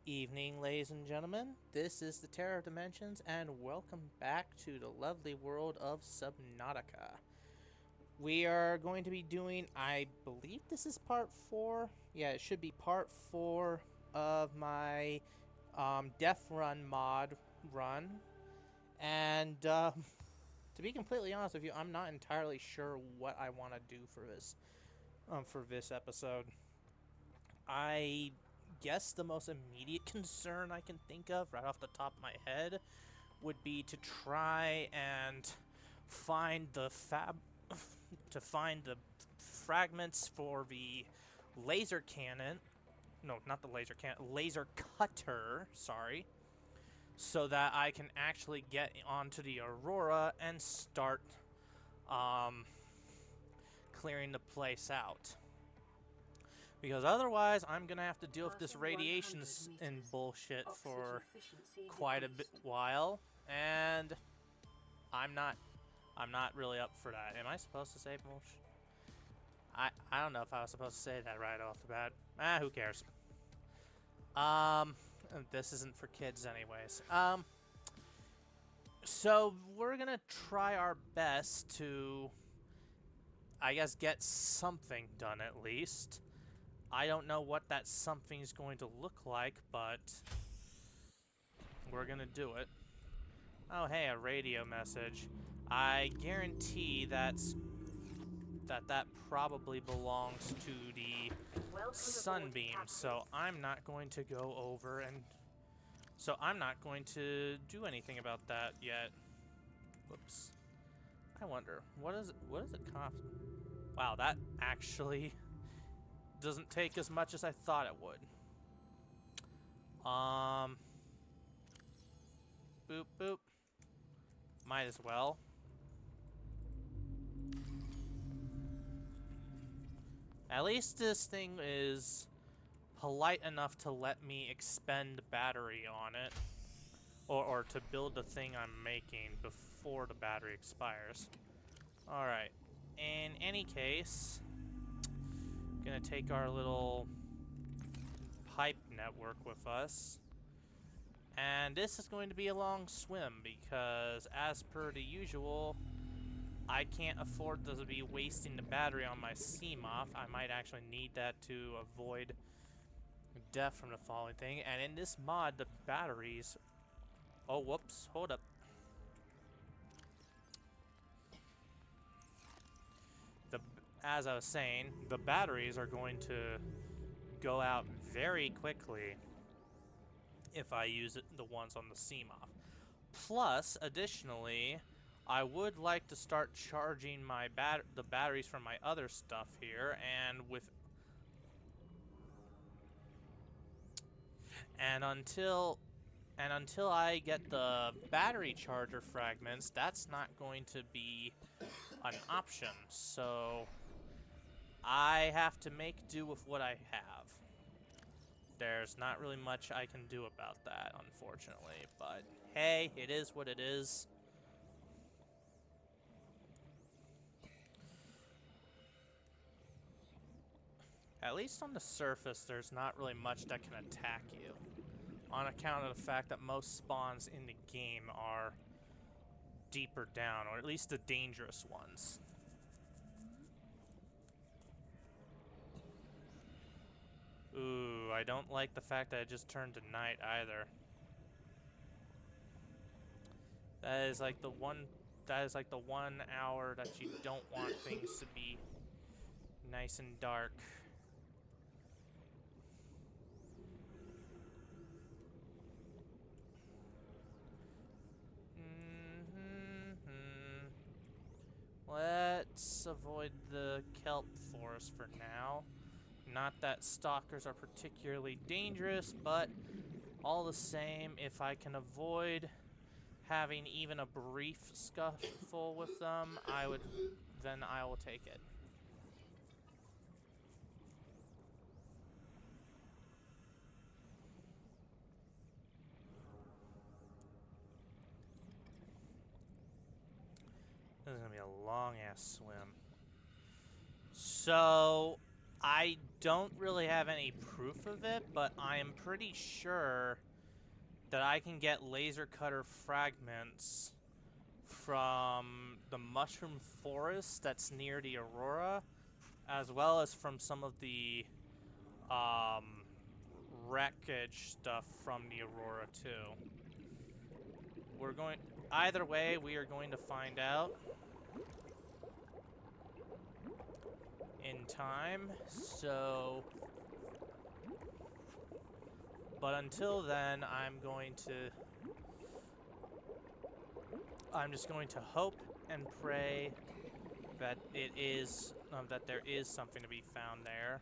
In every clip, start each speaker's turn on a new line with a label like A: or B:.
A: evening, ladies and gentlemen. This is the Terror of Dimensions, and welcome back to the lovely world of Subnautica. We are going to be doing, I believe this is part 4. Yeah, it should be part 4 of my Deathrun mod run. And to be completely honest with you, I'm not entirely sure what I want to do for this episode. I guess the most immediate concern I can think of right off the top of my head would be to try and find the fragments for the laser cannon. No, not the laser cannon. Laser cutter. Sorry. So that I can actually get onto the Aurora and start clearing the place out. Because otherwise, I'm going to have to deal with this radiation and bullshit for quite a bit while, and I'm not really up for that. Am I supposed to say bullshit? I don't know if I was supposed to say that right off the bat. Who cares? This isn't for kids anyways. So we're going to try our best to, I guess, get something done at least. I don't know what that something's going to look like, but we're gonna do it. Oh, hey, a radio message. I guarantee that probably belongs to the sunbeam, so I'm not going to go over and so I'm not going to do anything about that yet. Whoops. I wonder, what does it cost? Wow, that actually doesn't take as much as I thought it would. Boop, boop. Might as well. At least this thing is polite enough to let me expend battery on it. Or to build the thing I'm making before the battery expires. Alright. In any case, gonna take our little pipe network with us. And this is going to be a long swim because, as per the usual, I can't afford to be wasting the battery on my Seamoth. I might actually need that to avoid death from the falling thing. And in this mod, the batteries... Oh, whoops. Hold up. As I was saying, the batteries are going to go out very quickly if I use the ones on the Seamoth. Plus, additionally, I would like to start charging the batteries from my other stuff here, and until I get the battery charger fragments, that's not going to be an option. So I have to make do with what I have. There's not really much I can do about that, unfortunately, but hey, it is what it is. At least on the surface, there's not really much that can attack you, on account of the fact that most spawns in the game are deeper down, or at least the dangerous ones. Ooh, I don't like the fact that it just turned to night either. That is like the one 1 hour that you don't want things to be nice and dark. Let's avoid the kelp forest for now. Not that stalkers are particularly dangerous, but all the same, if I can avoid having even a brief scuffle with them, then I will take it. This is gonna be a long ass swim. So I don't really have any proof of it, but I am pretty sure that I can get laser cutter fragments from the mushroom forest that's near the Aurora, as well as from some of the wreckage stuff from the Aurora too. Either way, we are going to find out in time, so, but until then, I'm just going to hope and pray that that there is something to be found there.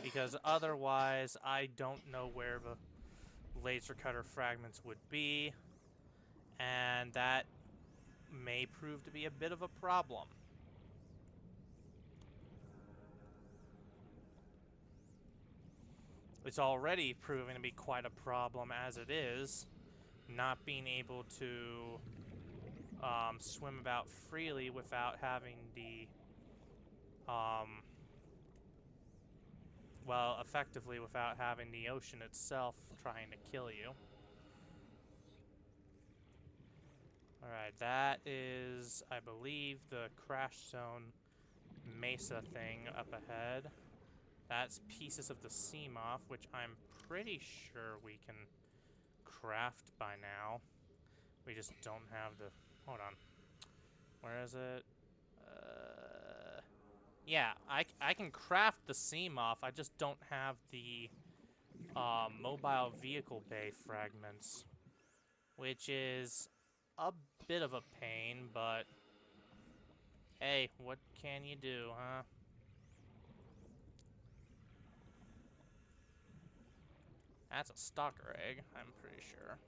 A: Because otherwise, I don't know where the laser cutter fragments would be, and that may prove to be a bit of a problem. It's already proving to be quite a problem as it is, not being able to swim about freely without having the, well, effectively without having the ocean itself trying to kill you. Alright, that is, I believe, the crash zone mesa thing up ahead. That's pieces of the Seamoth, which I'm pretty sure we can craft by now. We just don't have the... Hold on. Where is it? Yeah, I can craft the Seamoth. I just don't have the mobile vehicle bay fragments, which is a bit of a pain, but hey, what can you do, huh? That's a stalker egg, I'm pretty sure.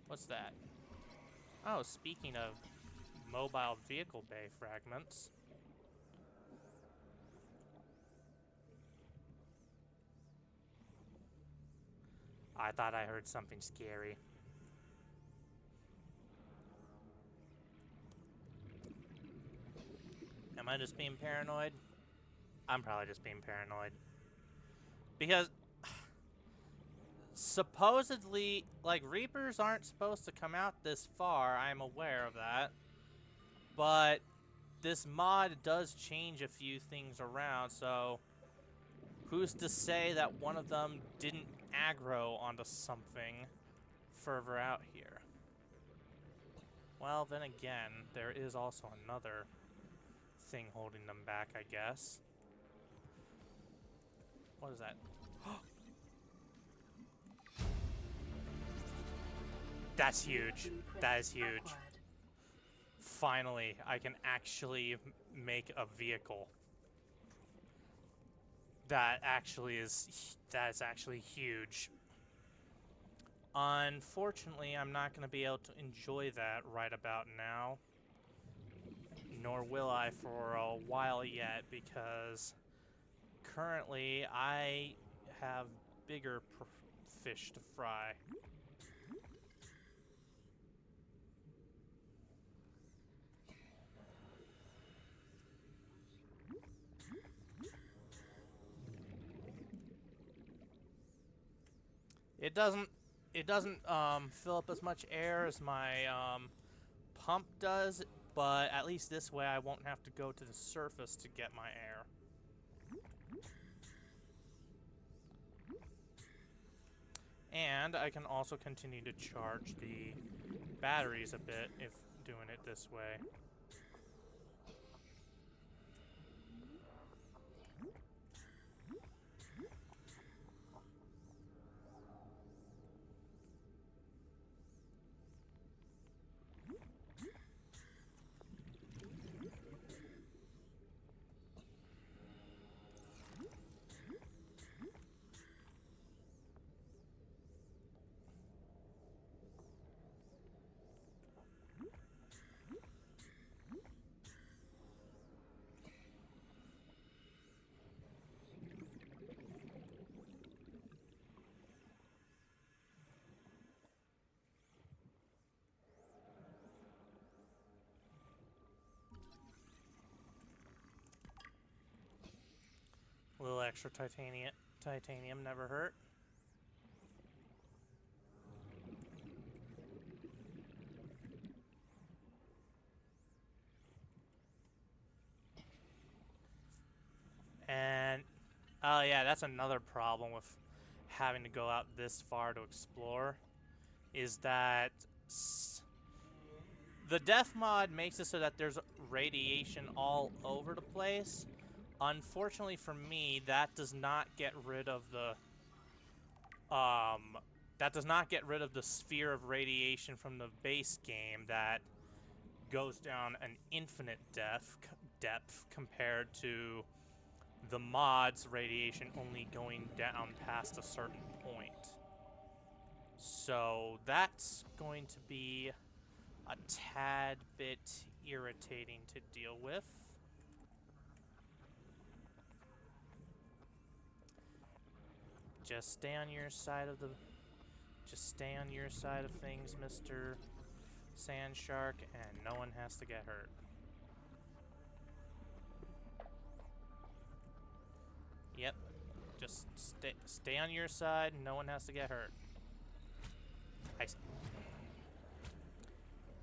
A: What's that? Oh, speaking of mobile vehicle bay fragments. I thought I heard something scary. Am I just being paranoid? I'm probably just being paranoid. Because supposedly, like, Reapers aren't supposed to come out this far, I'm aware of that. But this mod does change a few things around, so who's to say that one of them didn't aggro onto something further out here? Well, then again, there is also another thing holding them back, I guess. What is that? That's huge. That is huge. Finally, I can actually make a vehicle. That is actually huge. Unfortunately, I'm not going to be able to enjoy that right about now. Nor will I for a while yet, because currently I have bigger fish to fry. It doesn't fill up as much air as my pump does, but at least this way I won't have to go to the surface to get my air. And I can also continue to charge the batteries a bit if doing it this way. extra titanium never hurt. And oh yeah, that's another problem with having to go out this far to explore, is that the def mod makes it so that there's radiation all over the place. Unfortunately for me, that does not get rid of the sphere of radiation from the base game that goes down an infinite depth compared to the mod's radiation only going down past a certain point. So that's going to be a tad bit irritating to deal with. Just stay on your side of things, Mr. Sand Shark, and no one has to get hurt. Yep. Just stay on your side, and no one has to get hurt.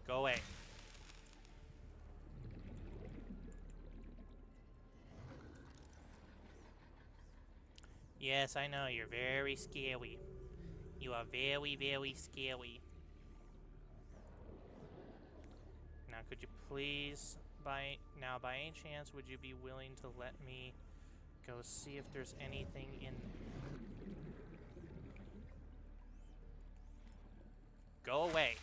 A: Go away. Yes, I know, you're very scary. You are very, very scary. Now, could you please, by any chance, would you be willing to let me go see if there's anything in... Go away.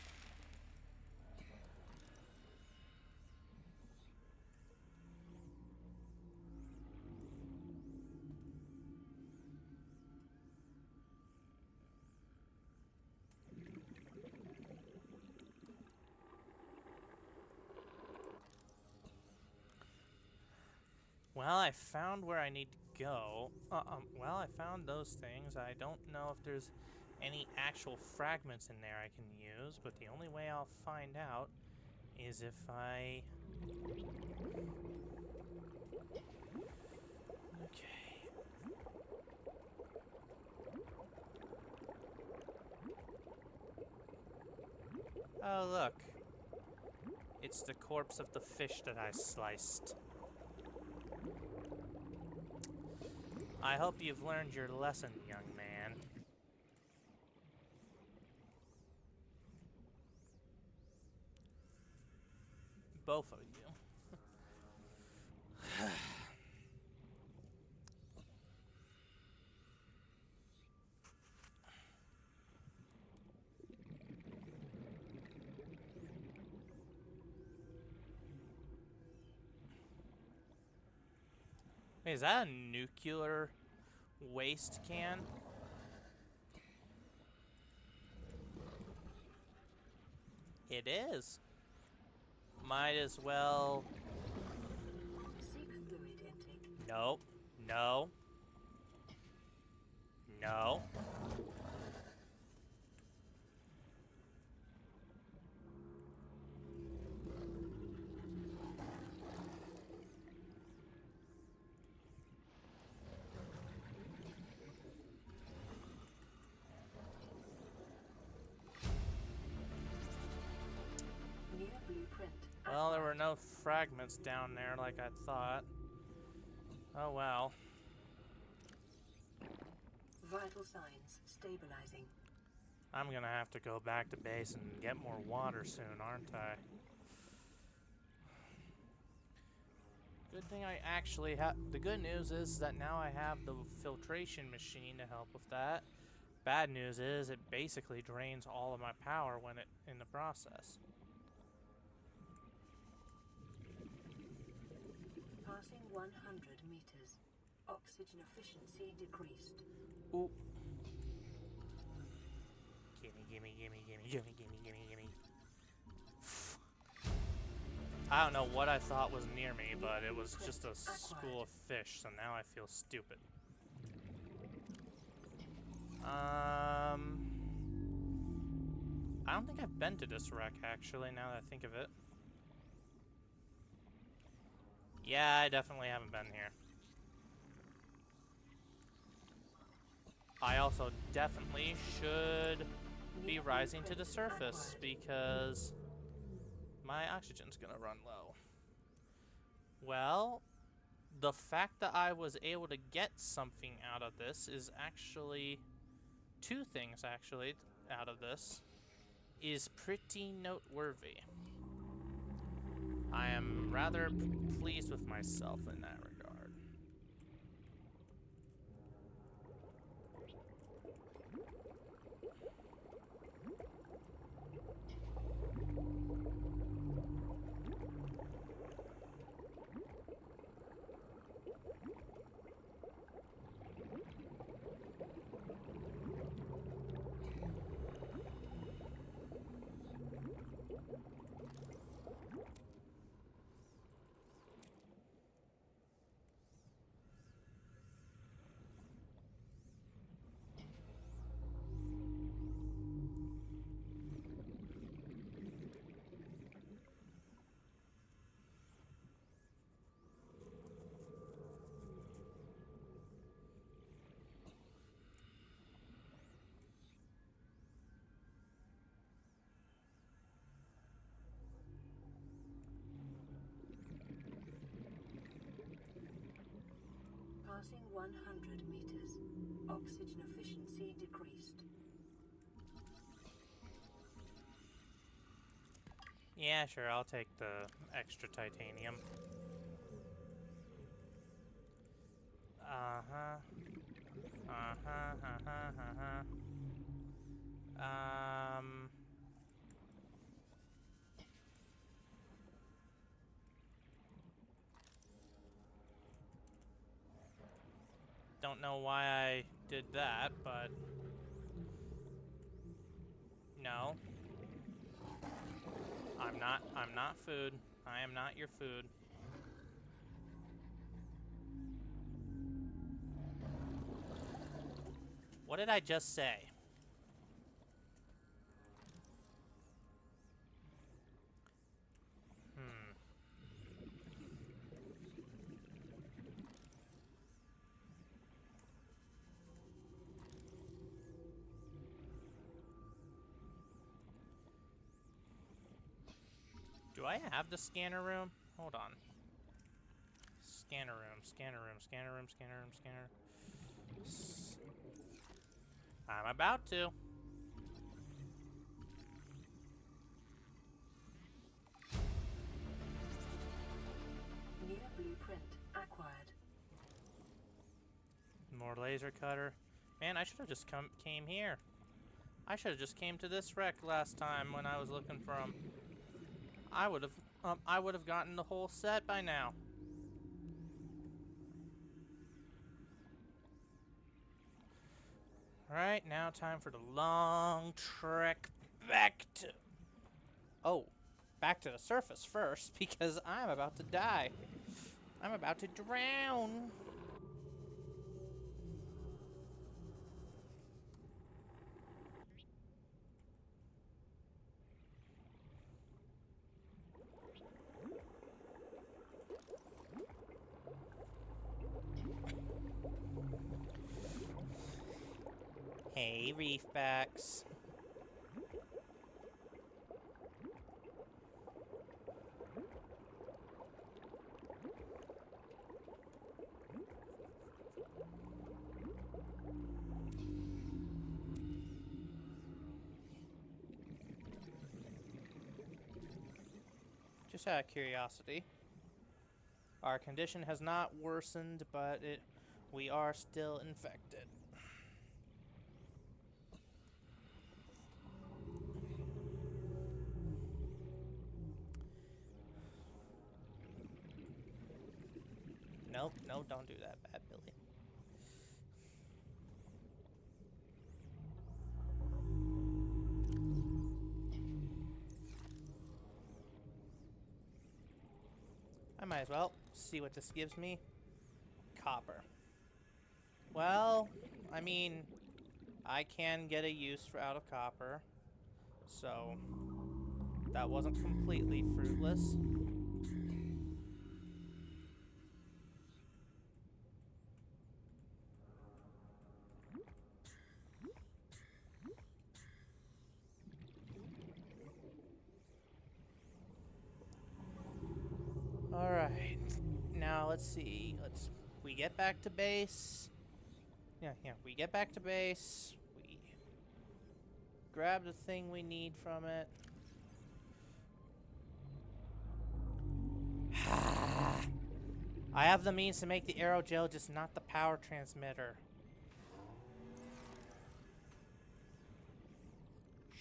A: Well, I found where I need to go. Well, I found those things. I don't know if there's any actual fragments in there I can use, but the only way I'll find out is if I... Okay. Oh, look. It's the corpse of the fish that I sliced. I hope you've learned your lesson, young man. Both of you. Wait, is that a nuclear waste can? It is. Might as well... No. No. No. Well, there were no fragments down there like I thought. Oh well.
B: Vital signs stabilizing.
A: I'm gonna have to go back to base and get more water soon, aren't I? Good thing I actually have... The good news is that now I have the filtration machine to help with that. Bad news is it basically drains all of my power when in the process.
B: Passing 100 meters. Oxygen efficiency decreased.
A: Ooh. Gimme, gimme, gimme, gimme, gimme, gimme, gimme, gimme. I don't know what I thought was near me, but it was just a school of fish, so now I feel stupid. I don't think I've been to this wreck, actually, now that I think of it. Yeah, I definitely haven't been here. I also definitely should be
B: New
A: rising to the
B: blueprint
A: surface
B: acquired.
A: because my oxygen's gonna run low. Well, the fact that I was able to get something out of this is actually two things actually out of this is pretty noteworthy. I am rather pleased with myself in that regard.
B: Passing 100 meters. Oxygen efficiency decreased.
A: Yeah, sure, I'll take the extra titanium. Uh-huh. Uh-huh, uh-huh, uh-huh. Don't know why I did that, but no. I'm not food. I am not your food. What did I just say? Hmm. Do I have the scanner room? Hold on. Scanner room, scanner room, scanner room, scanner room, scanner. I'm about to.
B: New blueprint acquired.
A: More laser cutter. Man, I should have just came here. I should have just came to this wreck last time when I was looking for him. I would have gotten the whole set by now. Alright, now time for the long trek back to... Oh, back to the surface first, because I'm about to die. I'm about to drown. Hey, reefbacks. Just out of curiosity, our condition has not worsened, but we are still infected. Nope, no, don't do that, Bad Billy. I might as well see what this gives me. Copper. Well, I mean, I can get a use for out of copper, so that wasn't completely fruitless. All right. Now let's see. We get back to base. Yeah. We get back to base. We grab the thing we need from it. I have the means to make the aerogel, just not the power transmitter.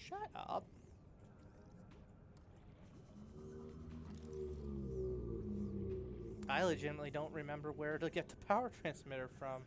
A: Shut up. I legitimately don't remember where to get the power transmitter from.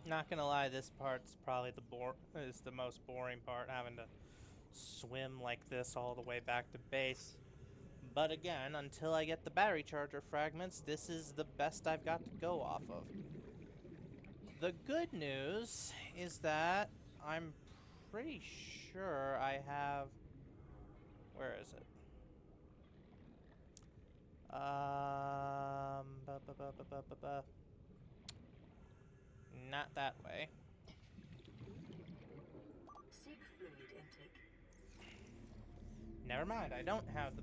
A: Not gonna lie, this part's probably the most boring part, having to swim like this all the way back to base. But again, until I get the battery charger fragments, this is the best I've got to go off of. The good news is that I'm pretty sure I have... Where is it? Not that way.
B: Seek fluid intake.
A: Never mind, I don't have the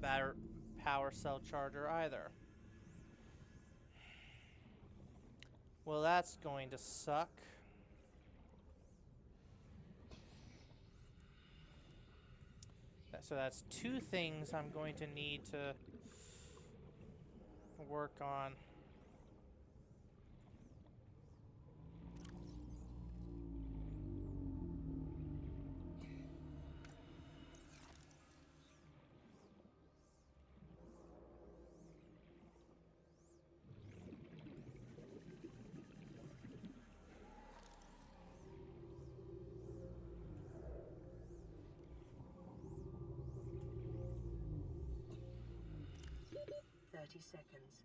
A: power cell charger either. Well, that's going to suck. So that's two things I'm going to need to work on.
B: Seconds.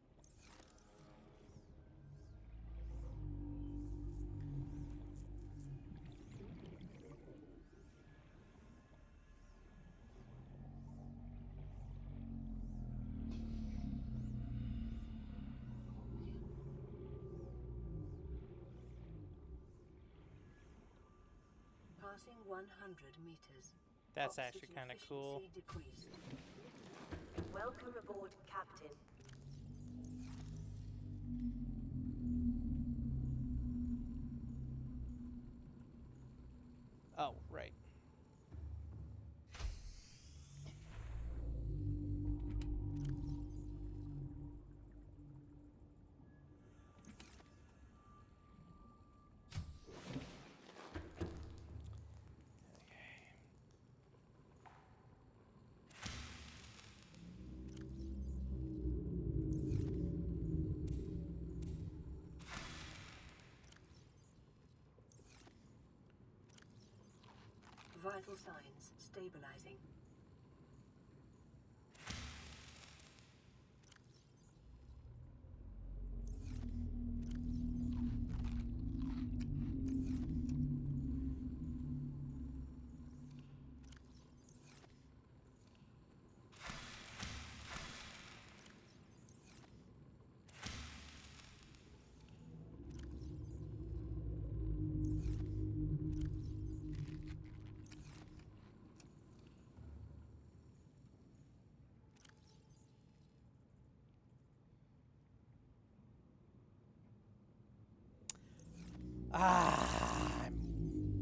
B: Passing 100 meters.
A: That's actually kind of cool.
B: Decreased. Welcome aboard, Captain.
A: Oh, right.
B: Vital signs stabilizing.
A: I'm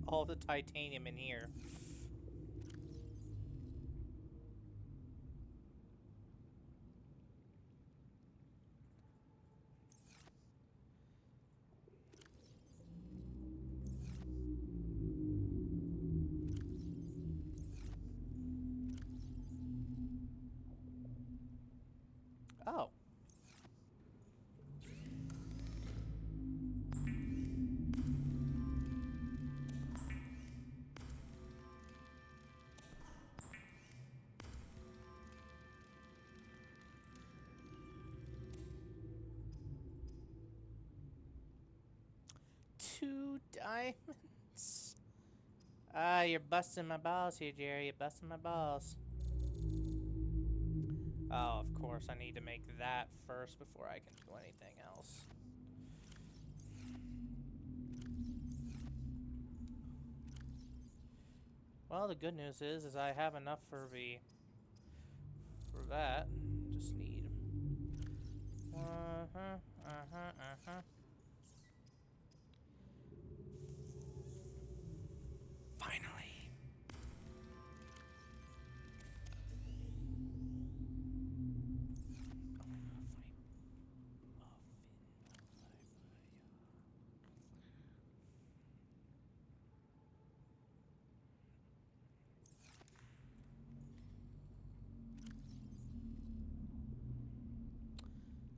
A: got all the titanium in here. Oh. Two diamonds. Ah, you're busting my balls here, Jerry. You're busting my balls. Oh, of course, I need to make that first before I can do anything else. Well, the good news is I have enough for that. Just need. Finally.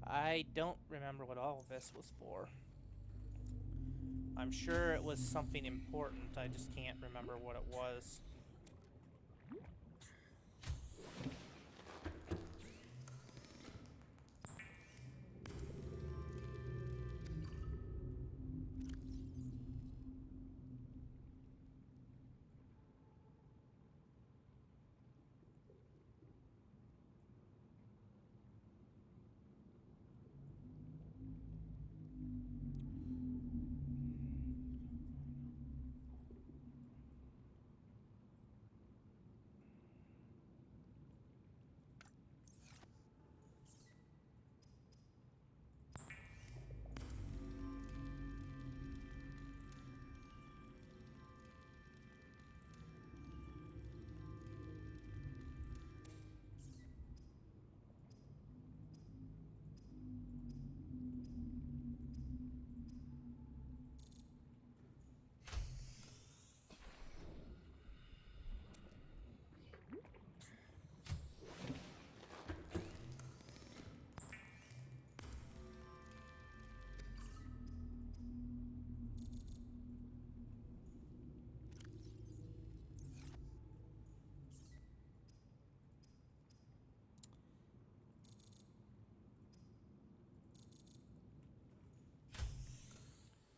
A: I don't remember what all of this was for. I'm sure it was something important, I just can't remember what it was.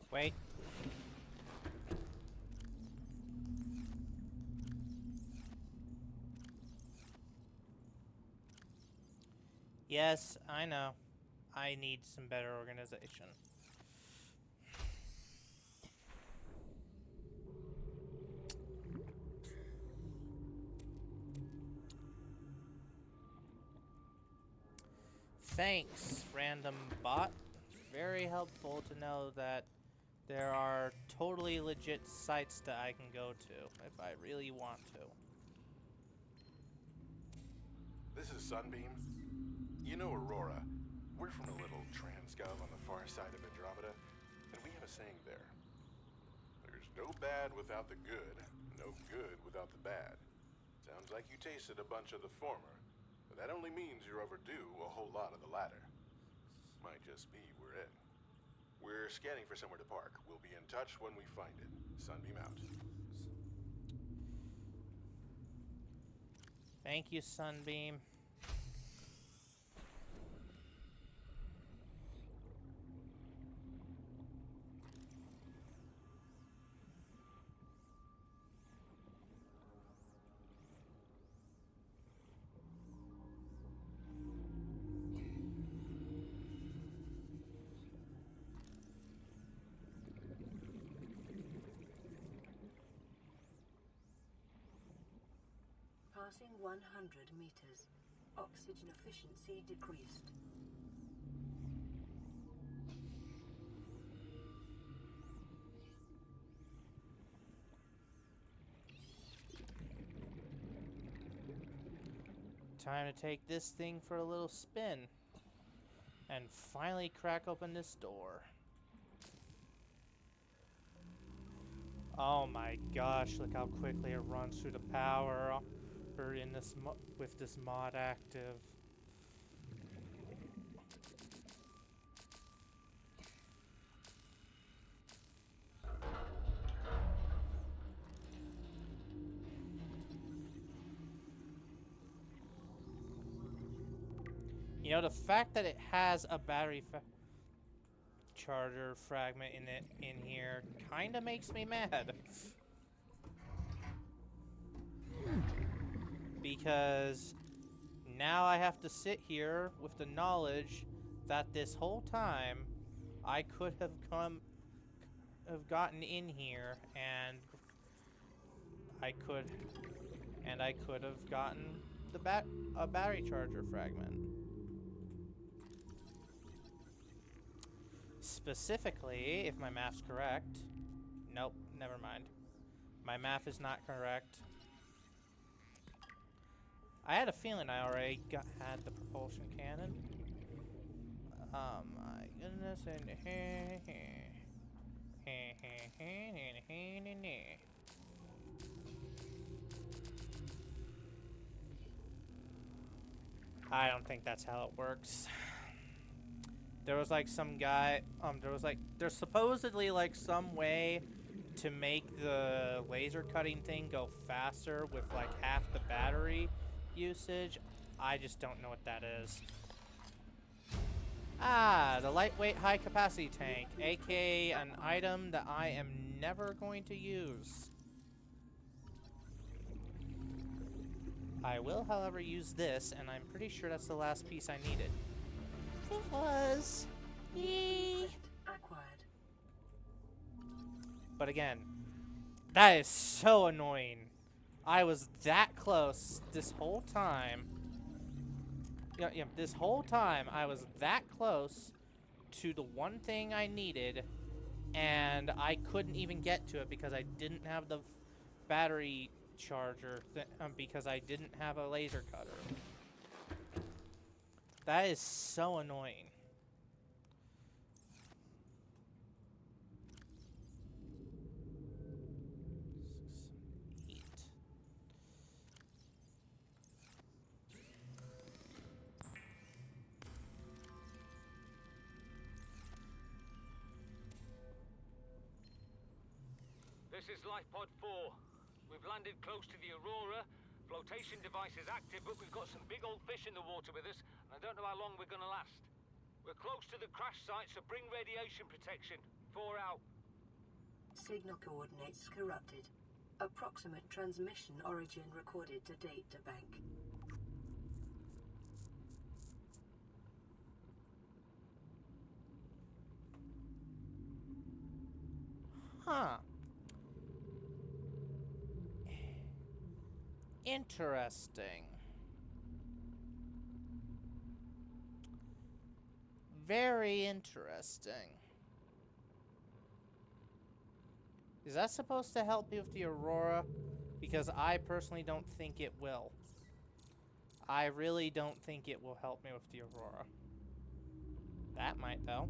A: Wait. Yes, I know. I need some better organization. Thanks, random bot. Very helpful to know that there are totally legit sites that I can go to if I really want to.
C: This is Sunbeam. You know Aurora. We're from a little transgov on the far side of Andromeda, and we have a saying there. There's no bad without the good, no good without the bad. Sounds like you tasted a bunch of the former, but that only means you're overdue a whole lot of the latter. Might just be we're it. We're scanning for somewhere to park. We'll be in touch when we find it. Sunbeam out.
A: Thank you, Sunbeam.
B: Passing 100 meters. Oxygen efficiency decreased.
A: Time to take this thing for a little spin. And finally crack open this door. Oh my gosh, look how quickly it runs through the power in this with this mod active. You know, the fact that it has a battery charger fragment in here kind of makes me mad. Because now I have to sit here with the knowledge that this whole time I could have gotten in here and I could have gotten a battery charger fragment. Specifically, if my math's correct. Nope, never mind. My math is not correct. I had a feeling I already had the propulsion cannon. Oh my goodness. I don't think that's how it works. There was like some guy, there's supposedly like some way to make the laser cutting thing go faster with like half the battery usage. I just don't know what that is. Ah, the lightweight high capacity tank, aka an item that I am never going to use. I will, however, use this, and I'm pretty sure that's the last piece I needed. It was. Yee.
B: Acquired.
A: But again, that is so annoying. I was that close this whole time. Yeah, this whole time I was that close to the one thing I needed, and I couldn't even get to it because I didn't have the battery charger, because I didn't have a laser cutter. That is so annoying.
D: This is Lifepod 4. We've landed close to the Aurora. Flotation device is active, but we've got some big old fish in the water with us, and I don't know how long we're gonna last. We're close to the crash site, so bring radiation protection. 4 out.
B: Signal coordinates corrupted. Approximate transmission origin recorded to data bank.
A: Huh. Interesting. Very interesting. Is that supposed to help me with the Aurora? Because I personally don't think it will. I really don't think it will help me with the Aurora. That might, though.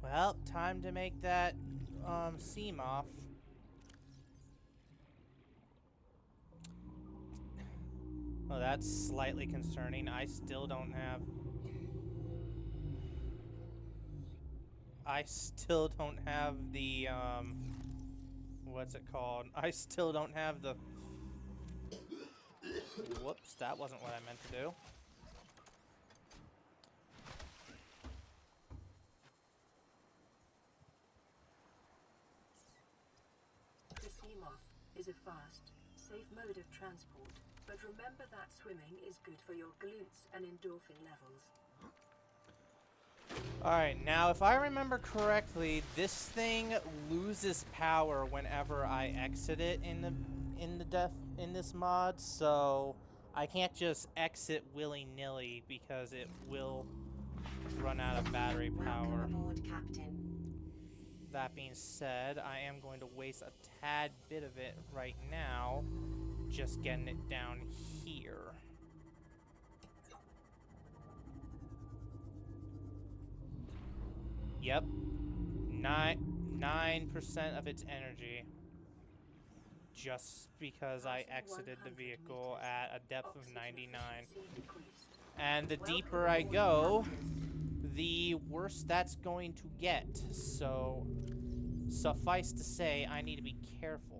A: Well, time to make that Seamoth. Well, that's slightly concerning. I still don't have... I still don't have the, what's it called? I still don't have the... Whoops, that wasn't what I meant to do.
B: The Seamoth is a fast, safe mode of transport, but remember that swimming is good for your glutes and endorphin levels.
A: Alright, now if I remember correctly, this thing loses power whenever I exit it in this mod, so I can't just exit willy-nilly because it will run out of battery power.
B: Welcome aboard, Captain.
A: That being said, I am going to waste a tad bit of it right now, just getting it down here. Yep. 9% of its energy. Just because I exited the vehicle at a depth of 99. And the deeper I go, the worse that's going to get. So, suffice to say, I need to be careful.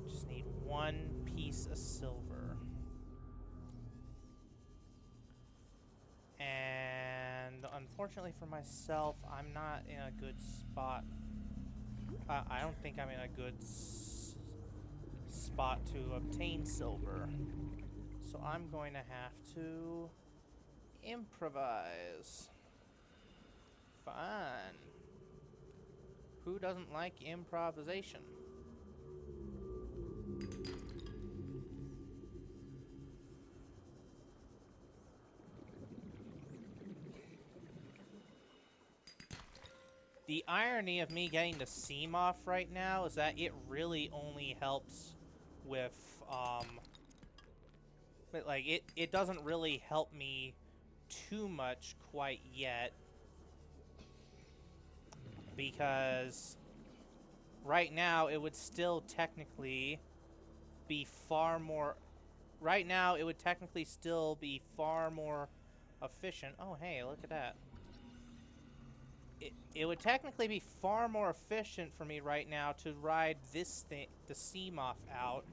A: Just need one piece of silver. And unfortunately for myself, I'm not in a good spot. I don't think I'm in a good spot to obtain silver. So I'm going to have to improvise. Fine. Who doesn't like improvisation? The irony of me getting the Seamoth right now is that it really only helps with, but like, it doesn't really help me too much quite yet. Because right now it would still technically be far more... Right now it would technically still be far more efficient. Oh, hey, look at that. It would technically be far more efficient for me right now to ride this thing, the Seamoth, out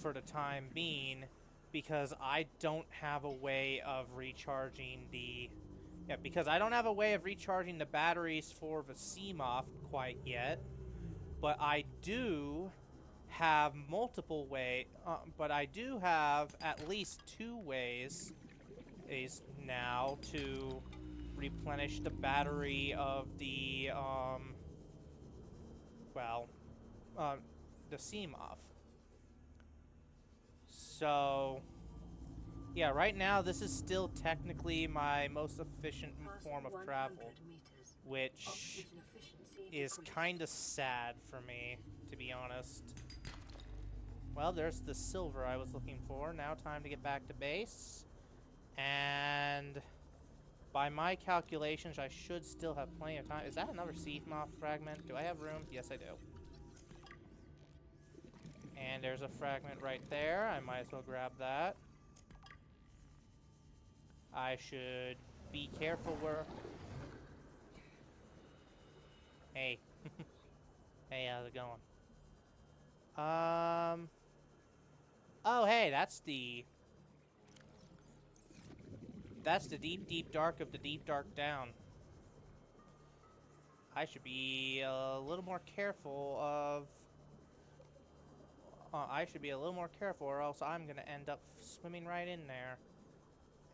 A: for the time being, because I don't have a way of recharging the... Yeah, because I don't have a way of recharging the batteries for the Seamoth quite yet, but I do have multiple ways, but I do have at least 2 ways now to replenish the battery of the, the Seamoth. So, yeah, right now this is still technically my most efficient form of travel, which is kind of sad for me, to be honest. Well, there's the silver I was looking for. Now time to get back to base. And by my calculations, I should still have plenty of time. Is that another Seamoth fragment? Do I have room? Yes, I do. And there's a fragment right there. I might as well grab that. I should be careful where... Hey. Hey, how's it going? Oh, hey, that's the deep, deep dark of the deep dark down. I should be a little more careful of... I should be a little more careful, or else I'm gonna end up swimming right in there.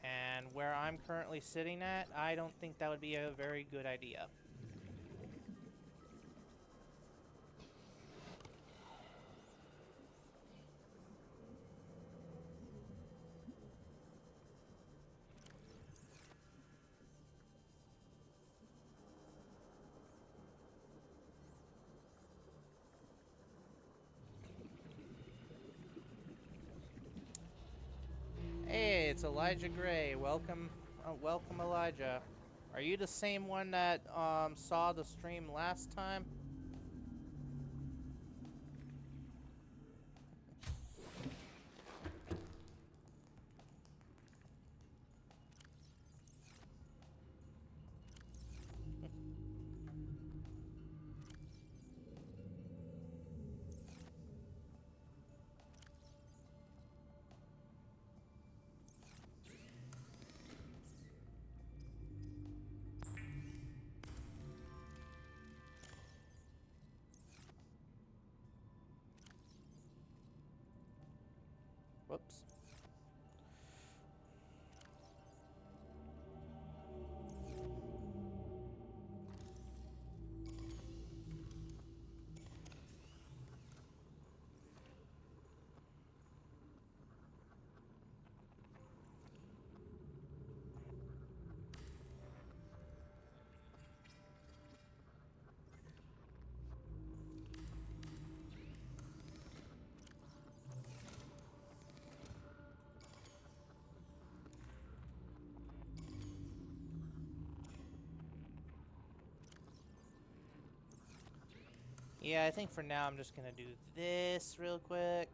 A: And where I'm currently sitting at, I don't think that would be a very good idea. it's Elijah Gray. Welcome, welcome Elijah. Are you the same one that saw the stream last time? Whoops. Yeah, I think for now I'm just gonna do this real quick.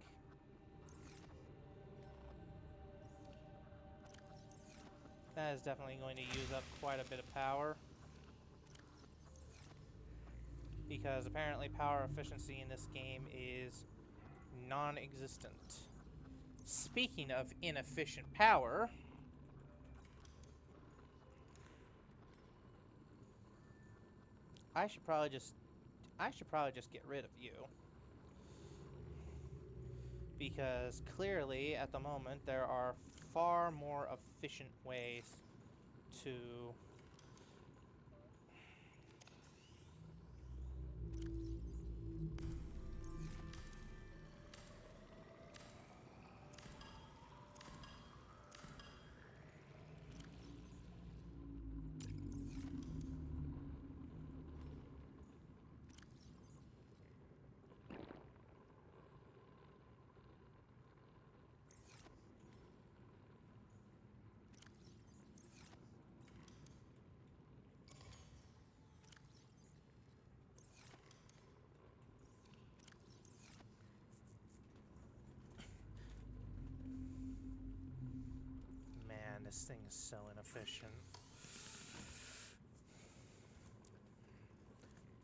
A: That is definitely going to use up quite a bit of power. Because apparently power efficiency in this game is non-existent. Speaking of inefficient power, I should probably just get rid of you. Because clearly at the moment there are far more efficient ways to this thing is so inefficient.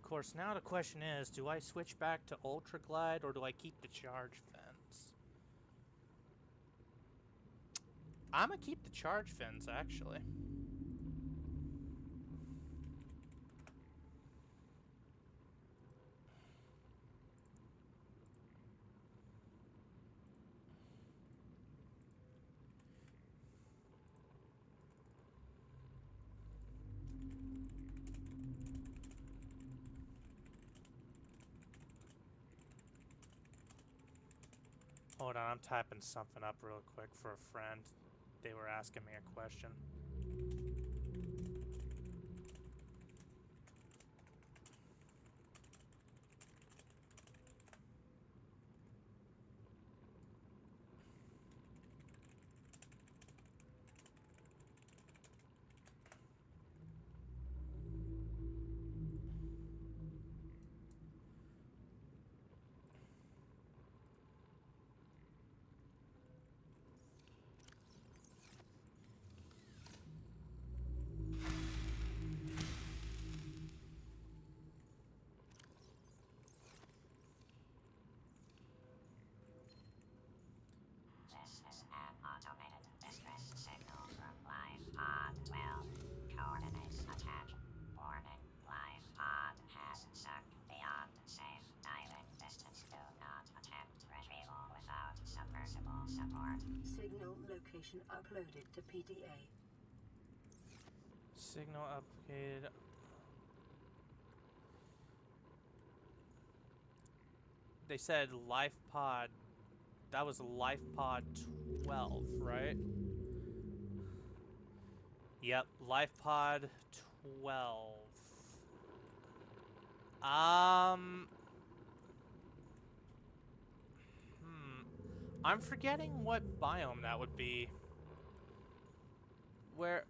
A: Of course, now the question is, do I switch back to Ultra Glide or do I keep the charge fins? I'm gonna keep the charge fins, actually. Hold on, I'm typing something up real quick for a friend. They were asking me a question.
B: Signal location uploaded to PDA.
A: Signal uploaded. They said life pod. That was life pod 12, right? Yep, life pod 12. I'm forgetting what biome that would be. Where?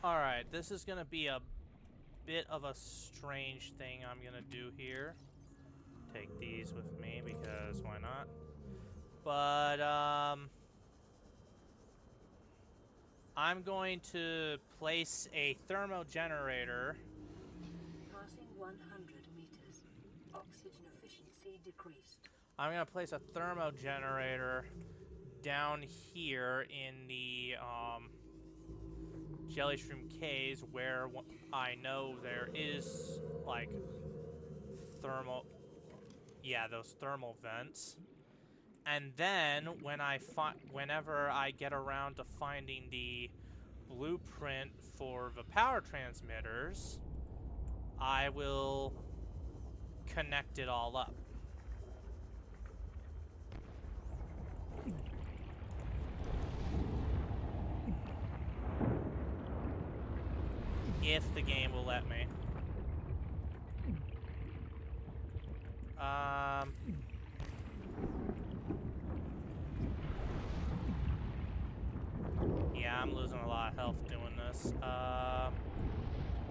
A: Alright, this is gonna be a bit of a strange thing I'm gonna do here. Take these with me because why not? But, I'm going to place a thermo generator.
B: Passing 100 meters. Oxygen efficiency decreased.
A: I'm gonna place a thermo generator down here in the, Jellyshroom Caves where I know there is, like, thermal... Yeah, those thermal vents. And then, whenever I get around to finding the blueprint for the power transmitters, I will connect it all up. If the game will let me. Yeah, I'm losing a lot of health doing this.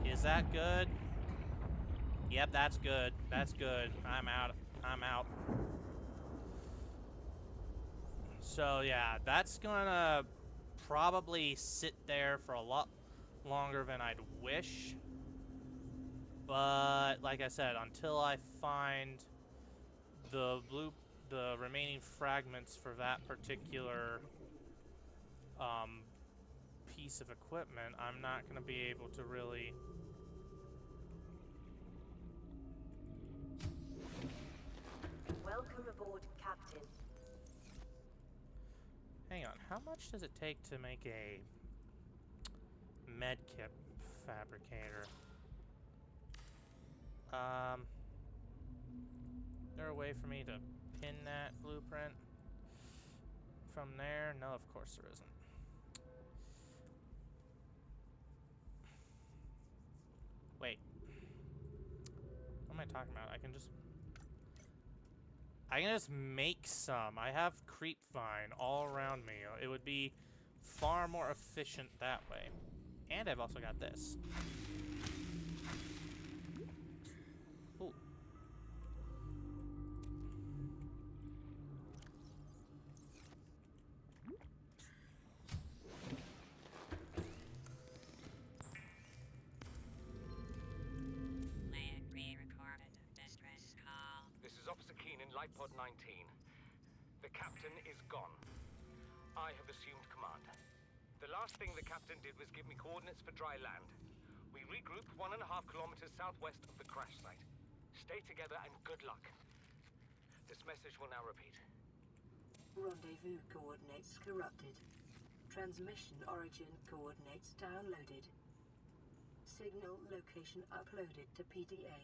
A: Is that good? Yep, that's good. That's good. I'm out. I'm out. So, yeah, that's gonna probably sit there for a lot longer than I'd wish. But, like I said, until I find the remaining fragments for that particular piece of equipment, I'm not going to be able to really...
B: Welcome aboard, Captain.
A: Hang on, how much does it take to make a medkit fabricator? Is there a way for me to pin that blueprint from there? No, of course there isn't. Wait. What am I talking about? I can just make some. I have creep vine all around me. It would be far more efficient that way. And I've also got this. Ooh.
D: This is Officer Keen in Light Pod 19. The captain is gone. I have assumed command. The last thing the captain did was give me coordinates for dry land. We regroup 1.5 kilometers southwest of the crash site. Stay together and good luck. This message will now repeat.
B: Rendezvous coordinates corrupted. Transmission origin coordinates downloaded. Signal location uploaded to PDA.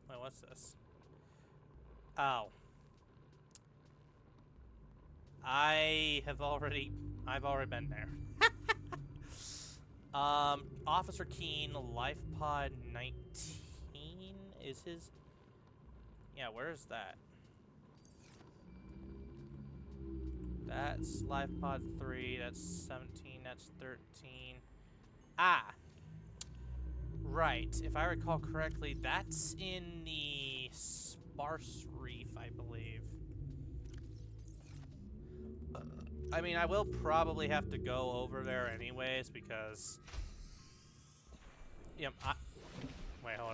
A: Wait, what's this? Oh. I've already been there. Officer Keen, Life Pod 19 is his... Yeah, where's that? That's Life Pod 3, that's 17, that's 13. Ah! Right, if I recall correctly, that's in the Sparse Reef, I believe. I mean, I will probably have to go over there anyways, because... Yep, wait, hold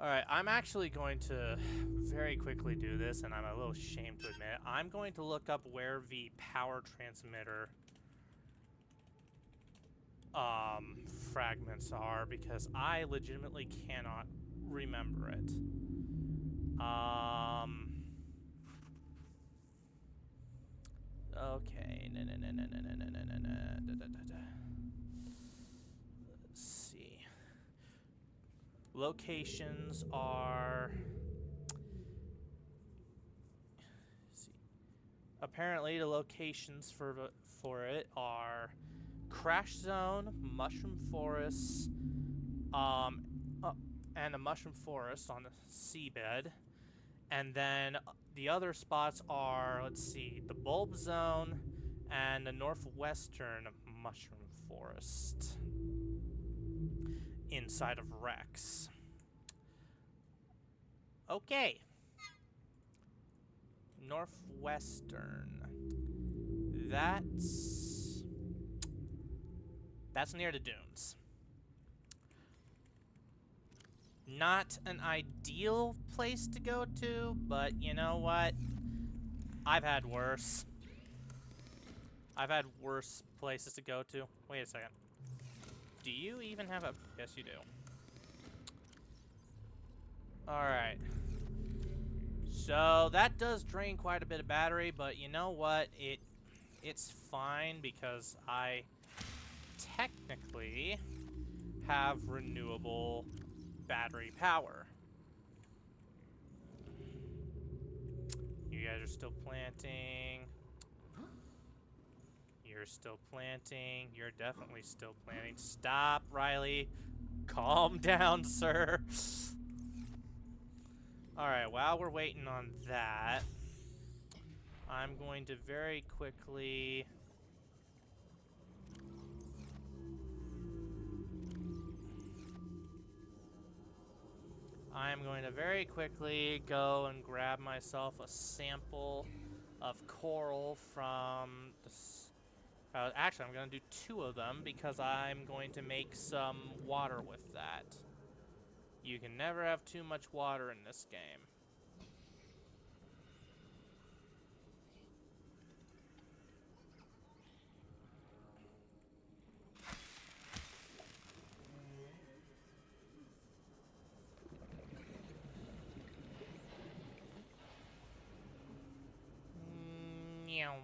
A: Alright, I'm actually going to very quickly do this, and I'm a little ashamed to admit it. I'm going to look up where the power transmitter fragments are, because I legitimately cannot remember it. Okay. Let's see. Locations are... Let's see. Apparently, the locations for it are Crash Zone, Mushroom Forest, and a Mushroom Forest on the seabed. And then the other spots are, let's see, the Bulb Zone and the Northwestern Mushroom Forest inside of Rex. Okay. Northwestern. That's near the dunes. Not an ideal place to go to, but you know what? I've had worse. I've had worse places to go to. Wait a second. Do you even have a... Yes, you do. Alright. So, that does drain quite a bit of battery, but you know what? It's fine because I technically have renewable battery power. You guys are still planting. You're still planting. You're definitely still planting. Stop, Riley. Calm down, sir. Alright, while we're waiting on that, I'm going to very quickly... go and grab myself a sample of coral from the... actually, I'm going to do 2 of them because I'm going to make some water with that. You can never have too much water in this game. Meow.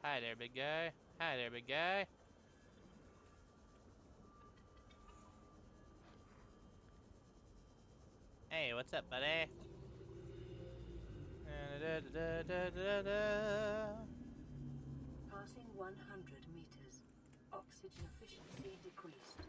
A: Hi there, big guy. Hi there, big guy. Hey, what's up, buddy?
B: Passing 100 meters. Oxygen efficiency decreased.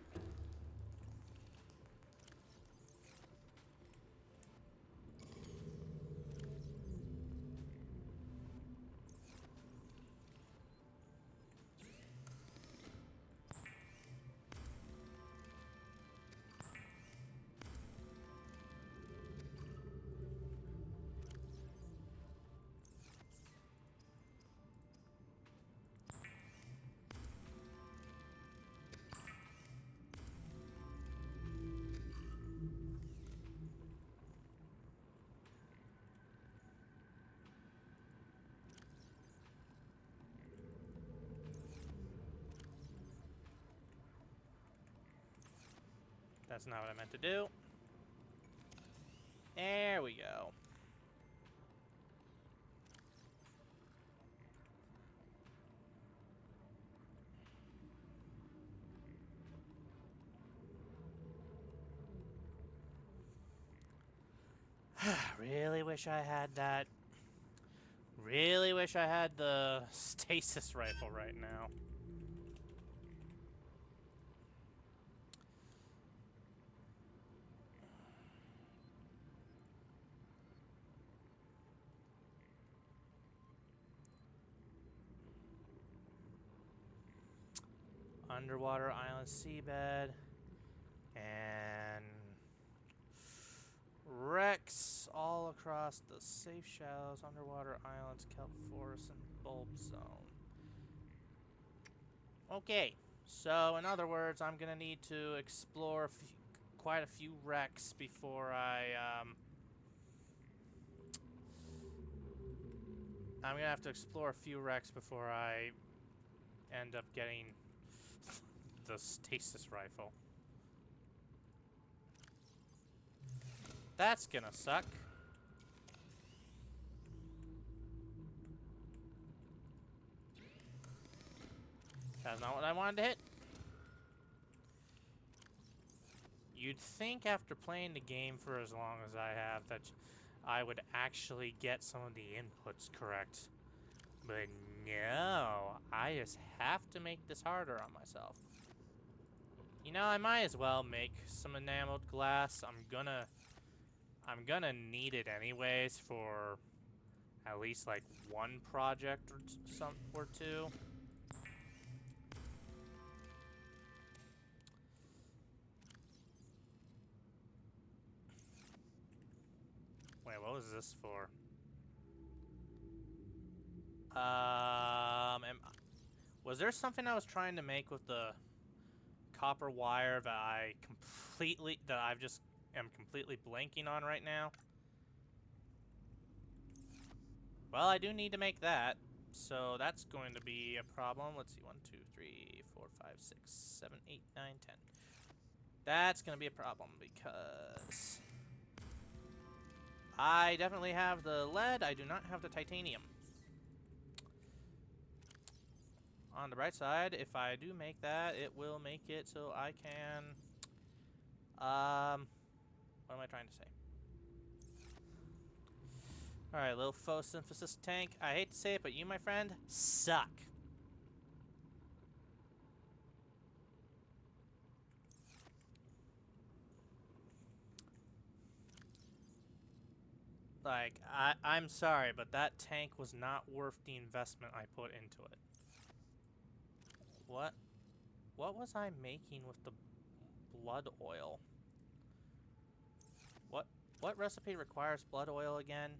A: That's not what I meant to do. There we go. Really wish I had that. Really wish I had the stasis rifle right now. Underwater island seabed. And wrecks all across the safe shallows, underwater islands, kelp forest, and bulb zone. Okay, so in other words, I'm gonna need to explore quite a few wrecks before I'm gonna have to explore a few wrecks before I end up getting the stasis rifle. That's gonna suck. That's not what I wanted to hit. You'd think after playing the game for as long as I have that I would actually get some of the inputs correct. But no, I just have to make this harder on myself. You know, I might as well make some enameled glass. I'm gonna need it anyways for at least like one project or two. Wait, what was this for? Was there something I was trying to make with the copper wire that I've just am completely blanking on right now? Well, I do need to make that, so that's going to be a problem. Let's see, 1, 2, 3, 4, 5, 6, 7, 8, 9, 10. That's going to be a problem because I definitely have the lead. I do not have the titanium. On the bright side, if I do make that, it will make it so I can, what am I trying to say? Alright, little photosynthesis tank. I hate to say it, but you, my friend, suck. Like, I'm sorry, but that tank was not worth the investment I put into it. What was I making with the blood oil? What recipe requires blood oil again?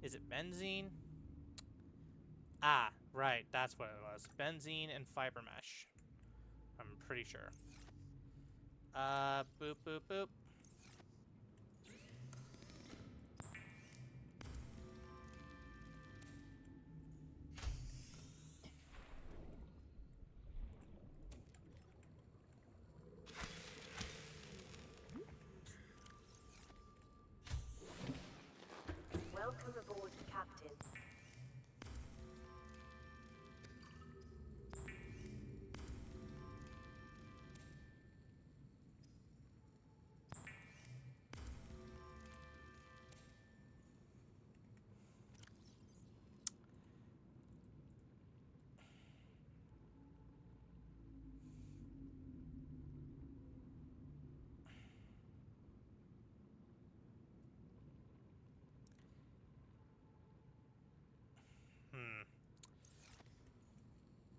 A: Is it benzene? Ah, right, that's what it was. Benzene and fiber mesh. I'm pretty sure. Boop, boop, boop.
B: Welcome aboard, Captain.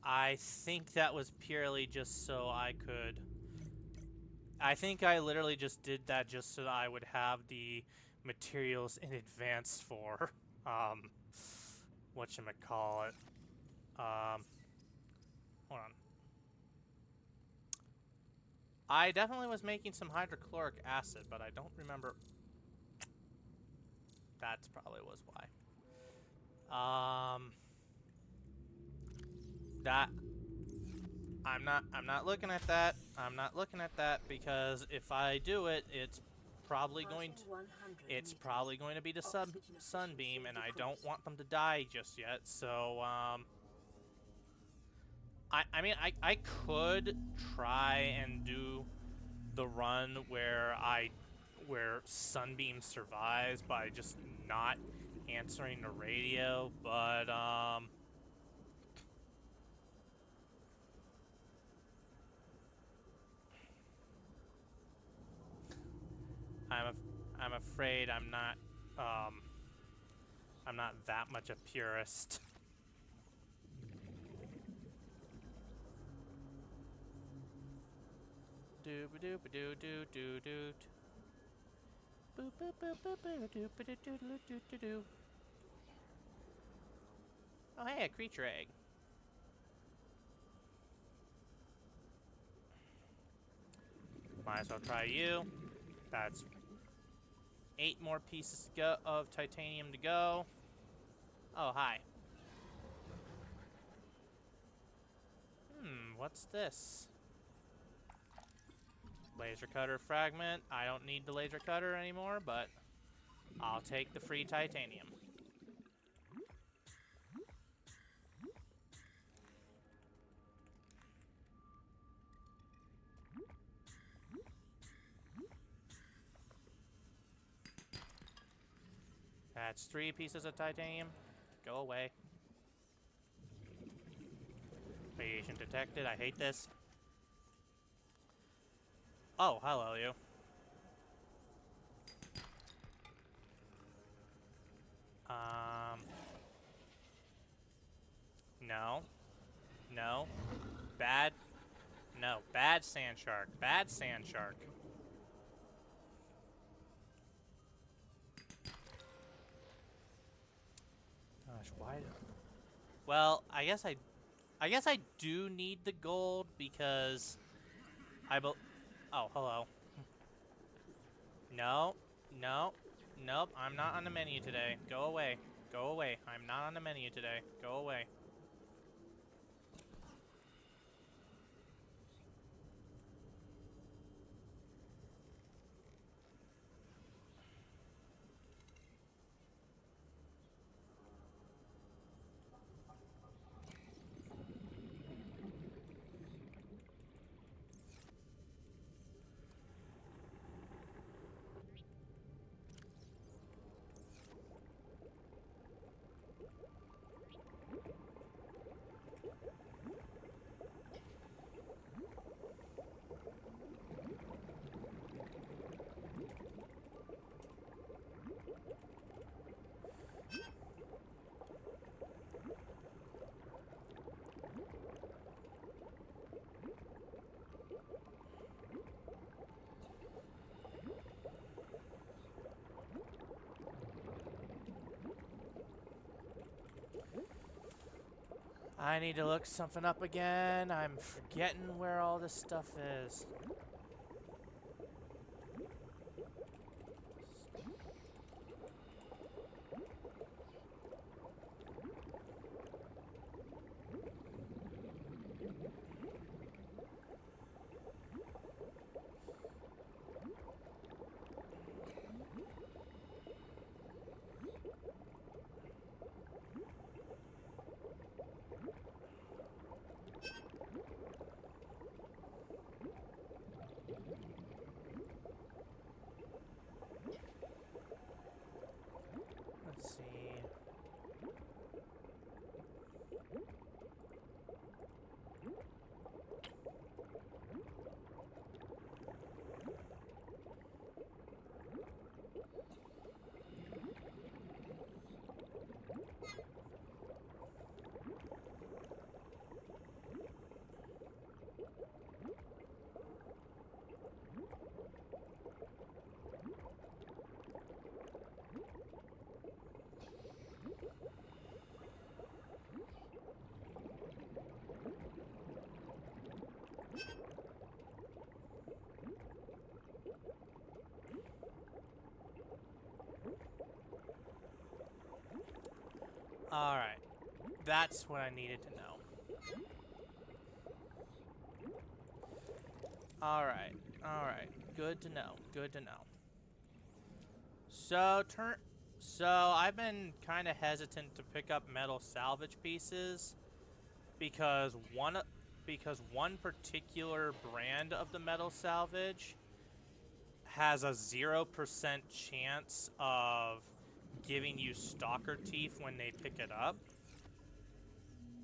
A: I think that was purely just so I could... I think I literally just did that just so that I would have the materials in advance for, whatchamacallit. Hold on. I definitely was making some hydrochloric acid, but I don't remember... That's probably was why. That... I'm not looking at that. I'm not looking at that because if I do it, it's probably going to be the sunbeam, and I don't want them to die just yet. So I mean I could try and do the run where sunbeam survives by just not answering the radio, but I'm afraid I'm not that much a purist. Doo ba doo ba doo doo doo doo. Boop boop boop boop boop doo ba doo doo doo doo doo. Oh hey, a creature egg. Might as well try you. That's 8 more pieces to go of titanium to go. Oh, hi. What's this? Laser cutter fragment. I don't need the laser cutter anymore, but I'll take the free titanium. That's 3 pieces of titanium. Go away. Radiation detected. I hate this. Oh, hello, you. No. No. Bad. No. Bad sand shark. Bad sand shark. Gosh, why? Well, I guess I do need the gold because oh, hello. No. No. Nope, I'm not on the menu today. Go away. Go away. I'm not on the menu today. Go away. I need to look something up again. I'm forgetting where all this stuff is. Let's see. Alright. That's what I needed to know. Alright. Alright. Good to know. Good to know. So I've been kind of hesitant to pick up metal salvage pieces because one particular brand of the metal salvage has a 0% chance of giving you stalker teeth when they pick it up,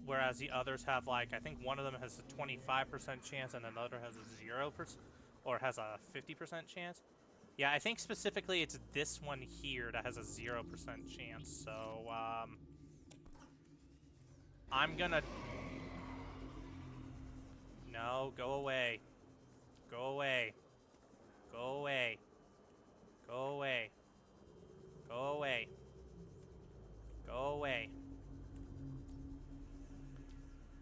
A: whereas the others have, like, I think one of them has a 25% chance and another has a 0% or has a 50% chance. Yeah, I think specifically it's this one here that has a 0% chance. So I'm gonna go away. Go away. Go away. Go away. Go away. Go away.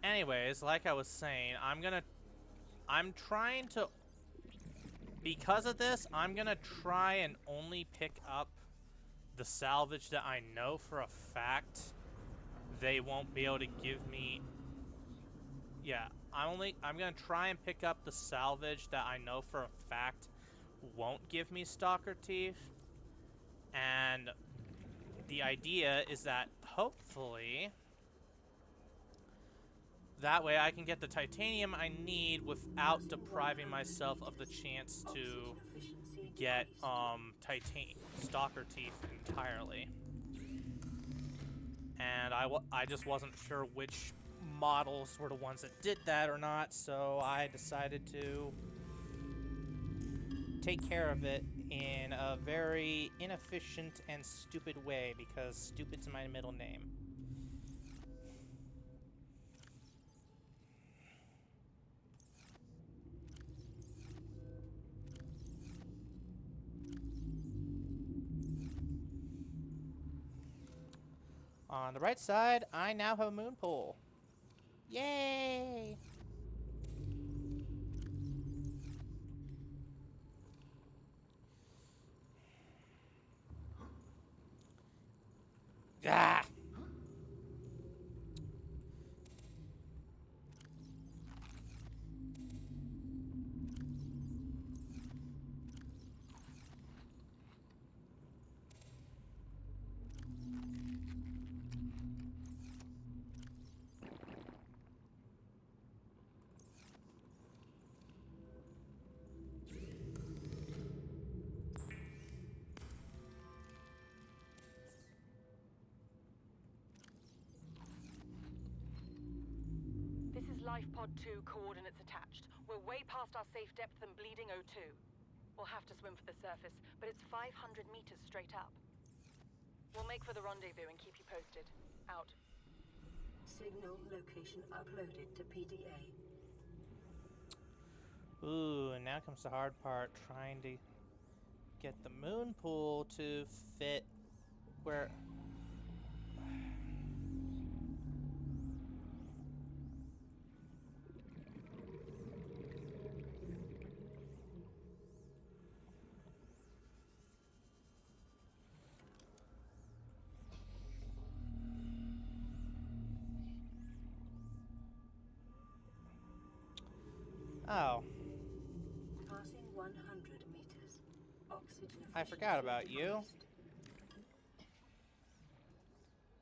A: Anyways, like I was saying, I'm trying to because of this, I'm gonna try and only pick up the salvage that I know for a fact they won't be able to give me. Yeah, I'm gonna try and pick up the salvage that I know for a fact won't give me stalker teeth. And the idea is that hopefully that way I can get the titanium I need without depriving myself of the chance to get stalker teeth entirely. And I just wasn't sure which models were the ones that did that or not, so I decided to take care of it in a very inefficient and stupid way, because stupid's my middle name. On the right side, I now have a moon pool. Yay! Ah!
E: This is Life Pod 2, coordinates attached. We're way past our safe depth and bleeding O2. We'll have to swim for the surface, but it's 500 meters straight up. We'll make for the rendezvous and keep you posted. Out.
B: Signal location uploaded to PDA.
A: Ooh, and now comes the hard part, trying to get the moon pool to fit where... Oh,
B: Passing 100 meters. Oxygen
A: I forgot about
B: efficiency
A: you.
B: increased.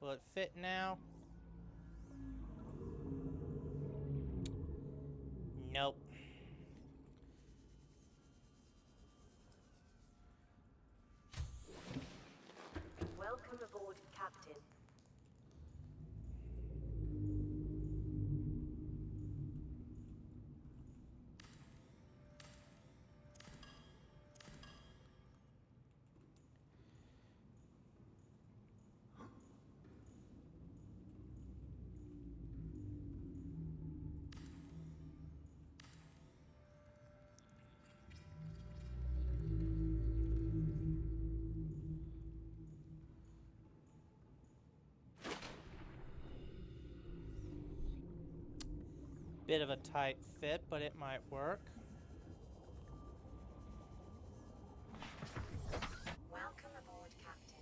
A: Will it fit now? Nope.
F: Welcome aboard, Captain.
A: Bit of a tight fit, but it might work.
F: Welcome aboard, Captain.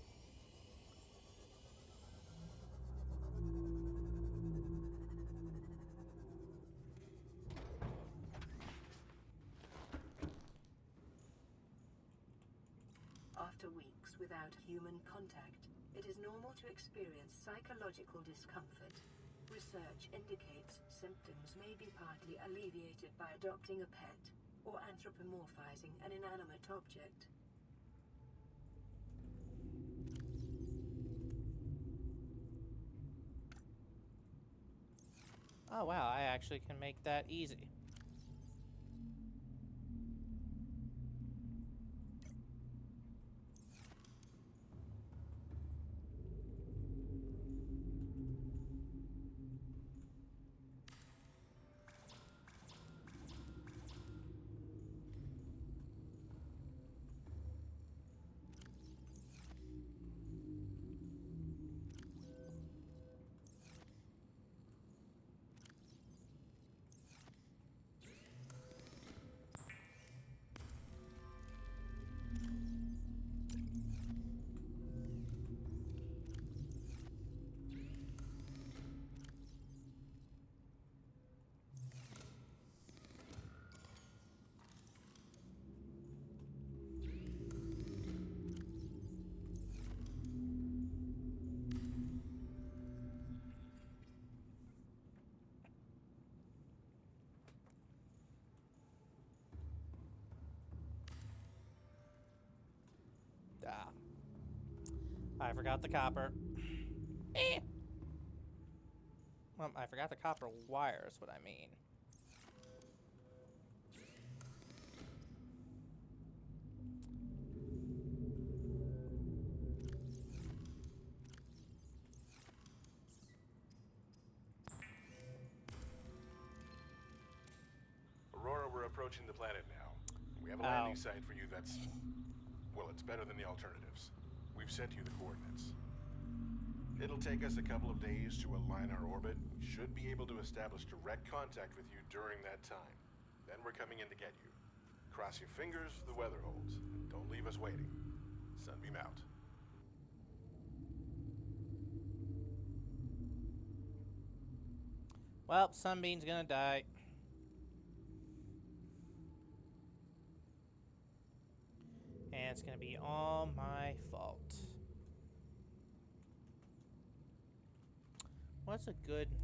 B: After weeks without human contact, it is normal to experience psychological discomfort. Research indicates symptoms may be partly alleviated by adopting a pet or anthropomorphizing an inanimate object.
A: Oh wow, I actually can make that easy. Ah. I forgot the copper. Eh. Well, I forgot the copper wire is what I mean.
C: Aurora, we're approaching the planet now. We have a landing site for you that's... well, it's better than the alternatives. We've sent you the coordinates. It'll take us a couple of days to align our orbit. Should be able to establish direct contact with you during that time. Then we're coming in to get you. Cross your fingers the weather holds. And don't leave us waiting. Sunbeam out.
A: Well, Sunbeam's gonna die. And it's gonna be all my fault. What's a good name?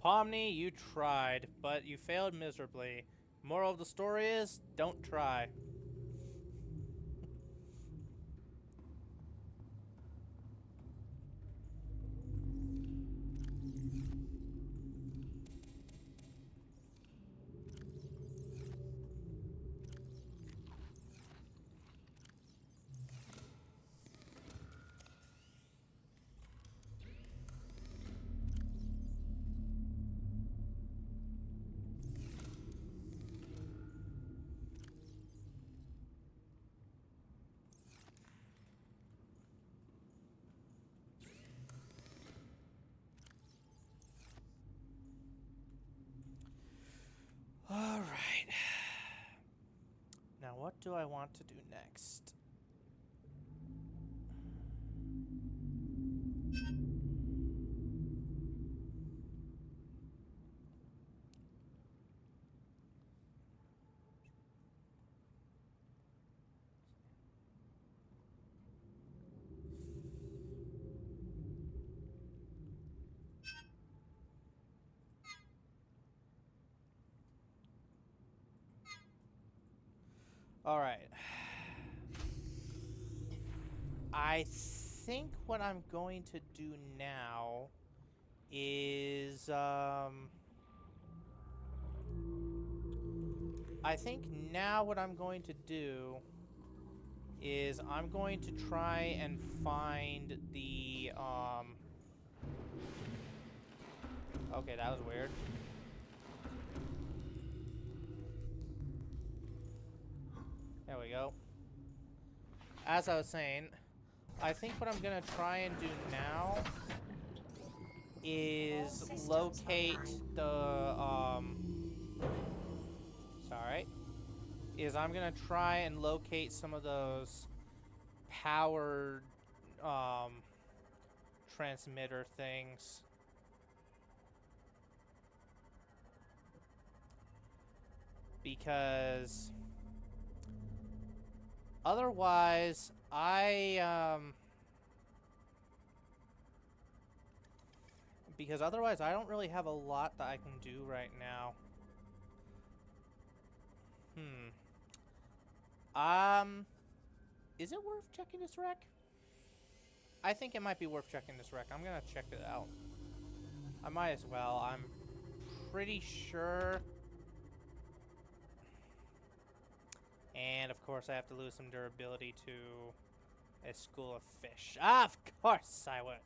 A: Pomni, you tried, but you failed miserably. Moral of the story is, don't try. All right. Now, what do I want to do next? All right. I think what I'm going to do now is, I think now what I'm going to do is I'm going to try and find the, okay, that was weird. There we go. As I was saying, I think what I'm gonna try and do now is locate the, sorry, is I'm gonna try and locate some of those powered, transmitter things. Because otherwise, I don't really have a lot that I can do right now. Is it worth checking this wreck? I think it might be worth checking this wreck. I'm gonna check it out. I might as well. I'm pretty sure. And of course, I have to lose some durability to a school of fish. Ah, of course I would.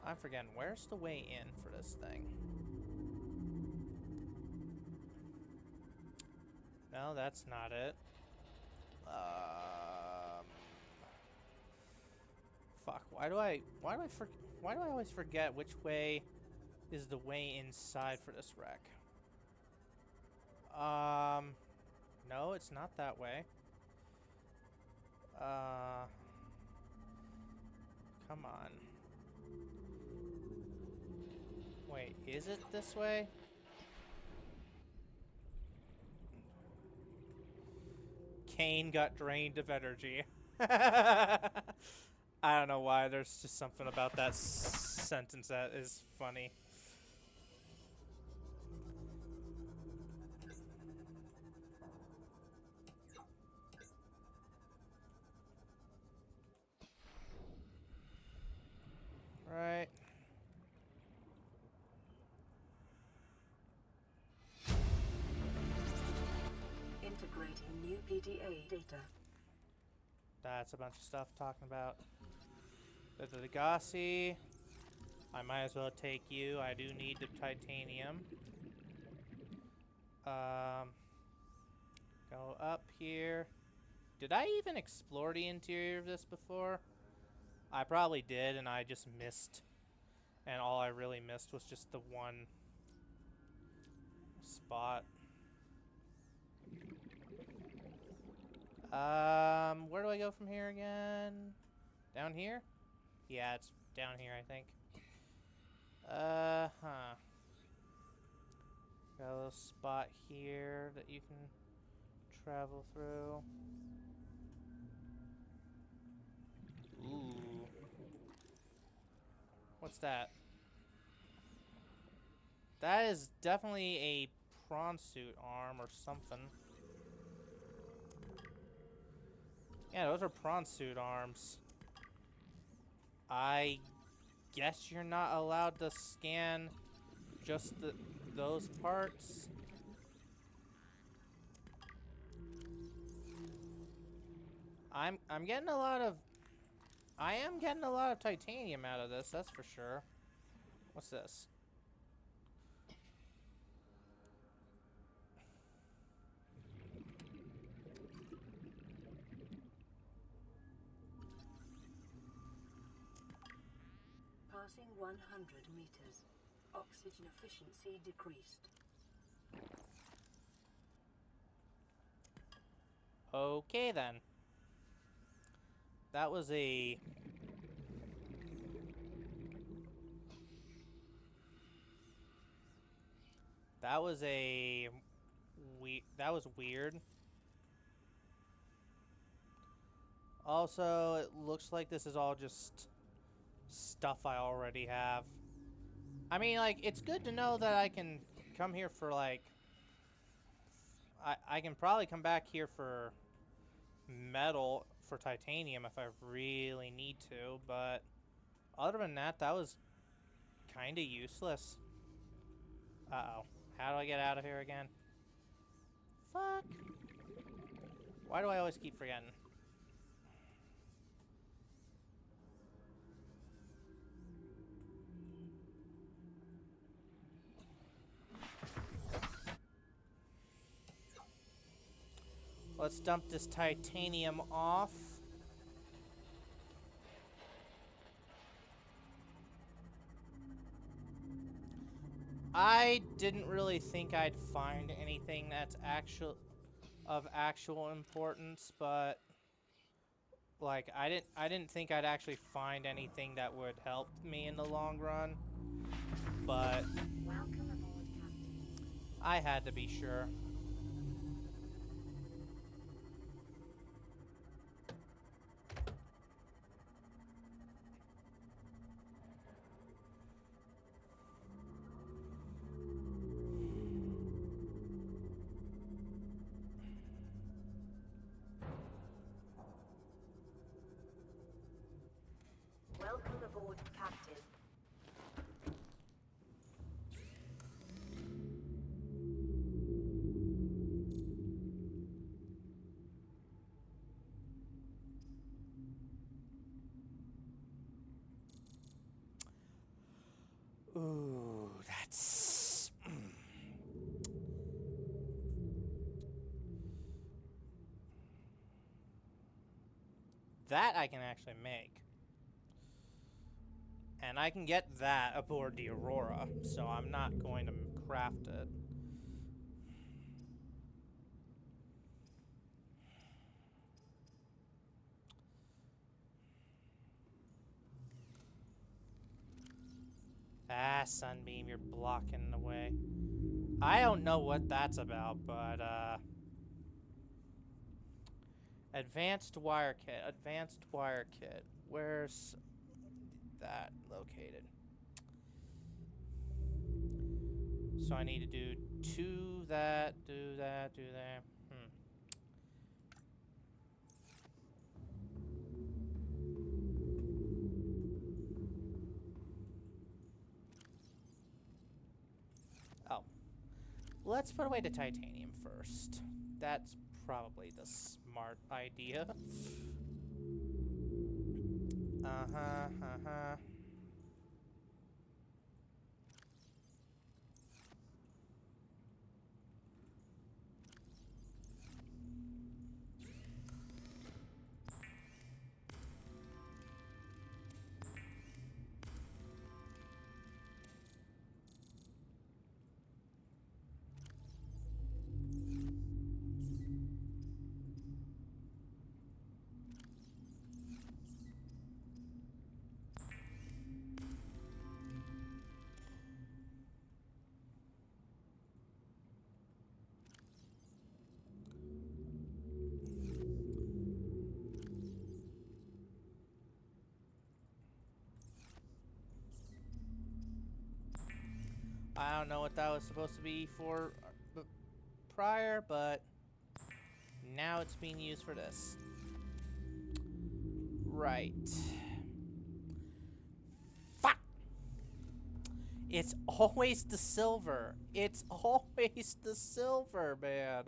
A: I'm forgetting, where's the way in for this thing? No, that's not it. Fuck, why do I always forget which way is the way inside for this wreck? No, it's not that way. Come on. Wait, is it this way? Kane got drained of energy. I don't know why, there's just something about that sentence that is funny.
B: PDA data.
A: That's a bunch of stuff talking about the Degassi. I might as well take you. I do need the titanium. Go up here. Did I even explore the interior of this before? I probably did, and I just missed. And all I really missed was just the one spot. Where do I go from here again? Down here? Yeah, it's down here, I think. Got a little spot here that you can travel through. Ooh. What's that? That is definitely a prawn suit arm or something. Yeah, those are prawn suit arms. I guess you're not allowed to scan just those parts. I'm getting a lot of I am getting a lot of titanium out of this, that's for sure. What's this?
B: Passing 100 meters. Oxygen efficiency decreased.
A: Okay then. That was a That was weird. Also, it looks like this is all just stuff I already have. I mean, like, it's good to know that I can come here for, like... I can probably come back here for metal, for titanium, if I really need to, but... Other than that, that was kind of useless. Uh-oh. How do I get out of here again? Fuck. Why do I always keep forgetting? Let's dump this titanium off. I didn't really think I'd find anything that's of actual importance, but like I didn't think I'd actually find anything that would help me in the long run. But
F: Welcome aboard, Captain.
A: I had to be sure.
F: Welcome aboard, Captain.
A: Ooh, that's... That I can actually make. And I can get that aboard the Aurora, so I'm not going to craft it. Ah, Sunbeam, you're blocking the way. I don't know what that's about, but, Advanced wire kit. Where's that located? So I need to do do that. Oh. Let's put away the titanium first. That's probably the smart idea. Uh-huh, uh-huh. I don't know what that was supposed to be for prior, but now it's being used for this. Right. Fuck! It's always the silver. It's always the silver, man.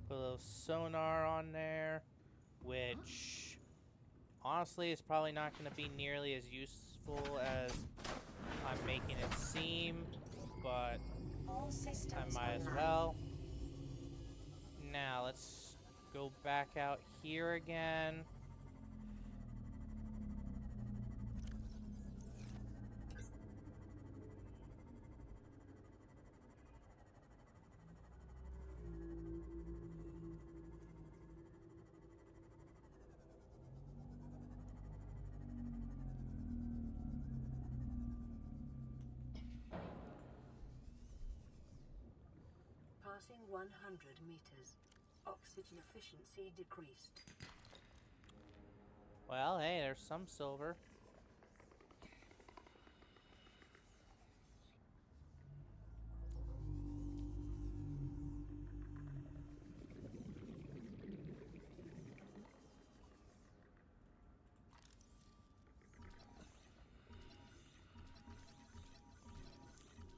A: Put a little sonar on there, which honestly is probably not going to be nearly as useful as I'm making it seem, but
F: All
A: I
F: systems
A: might as
F: online.
A: well. Now let's go back out here again.
B: Passing 100 meters. Oxygen efficiency decreased.
A: Well, hey, there's some silver.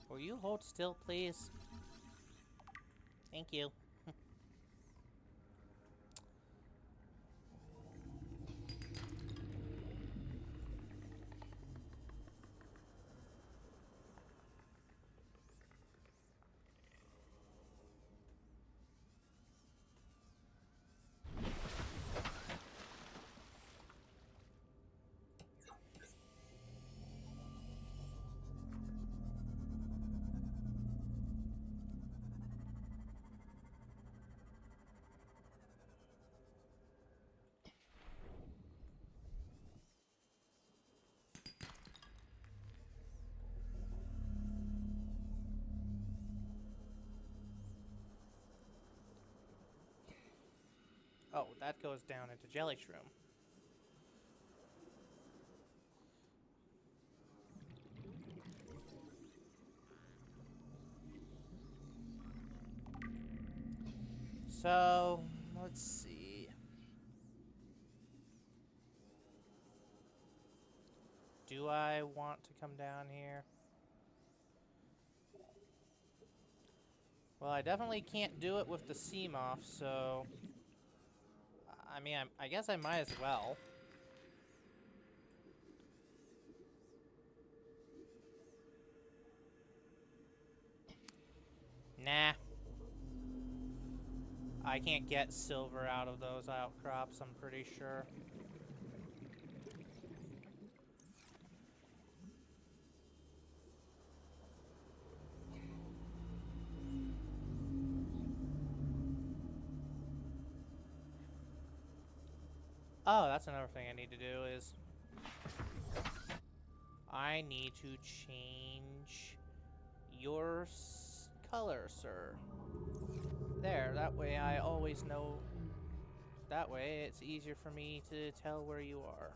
A: Will you hold still, please? Thank you. Oh, that goes down into jelly shroom. So, let's see. Do I want to come down here? Well, I definitely can't do it with the Seamoth, so... I mean, I guess I might as well. Nah. I can't get silver out of those outcrops, I'm pretty sure. Oh, that's another thing I need to do is... I need to change your color, sir. There, that way I always know. That way it's easier for me to tell where you are.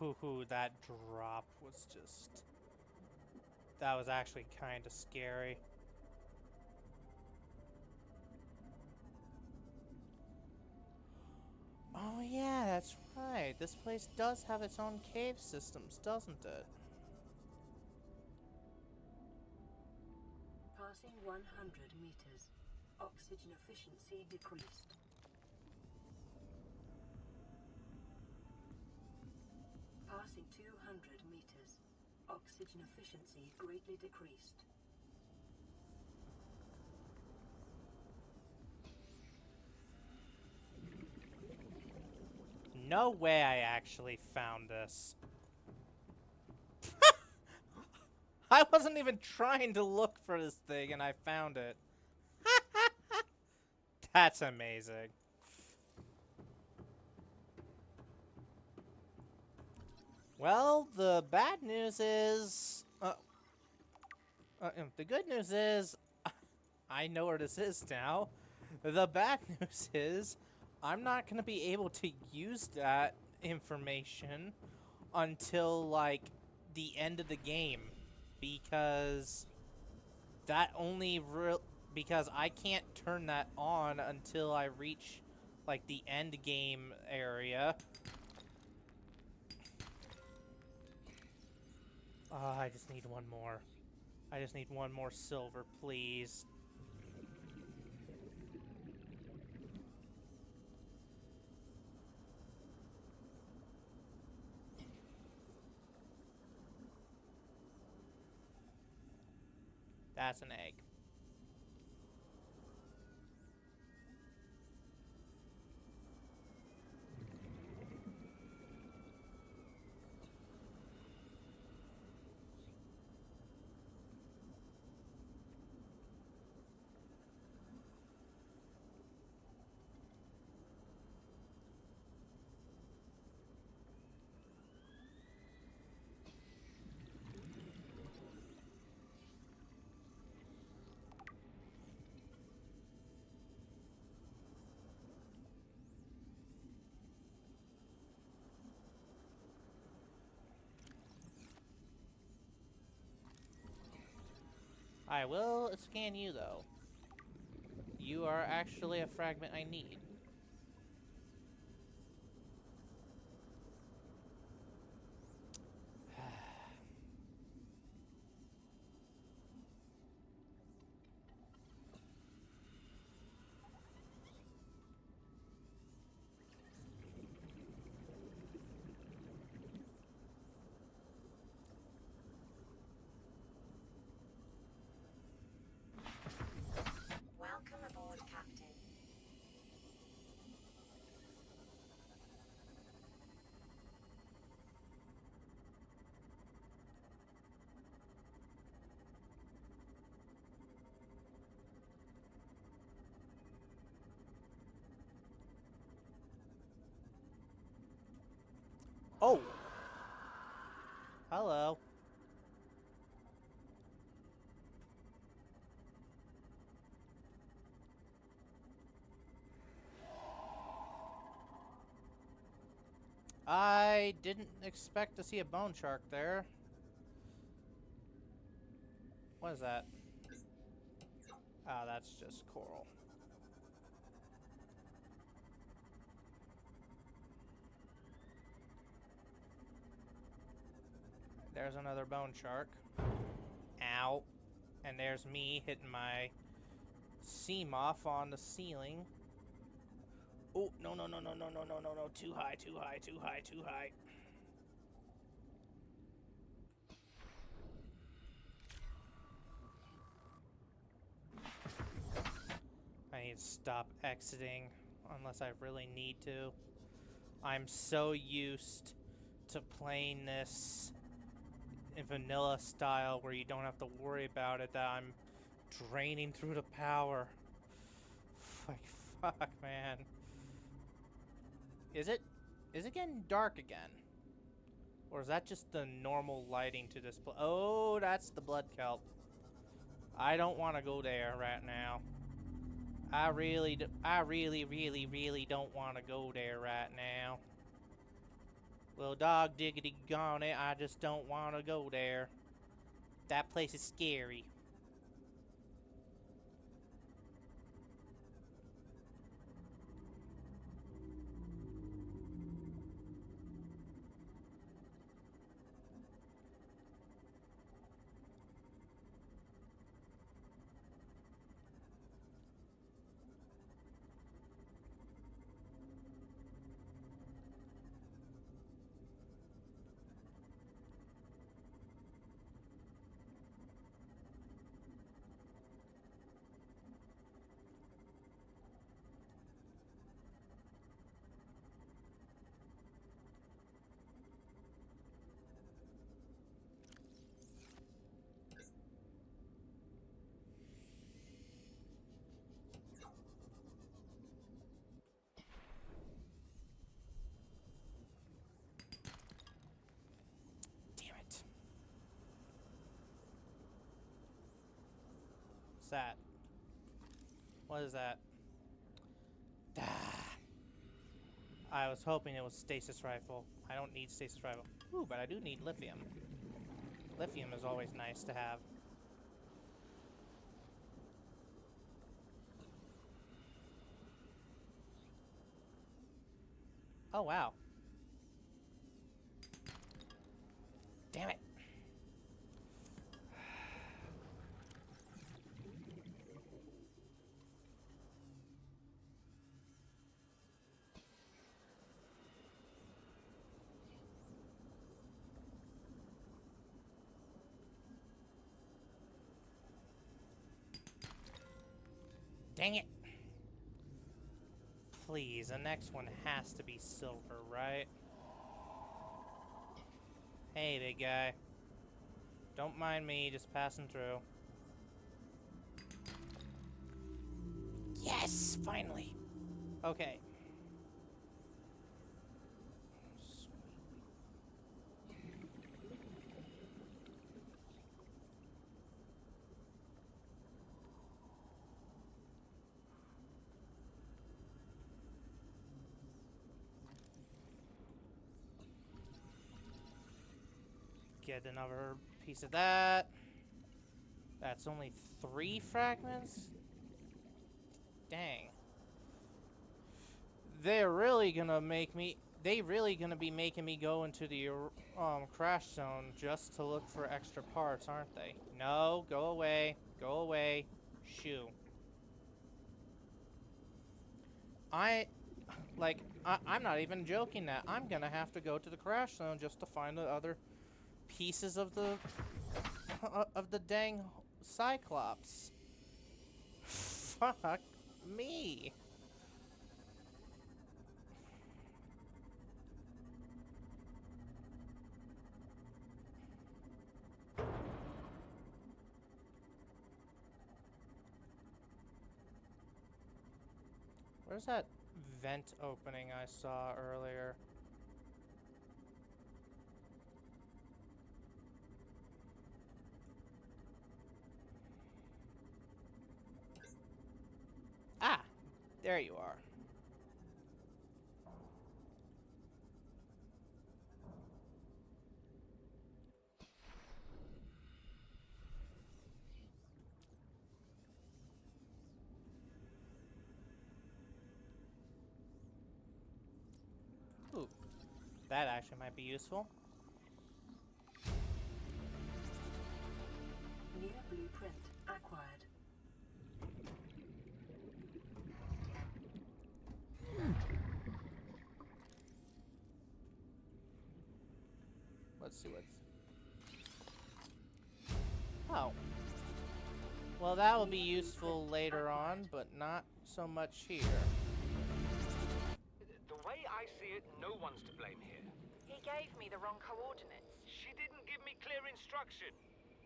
A: Ooh, that drop was just... That was actually kind of scary. Oh yeah, that's right. This place does have its own cave systems, doesn't it?
B: Passing 100 meters. Oxygen efficiency decreased. Passing 200 meters. Oxygen efficiency greatly decreased.
A: No way I actually found this. I wasn't even trying to look for this thing and I found it. That's amazing. Well, the bad news is... the good news is... I know where this is now. The bad news is... I'm not going to be able to use that information until, like, the end of the game. Because... That only... Because I can't turn that on until I reach, like, the end game area. I just need one more. I just need one more silver, please. That's an egg. I will scan you, though. You are actually a fragment I need.
F: Welcome aboard, Captain.
A: Oh! Hello. I didn't expect to see a bone shark there. What is that? Ah, that's just coral. There's another bone shark. Ow. And there's me hitting my Seamoth on the ceiling. Oh, no, no, no, no, no, no, no, no, no. Too high, too high, too high, too high. I need to stop exiting unless I really need to. I'm so used to playing this in vanilla style where you don't have to worry about it that I'm draining through the power. Like, fuck, man. Is it getting dark again? Or is that just the normal lighting to this place? Oh, that's the blood kelp. I don't want to go there right now. I really, really don't want to go there right now. Well, dog diggity gone it, I just don't want to go there. That place is scary. Damn it. What's that? What is that? Ah. I was hoping it was stasis rifle. I don't need stasis rifle. Ooh, but I do need lithium. Lithium is always nice to have. Oh, wow. Damn it. Dang it. Please, the next one has to be silver, right? Hey, big guy. Don't mind me, just passing through. Yes! Finally! Okay. Get another piece of that. That's only 3 fragments? Dang. They're really gonna make me... They really gonna be making me go into the crash zone just to look for extra parts, aren't they? No, go away. Go away. Shoo. I'm not even joking that. I'm gonna have to go to the crash zone just to find the other pieces of the dang Cyclops. Fuck me. Where's that vent opening I saw earlier? Ah! There you are. Ooh. That actually might be useful.
B: New blueprint acquired.
A: Let's see what's... Oh. Well, that will be useful later on, but not so much here.
D: The way I see it, no one's to blame here.
E: He gave me the wrong coordinates.
D: She didn't give me clear instruction.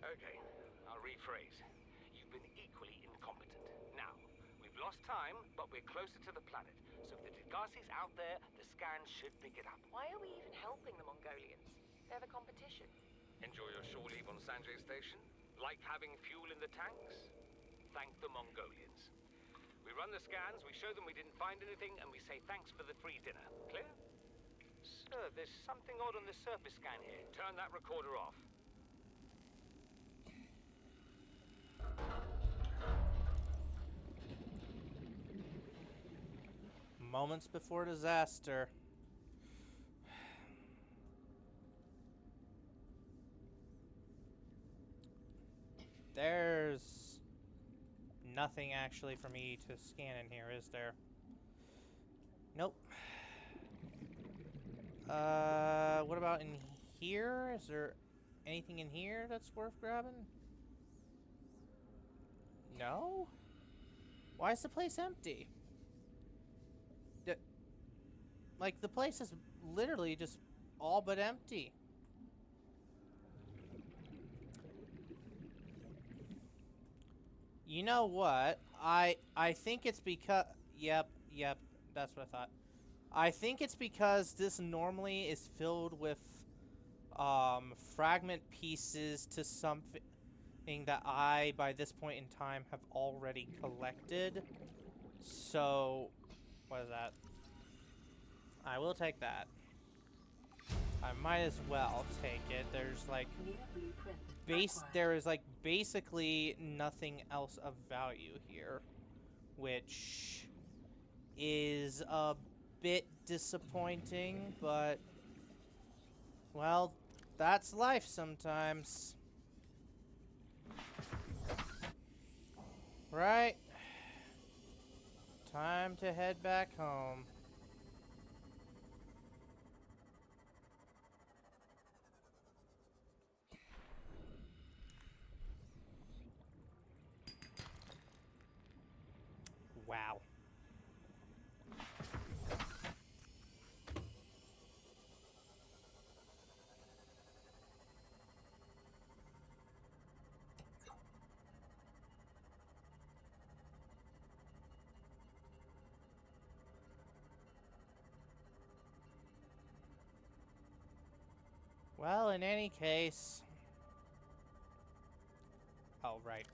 D: Okay, I'll rephrase. You've been equally incompetent. Now, we've lost time, but we're closer to the planet. So if the Degassi's out there, the scans should pick it up.
E: Why are we even helping the Mongolians? They're the competition.
D: Enjoy your shore leave on Sanjay Station? Like having fuel in the tanks? Thank the Mongolians. We run the scans, we show them we didn't find anything, and we say thanks for the free dinner. Clear? Sir, there's something odd on the surface scan here. Turn that recorder off.
A: Moments before disaster. There's nothing actually for me to scan in here, is there? Nope. What about in here? Is there anything in here that's worth grabbing? No? Why is the place empty? Like, the place is literally just all but empty. You know what? I think it's because... Yep, that's what I thought. I think it's because this normally is filled with fragment pieces to something that I, by this point in time, have already collected. So, what is that? I will take that. I might as well take it. There's like there is like basically nothing else of value here, which is a bit disappointing, but well, that's life sometimes. Right? Time to head back home. Wow. Well, in any case... Oh, right.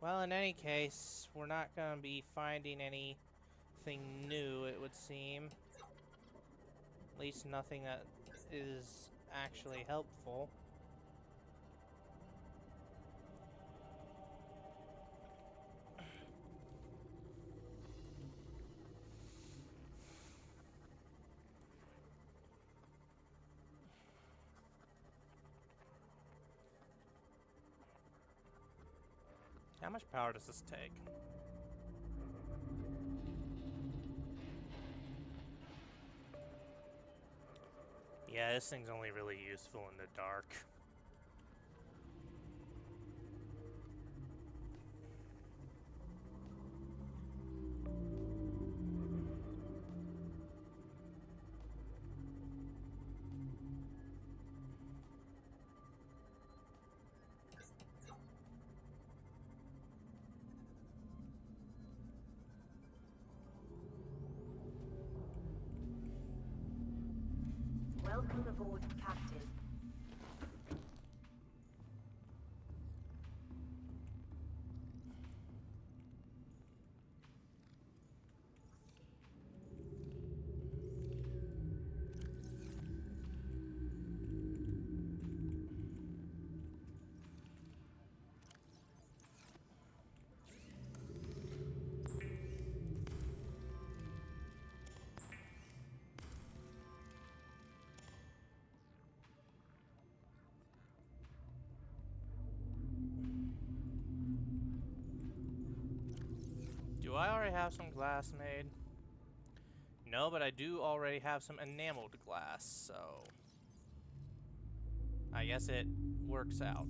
A: Well, in any case, we're not gonna be finding anything new, it would seem. At least nothing that is actually helpful. How much power does this take? Yeah, this thing's only really useful in the dark.
F: Welcome aboard, Captain.
A: Do I already have some glass made? No, but I do already have some enameled glass, so... I guess it works out.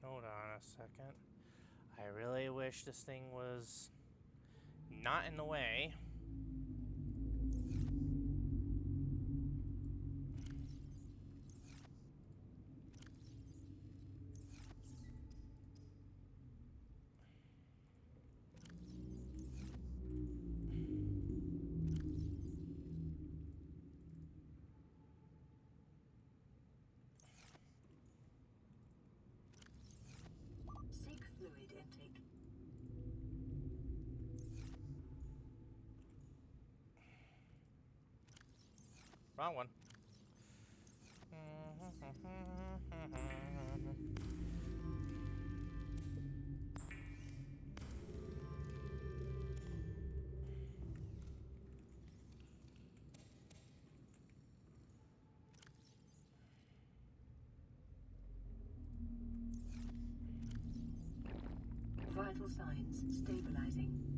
A: Hold on a second. I really wish this thing was not in the way. Wrong one.
B: Vital signs stabilizing.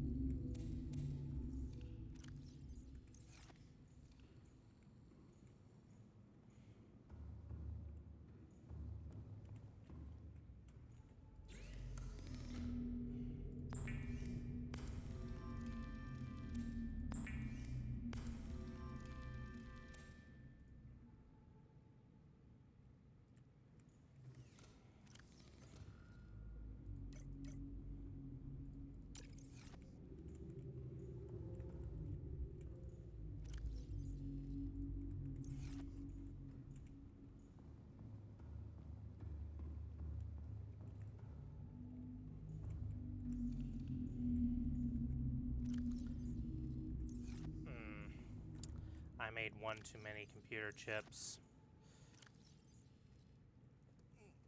A: I made one too many computer chips.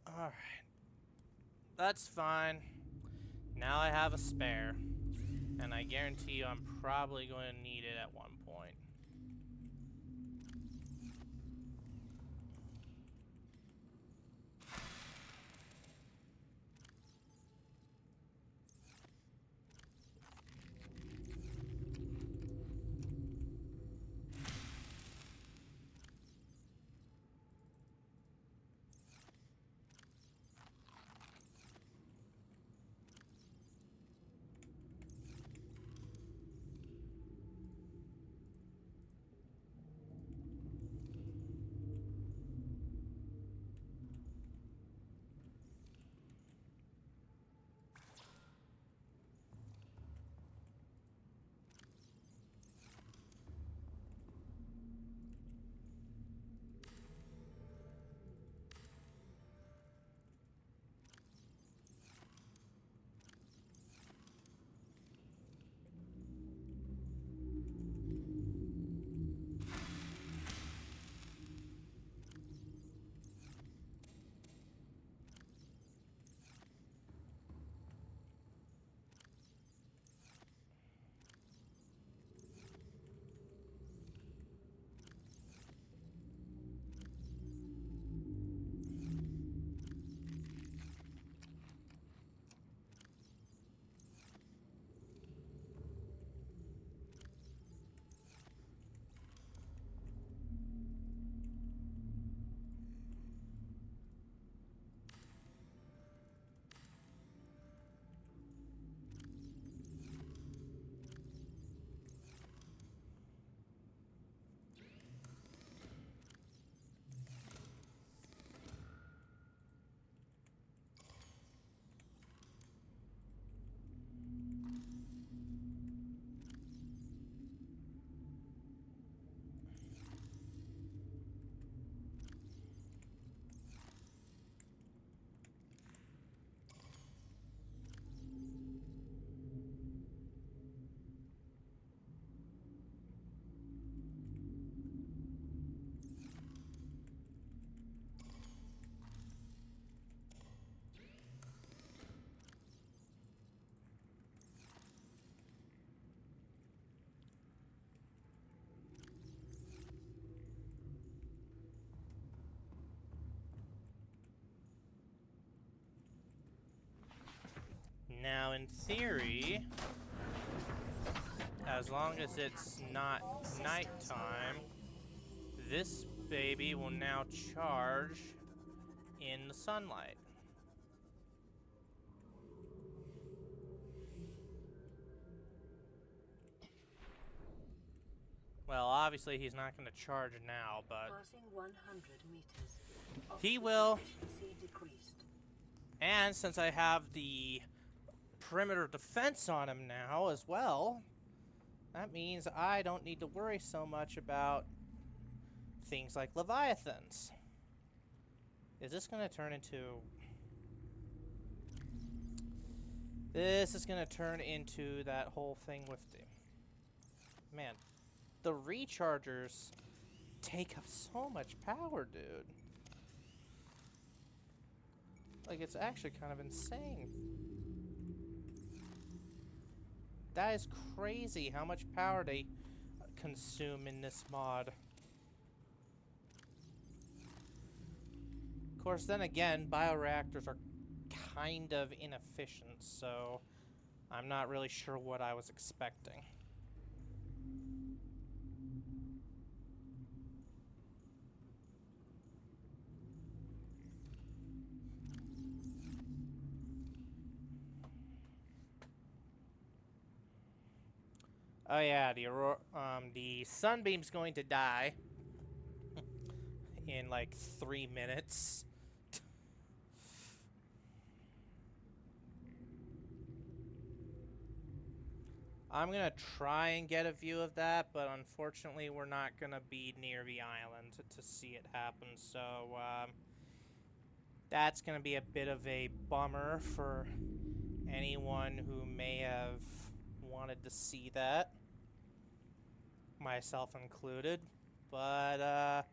A: Alright. That's fine. Now I have a spare. And I guarantee you I'm probably going to need it at one point. Now, in theory, as long as it's not nighttime, this baby will now charge in the sunlight. Well, obviously he's not going to charge now, but
B: Passing 100 meters.
A: he will.
B: Efficiency decreased.
A: And since I have the perimeter defense on him now as well, that means I don't need to worry so much about things like Leviathans. Is this going to turn into... This is going to turn into that whole thing with the... Man, the rechargers take up so much power, dude. Like, it's actually kind of insane. That is crazy how much power they consume in this mod. Of course, then again, bioreactors are kind of inefficient, so I'm not really sure what I was expecting. Oh yeah, the sunbeam's going to die in like 3 minutes. I'm gonna try and get a view of that, but unfortunately we're not gonna be near the island to see it happen, so that's gonna be a bit of a bummer for anyone who may have wanted to see that, myself included. But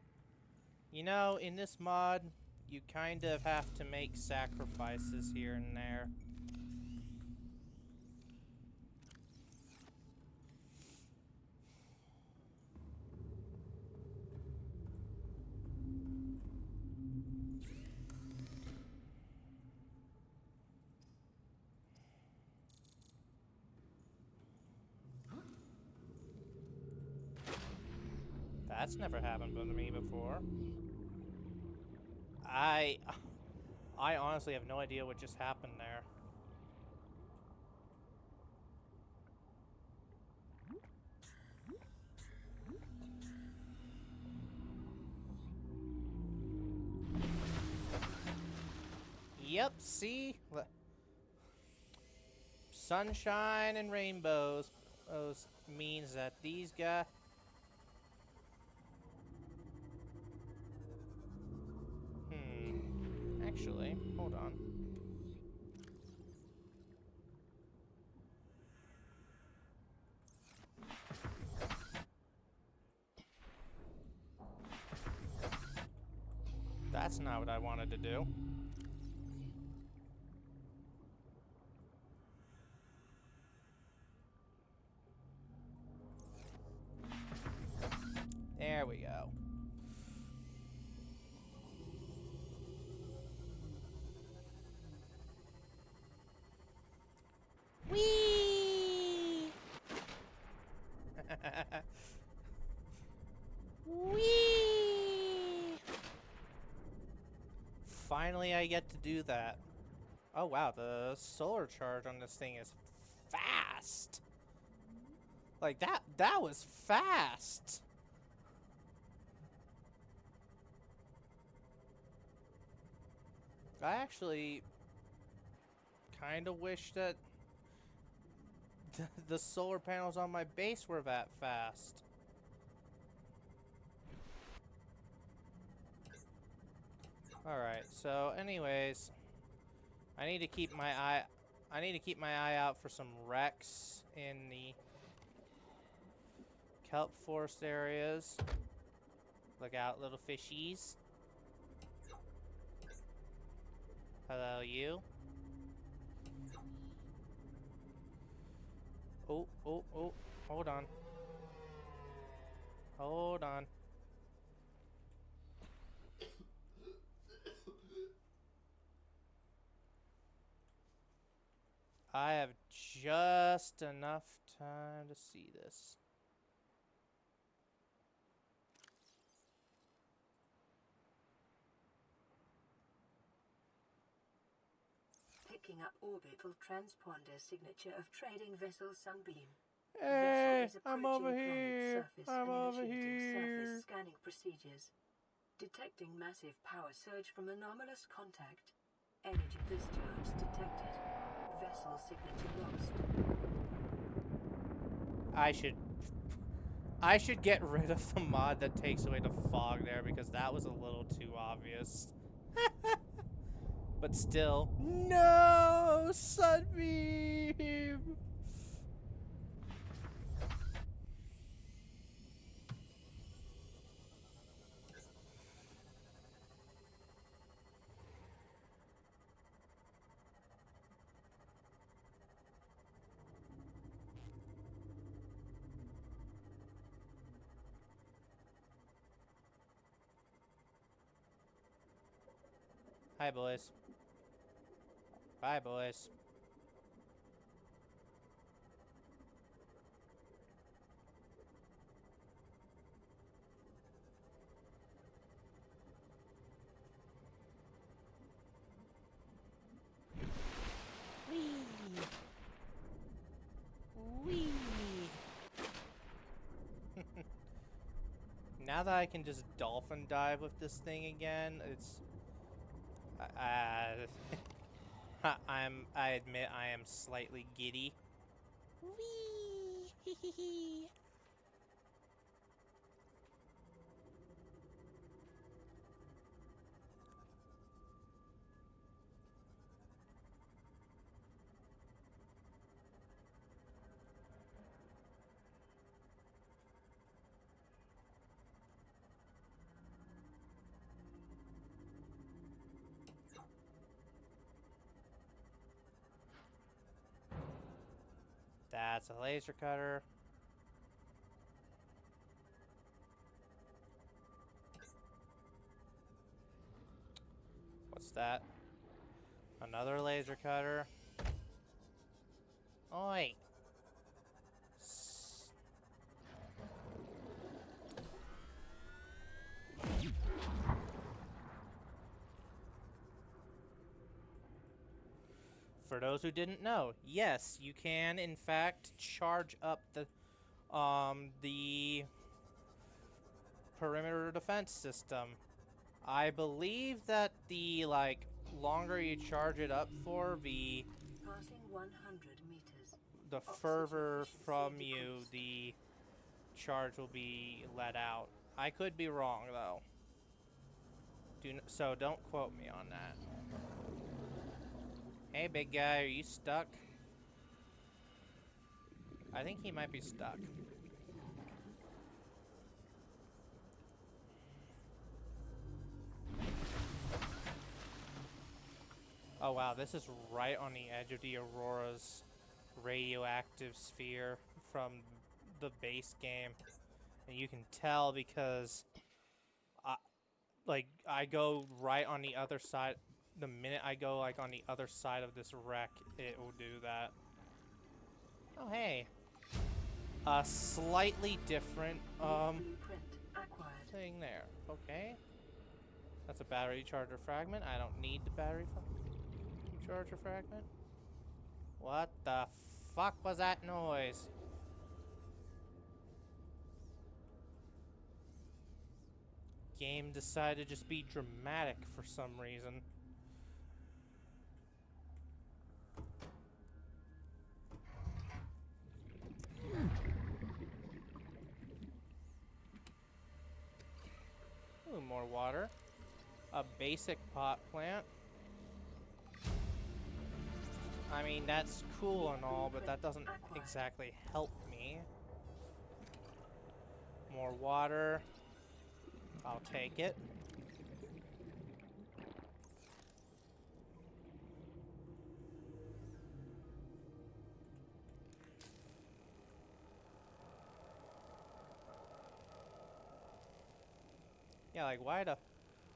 A: you know, in this mod you kind of have to make sacrifices here and there. That's never happened to me before. I honestly have no idea what just happened there. Yep, see? Sunshine and rainbows. Those means that these guys... Actually, hold on. That's not what I wanted to do. There we go. Whee! Whee! Finally, I get to do that. Oh wow, the solar charge on this thing is fast. Like that was fast. I actually kind of wish that the solar panels on my base were that fast. Alright, so anyways, I need to keep my eye out for some wrecks in the kelp forest areas. Look out, little fishies. Hello, you. Oh, hold on. Hold on. I have just enough time to see this.
B: Picking up orbital transponder signature of trading vessel Sunbeam.
A: I'm over here. I'm over here.
B: Surface scanning procedures. Detecting massive power surge from anomalous contact. Energy discharge detected. Vessel signature lost.
A: I should get rid of the mod that takes away the fog there, because that was a little too obvious. But still, no, Sunbeam. Hi, boys. Bye, boys. Whee! Now that I can just dolphin dive with this thing again, it's I admit I am slightly giddy. Whee! That's a laser cutter. What's that? Another laser cutter. Oi! For those who didn't know, yes, you can in fact charge up the perimeter defense system. I believe that the longer you charge it up for, the
B: Passing 100 meters.
A: further from you the charge will be let out. I could be wrong though. So don't quote me on that. Hey, big guy, are you stuck? I think he might be stuck. Oh wow, this is right on the edge of the Aurora's radioactive sphere from the base game. And you can tell because I go right on the other side. The minute I go on the other side of this wreck, it will do that. Oh hey, a slightly different thing there. Okay, that's a battery charger fragment. I don't need the battery charger fragment. What the fuck was that noise? Game decided to just be dramatic for some reason. Ooh, more water. A basic pot plant. I mean, that's cool and all, but that doesn't exactly help me. More water. I'll take it. Yeah, like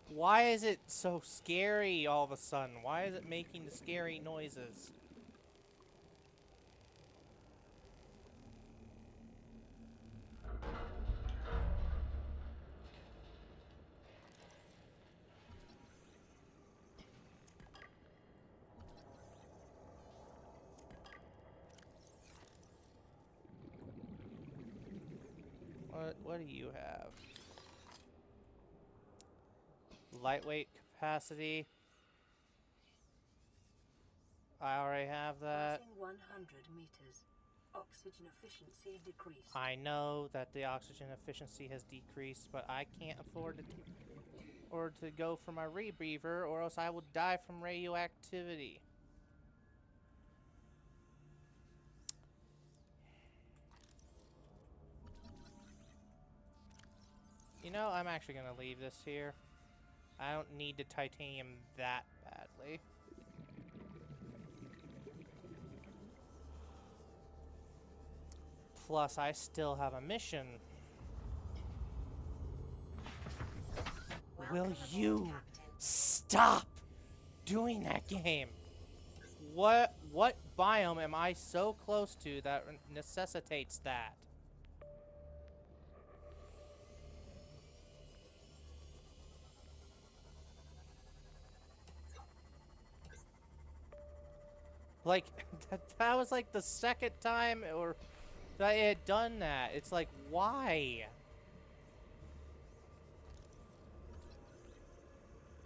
A: why is it so scary all of a sudden? Why is it making the scary noises? What do you have? Lightweight capacity. I already have that.
B: Passing 100 meters. Oxygen efficiency decreased.
A: I know that the oxygen efficiency has decreased, but I can't afford to go for my rebreather, or else I will die from radioactivity. You know, I'm actually gonna leave this here. I don't need the titanium that badly. Plus, I still have a mission. Will you stop doing that game? What biome am I so close to that necessitates that? Like, that was like the second time or that I had done that. It's like, why?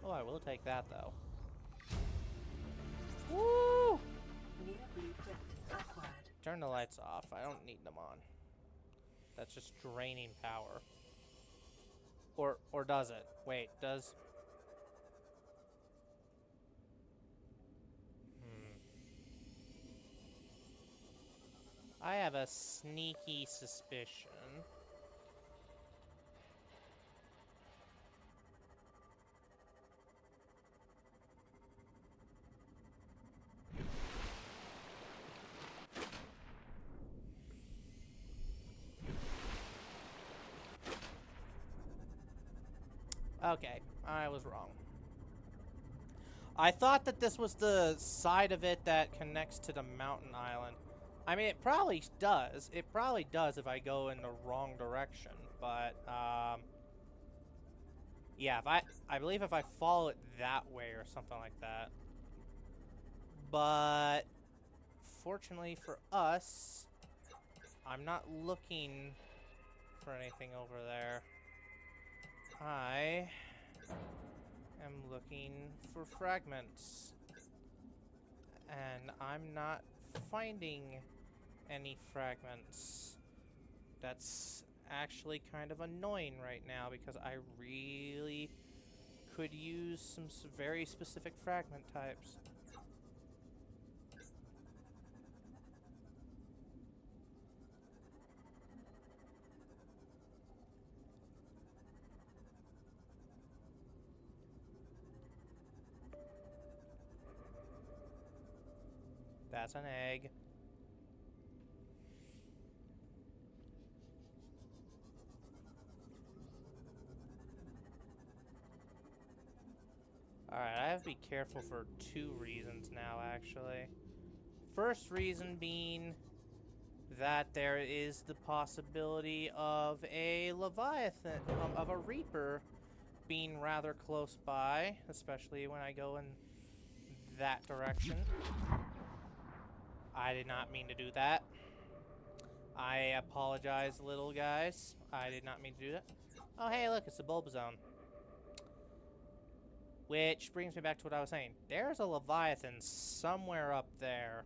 A: Oh, I will take that, though. Woo!
B: New blueprint acquired.
A: Turn the lights off. I don't need them on. That's just draining power. Or does it? Wait, does... I have a sneaky suspicion. Okay, I was wrong. I thought that this was the side of it that connects to the mountain island. I mean, it probably does. It probably does if I go in the wrong direction. But, yeah, if I believe if I follow it that way or something like that. But, fortunately for us, I'm not looking for anything over there. I am looking for fragments. And I'm not finding any fragments. That's actually kind of annoying right now because I really could use some very specific fragment types. That's an egg. Alright, I have to be careful for two reasons now, actually. First reason being that there is the possibility of a Leviathan, of a Reaper being rather close by, especially when I go in that direction. I did not mean to do that. I apologize, little guys. I did not mean to do that. Oh, hey, look, it's the Bulbazone. Which brings me back to what I was saying. There's a Leviathan somewhere up there.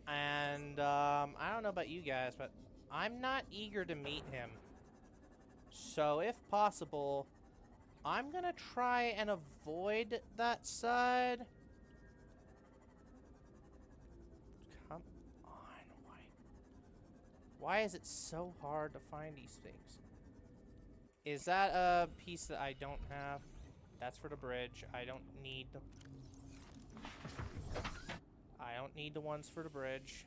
A: And, I don't know about you guys, but I'm not eager to meet him. So, if possible, I'm gonna try and avoid that side. Come on, why is it so hard to find these things? Is that a piece that I don't have? That's for the bridge. I don't need the ones for the bridge.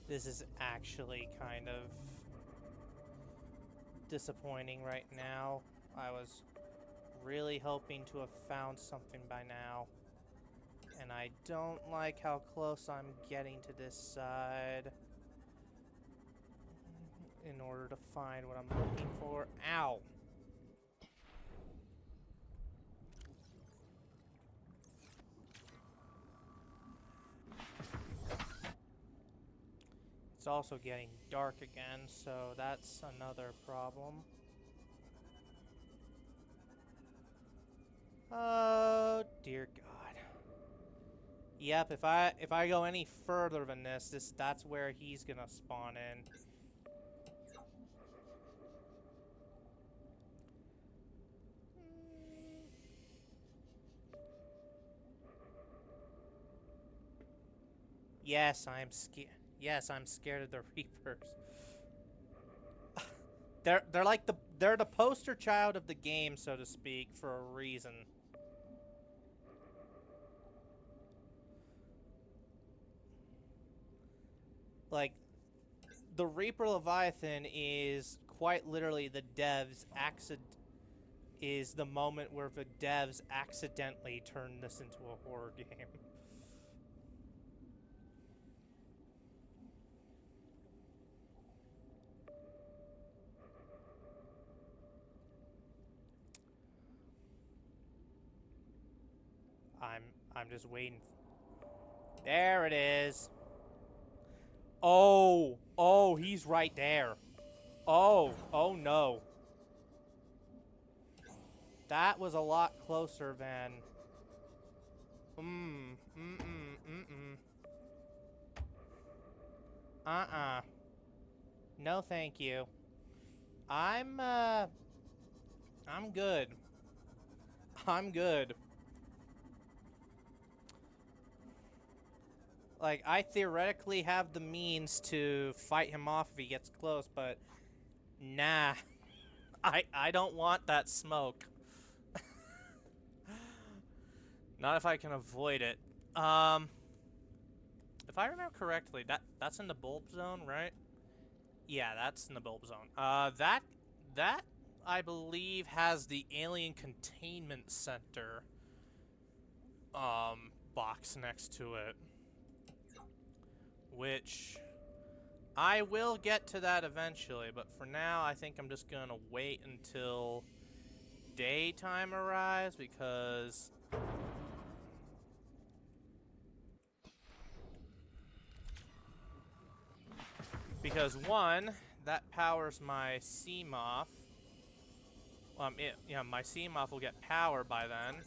A: This is actually kind of disappointing right now. I was really hoping to have found something by now. And I don't like how close I'm getting to this side in order to find what I'm looking for. Ow! It's also getting dark again, so that's another problem. Oh dear God. Yep, if I go any further than this, that's where he's gonna spawn in. Yes, I'm scared. Yes, I'm scared of the Reapers. They're like they're the poster child of the game, so to speak, for a reason. Like, the Reaper Leviathan is quite literally the moment where the devs accidentally turned this into a horror game. I'm just waiting. There it is. Oh, he's right there. Oh no. That was a lot closer than... No, thank you. I'm good. I'm good. Like, I theoretically have the means to fight him off if he gets close, but... Nah. I don't want that smoke. Not if I can avoid it. If I remember correctly, that's in the bulb zone, right? Yeah, that's in the bulb zone. That I believe has the alien containment center box next to it, which I will get to that eventually, but for now I think I'm just gonna wait until daytime arrives because one, that powers my Seamoth. My Seamoth will get power by then.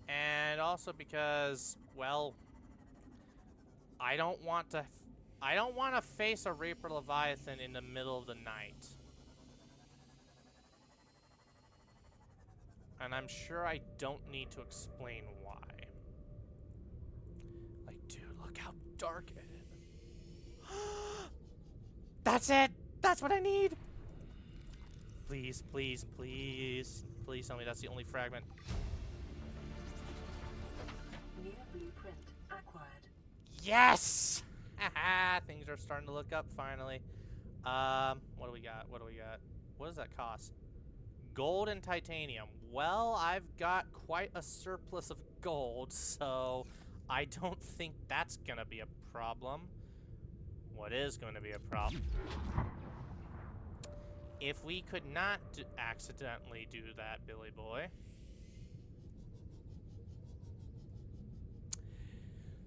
A: And also because, well, I don't want to face a Reaper Leviathan in the middle of the night. And I'm sure I don't need to explain why. Like, dude, look how dark it is. That's it! That's what I need! Please, please, please. Please tell me that's the only fragment.
B: New blueprint acquired.
A: Yes! Haha, things are starting to look up finally. What do we got? What do we got? What does that cost? Gold and titanium. Well, I've got quite a surplus of gold, so I don't think that's gonna be a problem. What is going to be a problem? If we could not accidentally do that, Billy Boy.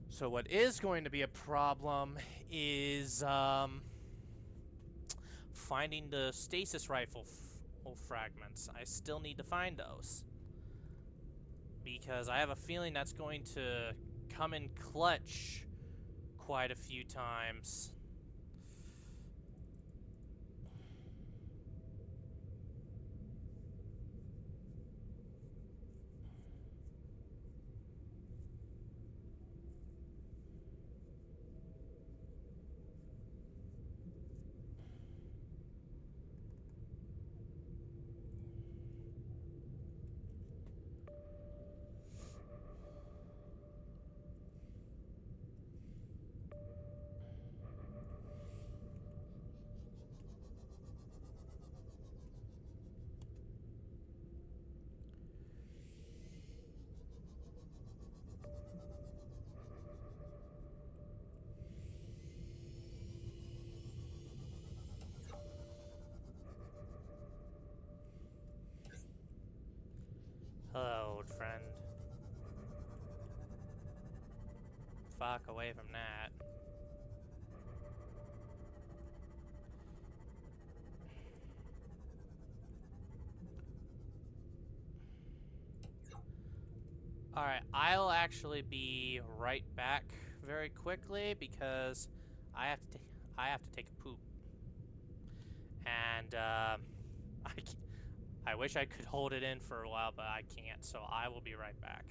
A: So what is going to be a problem is finding the stasis rifle fragments. I still need to find those. Because I have a feeling that's going to come in clutch quite a few times. Hello, old friend. Fuck away from that. Alright, I'll actually be right back very quickly because I have to take a poop. And I wish I could hold it in for a while, but I can't, so I will be right back.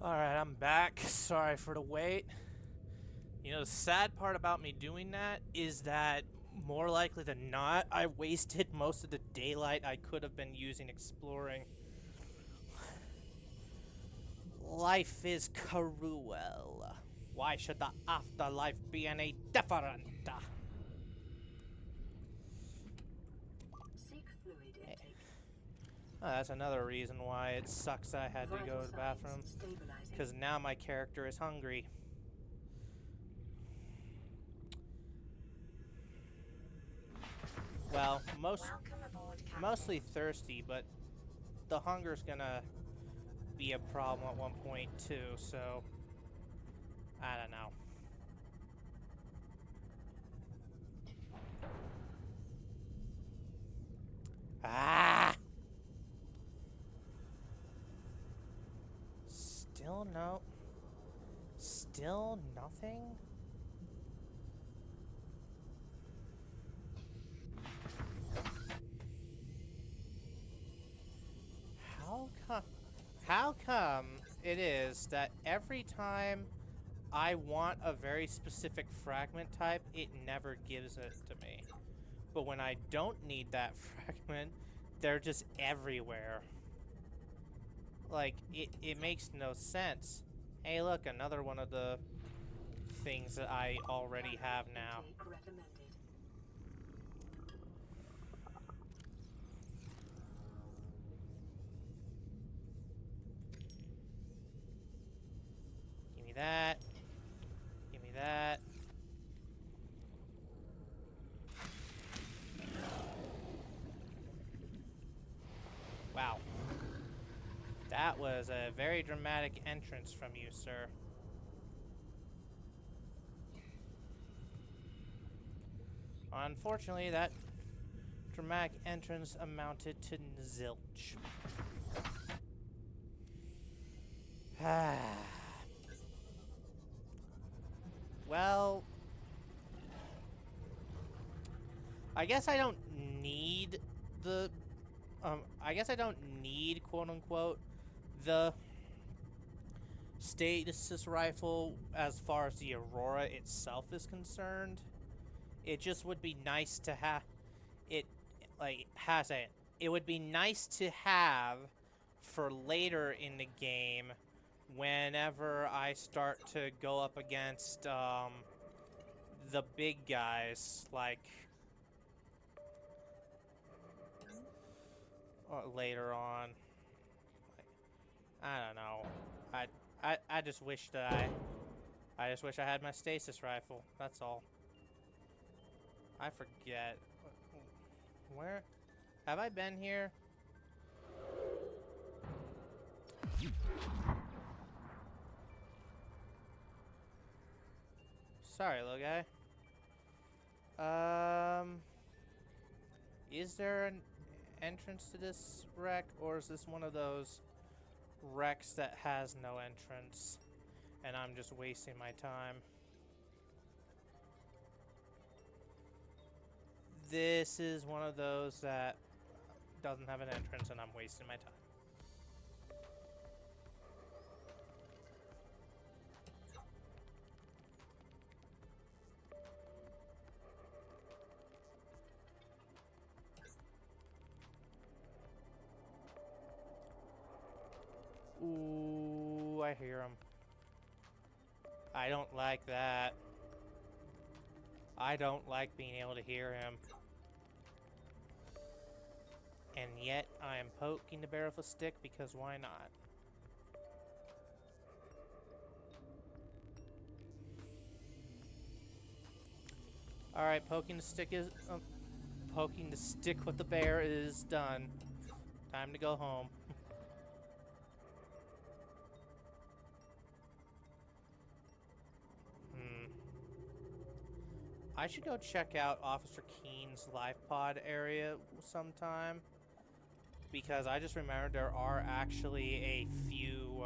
A: Alright, I'm back. Sorry for the wait. You know, the sad part about me doing that is that more likely than not, I wasted most of the daylight I could have been using exploring. Life is cruel. Why should the afterlife be any different?
B: Seek fluid intake.
A: Oh, that's another reason why it sucks I had to go to the bathroom.
B: Stabilizing.
A: Because now my character is hungry. Well,
F: Welcome aboard, Captain.
A: mostly thirsty, but the hunger's gonna be a problem at one point too, so I don't know. Ah! Still no. Still nothing? How come it is that every time I want a very specific fragment type, it never gives it to me? But when I don't need that fragment, they're just everywhere. Like, it makes no sense. Hey look, another one of the things that I already have now.
B: Intake recommended.
A: Give me that. Give me that. Wow. That was a very dramatic entrance from you, sir. Unfortunately, that dramatic entrance amounted to zilch. Well, I guess I don't need the, I guess I don't need, quote-unquote, the stasis rifle as far as the Aurora itself is concerned. It just would be nice to have it, like, it would be nice to have for later in the game whenever I start to go up against, the big guys, like, later on. I don't know. I just wish that I just wish I had my stasis rifle. That's all. I forget. Where have I been here? Sorry, little guy. Is there an entrance to this wreck, or is this one of those wrecks that has no entrance and I'm just wasting my time? This is one of those that doesn't have an entrance and I'm wasting my time. Ooh, I hear him. I don't like that. I don't like being able to hear him. And yet, I am poking the bear with a stick because why not? Alright, poking the stick with the bear is done. Time to go home. I should go check out Officer Keen's life pod area sometime, because I just remembered there are actually a few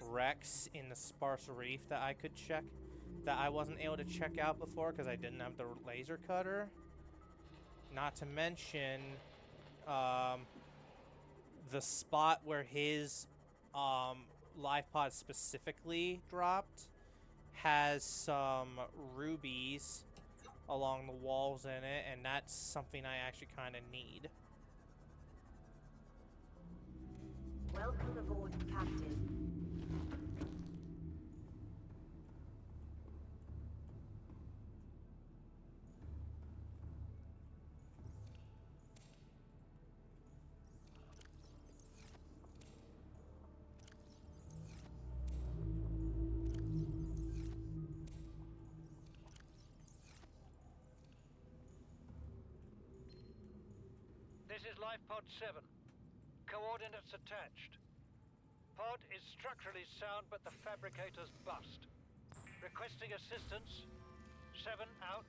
A: wrecks in the sparse reef that I could check, that I wasn't able to check out before because I didn't have the laser cutter. Not to mention the spot where his live pod specifically dropped has some rubies along the walls in it, and that's something I actually kind of need.
F: Welcome aboard, Captain.
G: This is Life Pod 7. Coordinates attached. Pod is structurally sound, but the fabricator's bust. Requesting assistance. 7 out.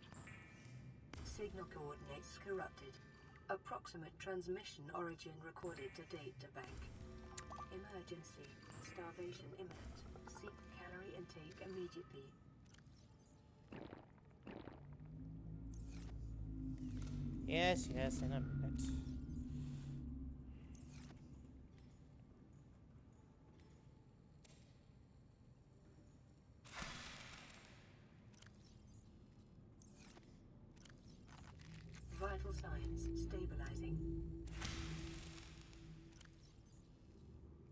B: Signal coordinates corrupted. Approximate transmission origin recorded to data bank. Emergency. Starvation imminent. Seek calorie intake immediately.
A: Yes, yes, in a minute.
B: Vital signs stabilizing.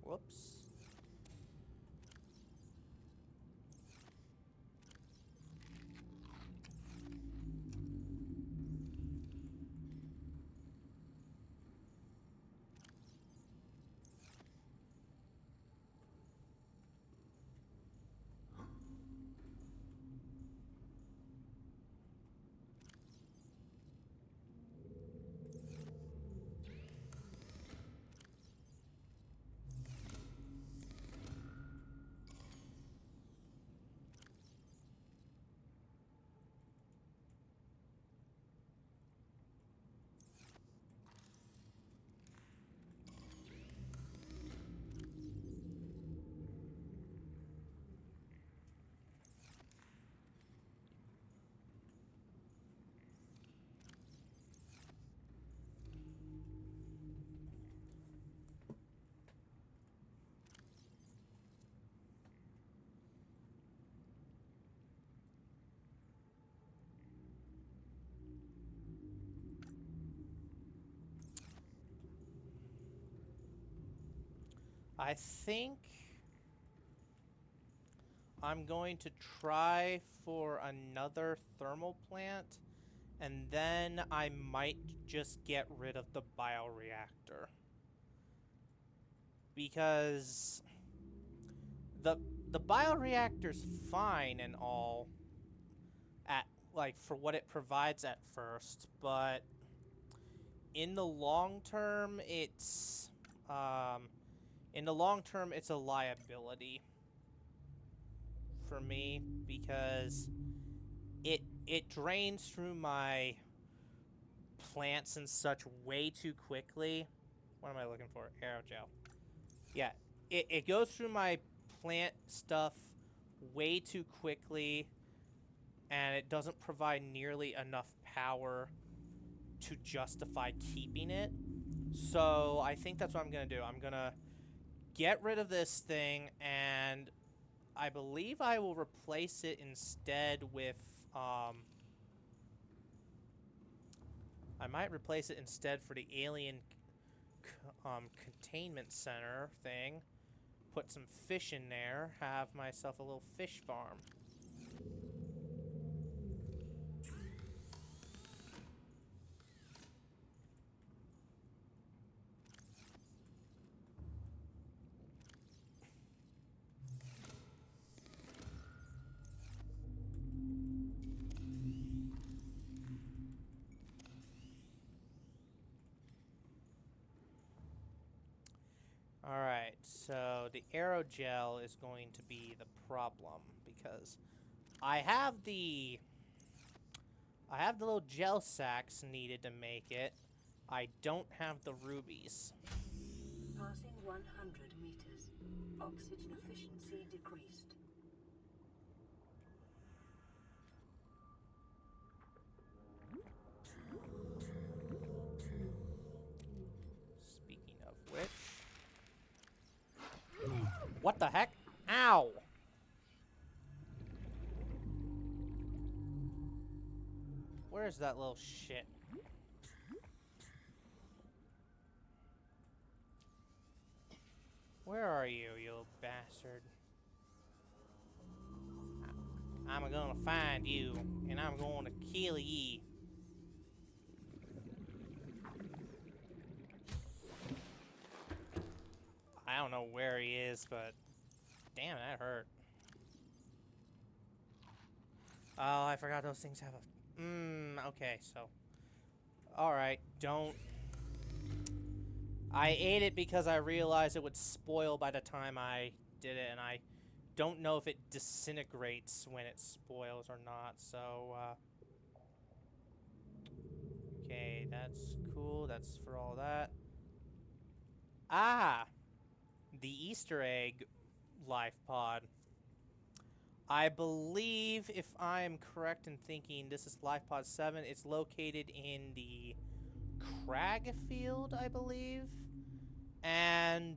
A: Whoops. I think I'm going to try for another thermal plant, and then I might just get rid of the bioreactor. Because the bioreactor's fine and all at for what it provides at first, but in the long term it's a liability for me, because it drains through my plants and such way too quickly. What am I looking for? Aerogel. Yeah, it goes through my plant stuff way too quickly, and it doesn't provide nearly enough power to justify keeping it. So I think that's what I'm going to do. I'm going to get rid of this thing, and I believe I will replace it instead with, I might replace it instead for the alien containment center thing. Put some fish in there, have myself a little fish farm. Alright, so the aerogel is going to be the problem, because I have the little gel sacks needed to make it. I don't have the rubies.
B: Passing 100 meters. Oxygen efficiency decreased.
A: Speaking of which... What the heck? Ow! Where's that little shit? Where are you, you little bastard? I'm gonna find you, and I'm going to kill ye. I don't know where he is, but damn, that hurt. Oh, I forgot those things have a... okay, so... Alright, don't... I ate it because I realized it would spoil by the time I did it, and I don't know if it disintegrates when it spoils or not, so, okay, that's cool, that's for all that. Ah! The Easter egg life pod. I believe, if I am correct in thinking, this is life pod 7. It's located in the crag field, I believe. And,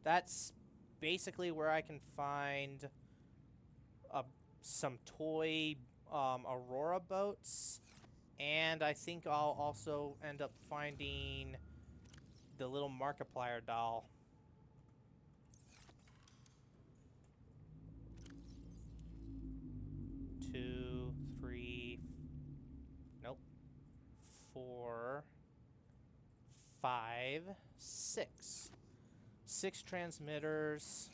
A: that's basically where I can find some toy Aurora boats. And I think I'll also end up finding the little Markiplier doll. Two, three, nope, 4, 5, 6. 6 transmitters.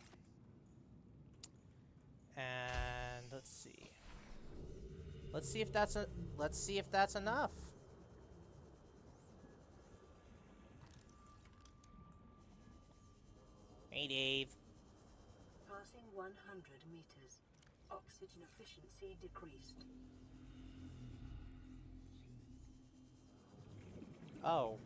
A: And let's see. Let's see if that's enough. Hey, Dave.
B: Passing 100 meters. Oxygen efficiency decreased.
A: Oh.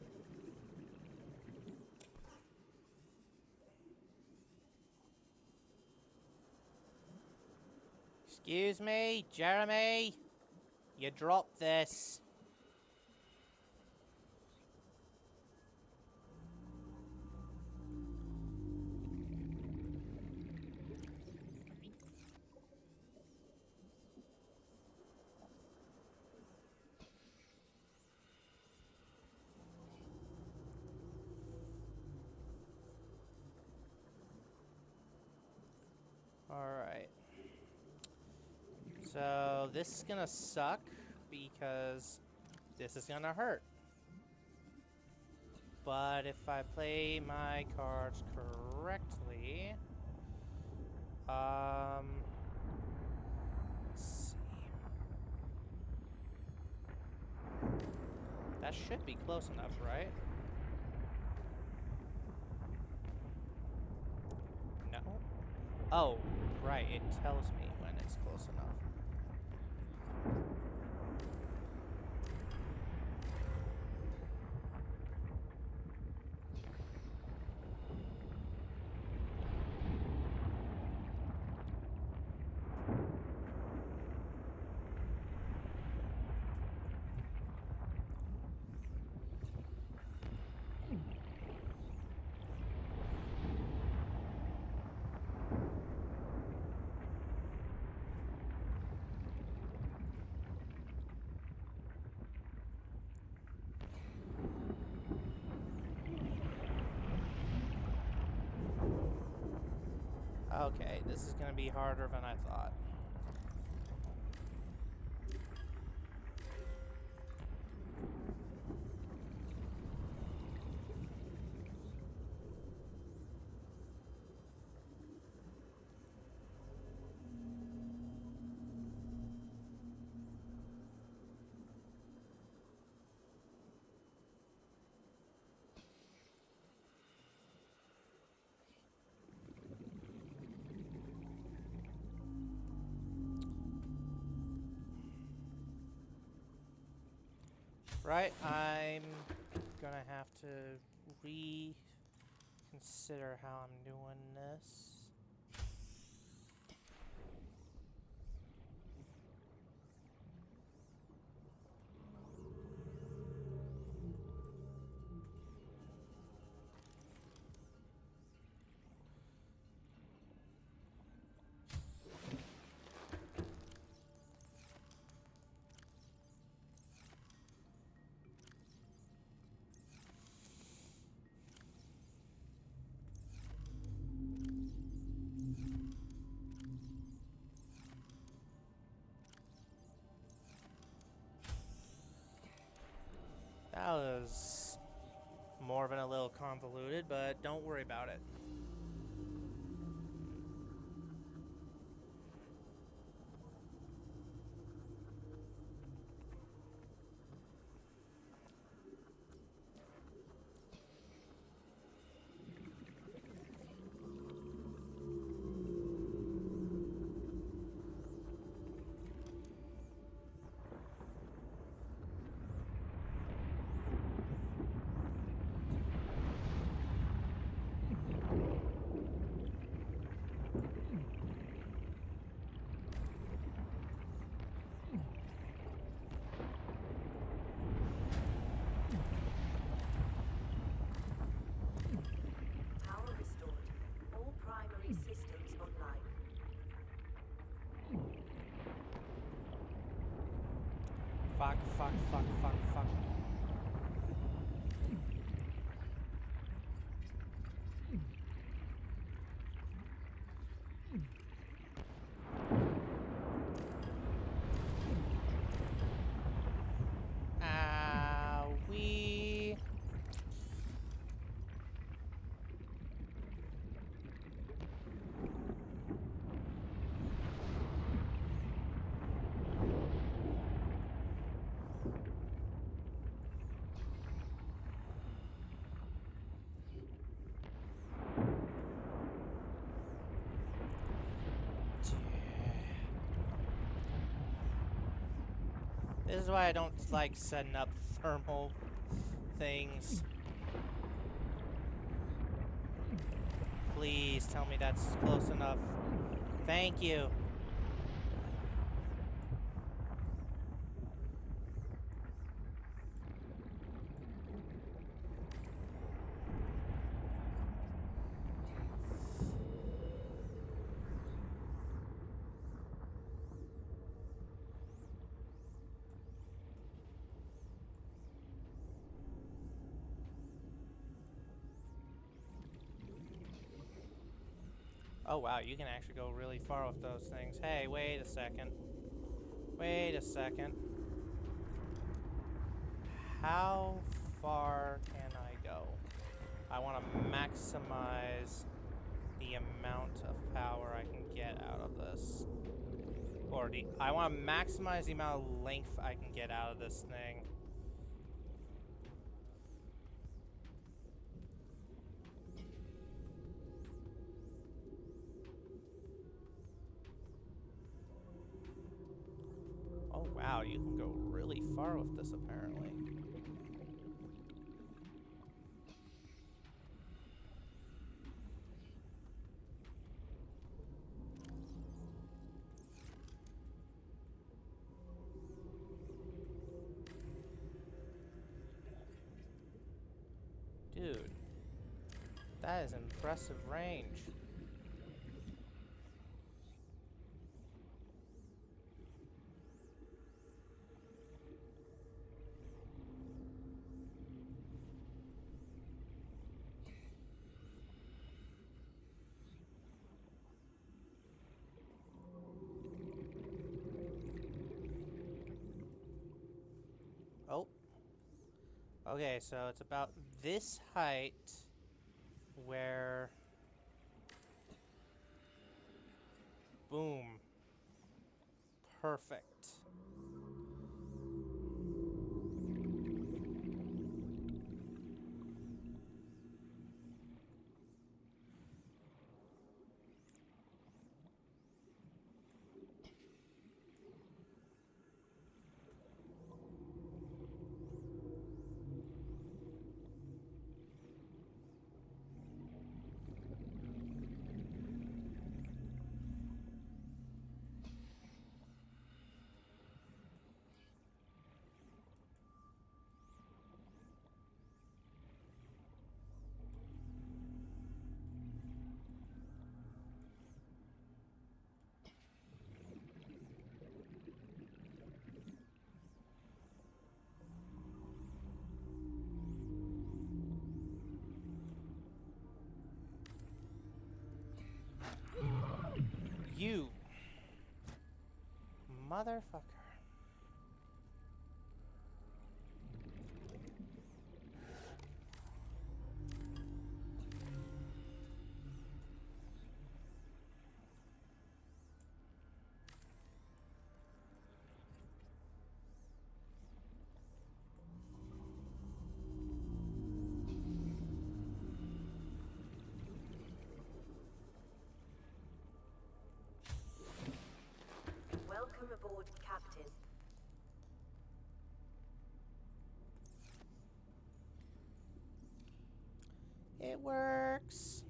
A: Excuse me, Jeremy. You dropped this. Alright. So, this is gonna suck because this is gonna hurt. But if I play my cards correctly... let's see. That should be close enough, right? No? Oh, right, it tells me when it's close enough. Okay, this is gonna be harder than I thought. Right, I'm gonna have to reconsider how I'm doing this. convoluted, but don't worry about it.
F: Power restored. All primary systems online.
A: Fuck, fuck, fuck, fuck, fuck. We. This is why I don't like setting up thermal things. Please tell me that's close enough. Thank you. Oh wow, you can actually go really far with those things. Hey, wait a second. Wait a second. How far can I go? I want to maximize the amount of power I can get out of this. Or I want to maximize the amount of length I can get out of this thing. Oh wow, you can go really far with this apparently. Dude, that is impressive range. Oh. Okay, so it's about this height where... Boom. Perfect. You motherfucker.
F: aboard, Captain.
A: It works.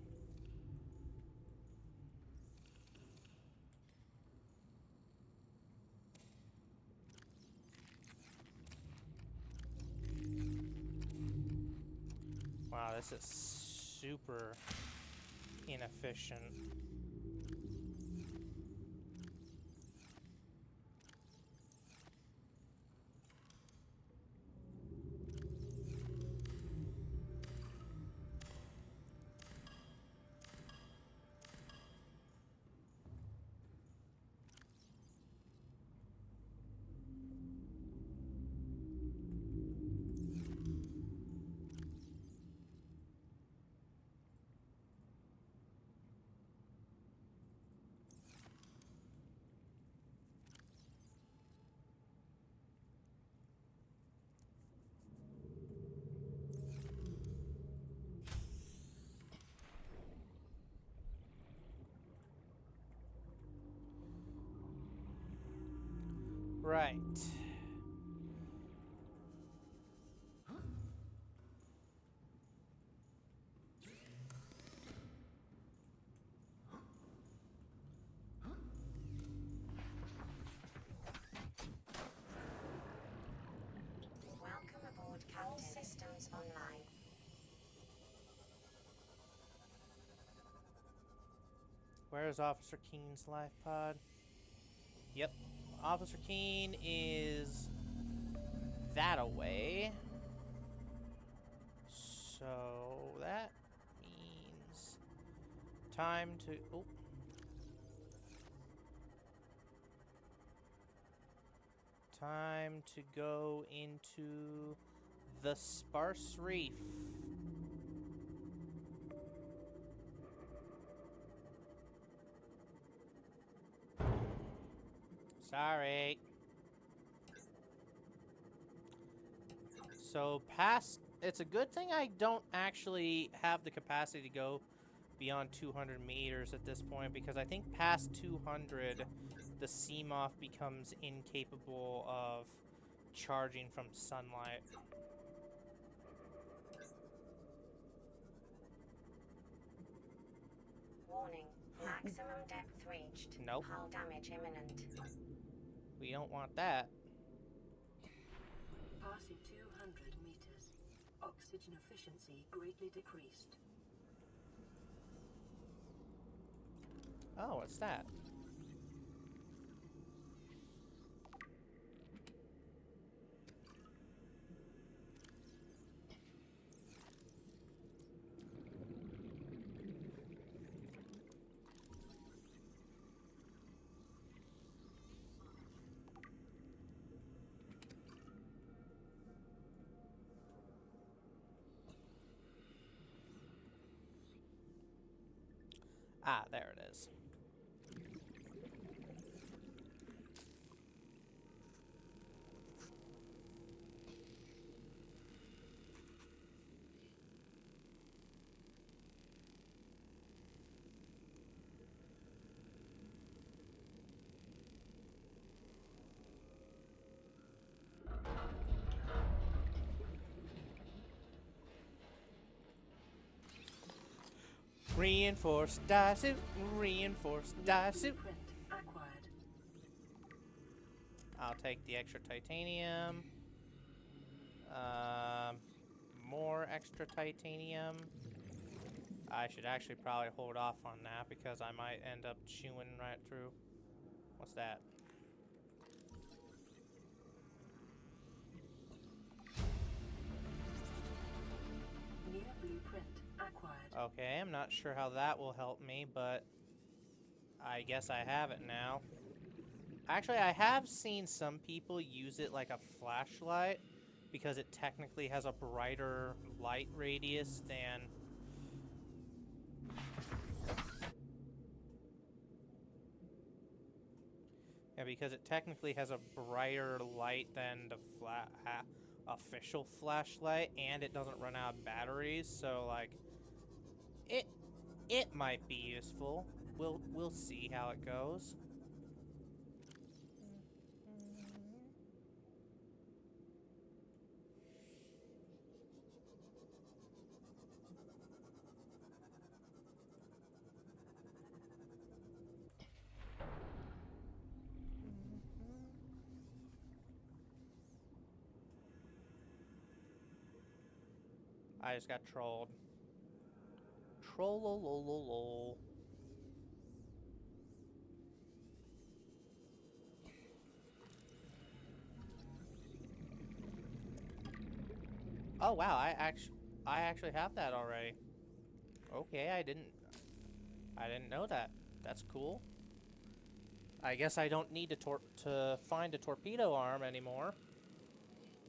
A: Wow, this is super inefficient. Right.
F: Welcome aboard, Captain. All systems online.
A: Where's Officer Keen's life pod? Yep. Officer Keen is that away. So that means time to... Oh. Time to go into the Sparse Reef. Sorry. So past, it's a good thing I don't actually have the capacity to go beyond 200 meters at this point, because I think past 200, the Seamoth becomes incapable of charging from sunlight.
F: Warning. Maximum depth reached.
A: Nope.
F: Hull damage imminent.
A: We don't want that.
B: Passing 200 meters. Oxygen efficiency greatly decreased.
A: Oh, what's that? Ah, there it is. Reinforced die suit, reinforced die suit.
B: Print acquired.
A: I'll take the extra titanium. More extra titanium. I should actually probably hold off on that because I might end up chewing right through. What's that?
B: New blueprint acquired.
A: Okay, I'm not sure how that will help me, but I guess I have it now. Actually, I have seen some people use it like a flashlight because it technically has a brighter light radius than... Yeah, because it technically has a brighter light than the official flashlight, and it doesn't run out of batteries, so like it might be useful. We'll see how it goes. I just got trolled. Trollololol. Oh wow, I actually have that already. Okay, I didn't know that. That's cool. I guess I don't need to find a torpedo arm anymore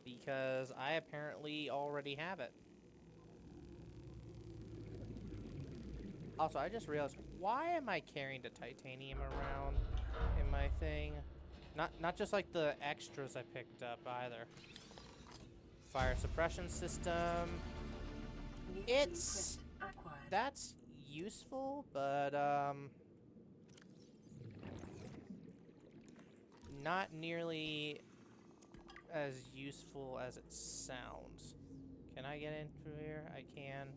A: because I apparently already have it. Also, I just realized, why am I carrying the titanium around in my thing? Not just like the extras I picked up either. Fire suppression system.
B: New
A: It's
B: blueprint acquired.
A: that's useful, but not nearly as useful as it sounds. Can I get in through here? I can.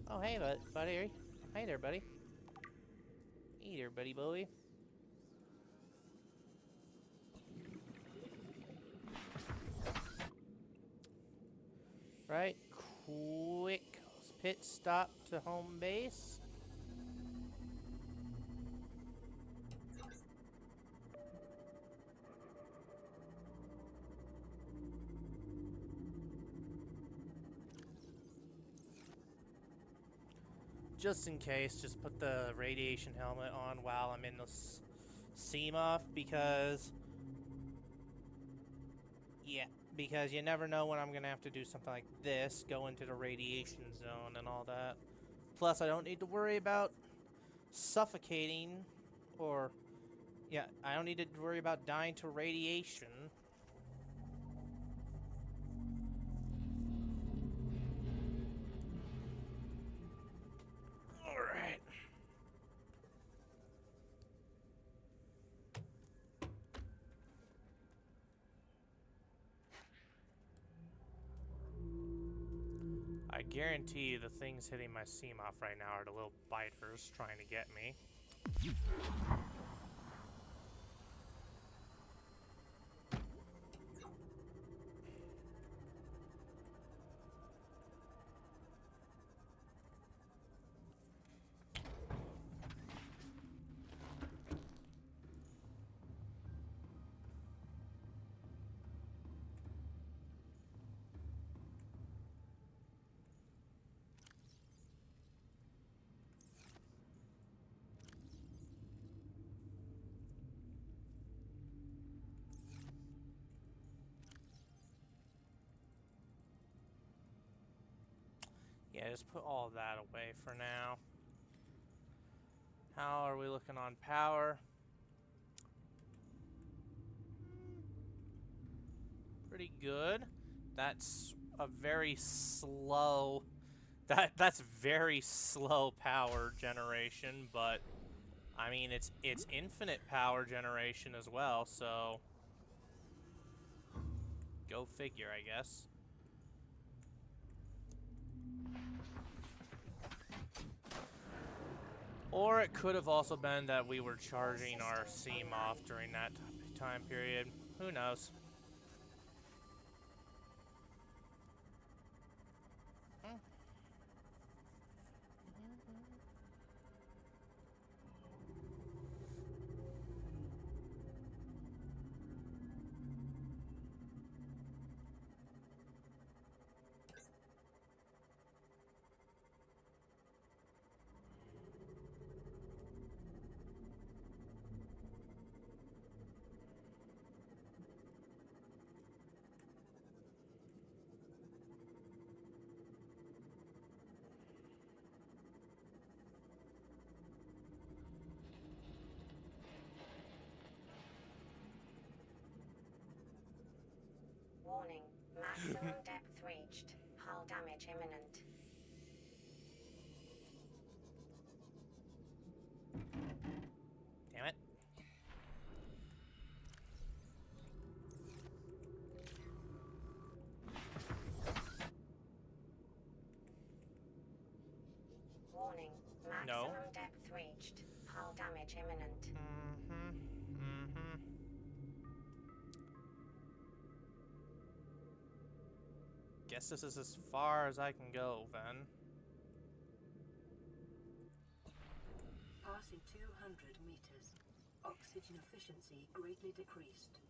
A: Oh, hey, buddy. Hey there, buddy. Hey there, buddy boy. Right, quick pit stop to home base. Just in case, just put the radiation helmet on while I'm in the Seamoth because, yeah, because you never know when I'm gonna have to do something like this, go into the radiation zone and all that. Plus, I don't need to worry about suffocating, or, yeah, I don't need to worry about dying to radiation. Alright. I guarantee you the things hitting my Seamoth right now are the little biters trying to get me. Yeah, just put all of that away for now. How are we looking on power? Pretty good. That's a very slow... That's very slow power generation, but I mean it's infinite power generation as well, so go figure, I guess. Or it could have also been that we were charging our Seamoth during that time period. Who knows?
F: Warning, maximum depth reached. Hull damage imminent.
A: Damn it.
F: Warning, maximum depth reached. Hull damage imminent.
A: guess this is as far as I can go, then.
B: Passing 200 meters. Oxygen efficiency greatly decreased.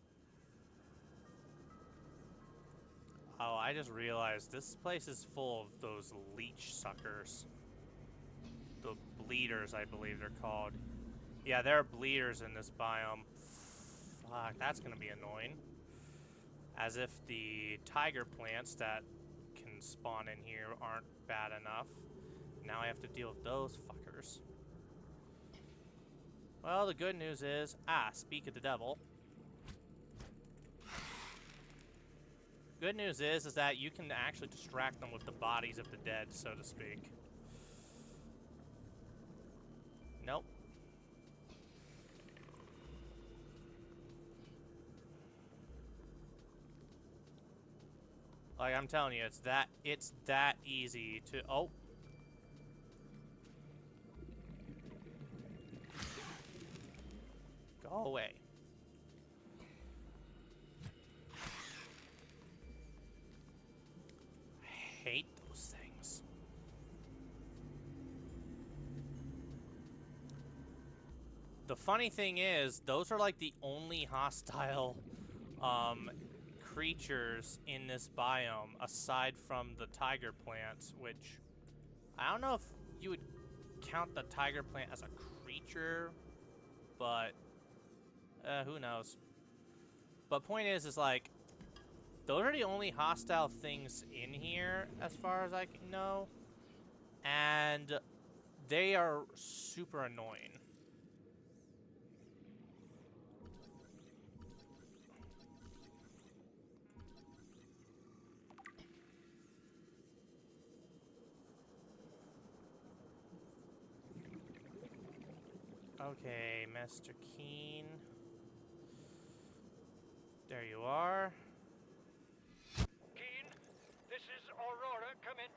A: Oh, I just realized this place is full of those leech suckers. The bleeders, I believe they're called. Yeah, there are bleeders in this biome. Fuck, that's gonna be annoying. As if the tiger plants that can spawn in here aren't bad enough. Now I have to deal with those fuckers. Well, the good news is, speak of the devil. Good news is that you can actually distract them with the bodies of the dead, so to speak. Nope. Like, I'm telling you, it's that easy to... Oh. Go away. I hate those things. The funny thing is, those are like the only hostile creatures in this biome, aside from the tiger plants, which I don't know if you would count the tiger plant as a creature, but who knows. But point is like, those are the only hostile things in here, as far as I can know, and they are super annoying. Okay, Mr. Keen. There you are.
G: Keen, this is Aurora. Come in.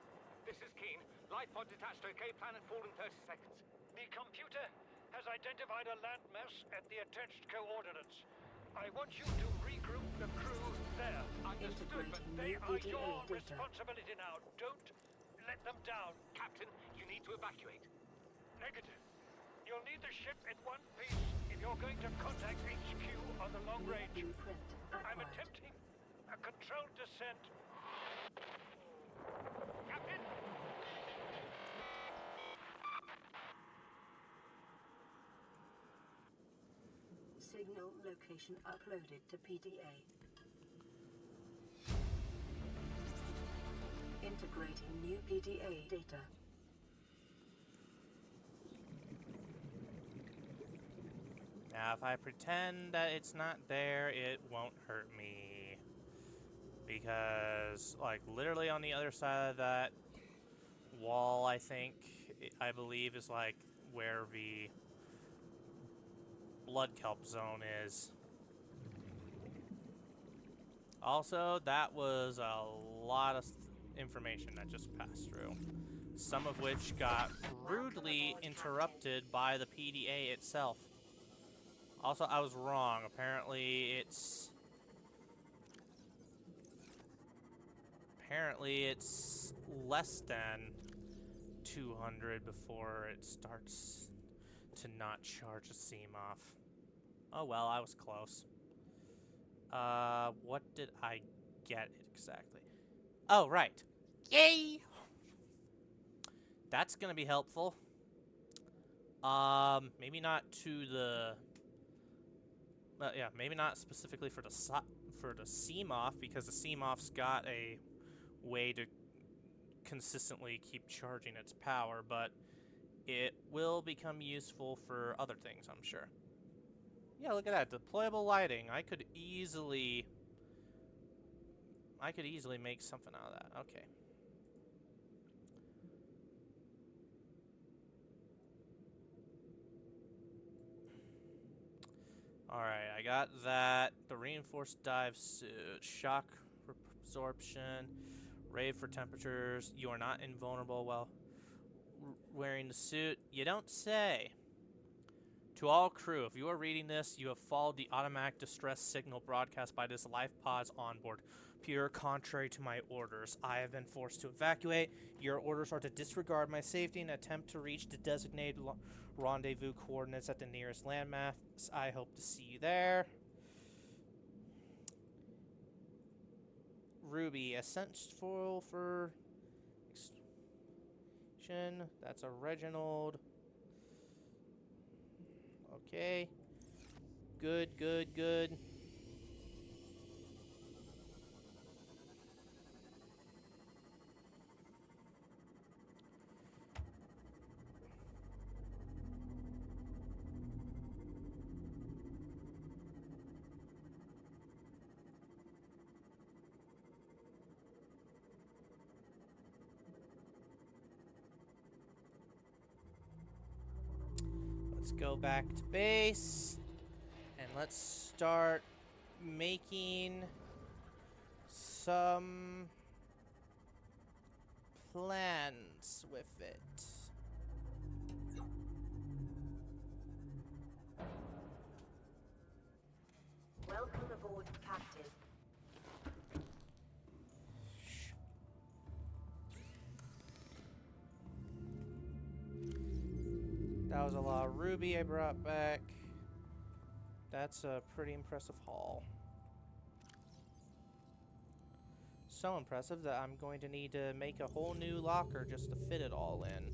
D: This is Keen. Life pod detached to OK planet fall in 30 seconds.
G: The computer has identified a landmass at the attached coordinates. I want you to regroup the crew there.
D: Understood, but
G: They
B: New
G: are
B: PDA
G: your
B: data.
G: responsibility now. Don't let them down.
D: Captain, you need to evacuate.
G: Negative. You'll need the ship in one piece if you're going to contact HQ on the long
B: New
G: range.
B: blueprint
G: I'm
B: acquired.
G: attempting a controlled descent.
D: Captain!
B: Signal location uploaded to PDA. Integrating new PDA data.
A: Now, if I pretend that it's not there, it won't hurt me. Because, like, literally on the other side of that wall, I believe, is, like, where the blood kelp zone is. Also, that was a lot of information that just passed through. Some of which got rudely interrupted by the PDA itself. Also, I was wrong. Apparently, it's less than 200 before it starts to not charge a Seamoth. Oh well, I was close. What did I get exactly? Oh, right. Yay! That's gonna be helpful. Maybe not to the... yeah, maybe not specifically for the Seamoth, because the Seamoth's got a way to consistently keep charging its power, but it will become useful for other things, I'm sure. Yeah, look at that. Deployable lighting. I could easily make something out of that. Okay. Alright, I got that. The reinforced dive suit. Shock absorption. Rave for temperatures. You are not invulnerable while wearing the suit. You don't say. To all crew, if you are reading this, you have followed the automatic distress signal broadcast by this life pod's onboard. Pure contrary to my orders. I have been forced to evacuate. Your orders are to disregard my safety and attempt to reach the designated rendezvous coordinates at the nearest landmass. I hope to see you there. Ruby, essential for extraction. That's a Reginald. Okay. Good, good, good. Let's go back to base. And let's start making some plans with it.
F: Welcome aboard, Captain.
A: That was a lot of ruby I brought back. That's a pretty impressive haul. So impressive that I'm going to need to make a whole new locker just to fit it all in.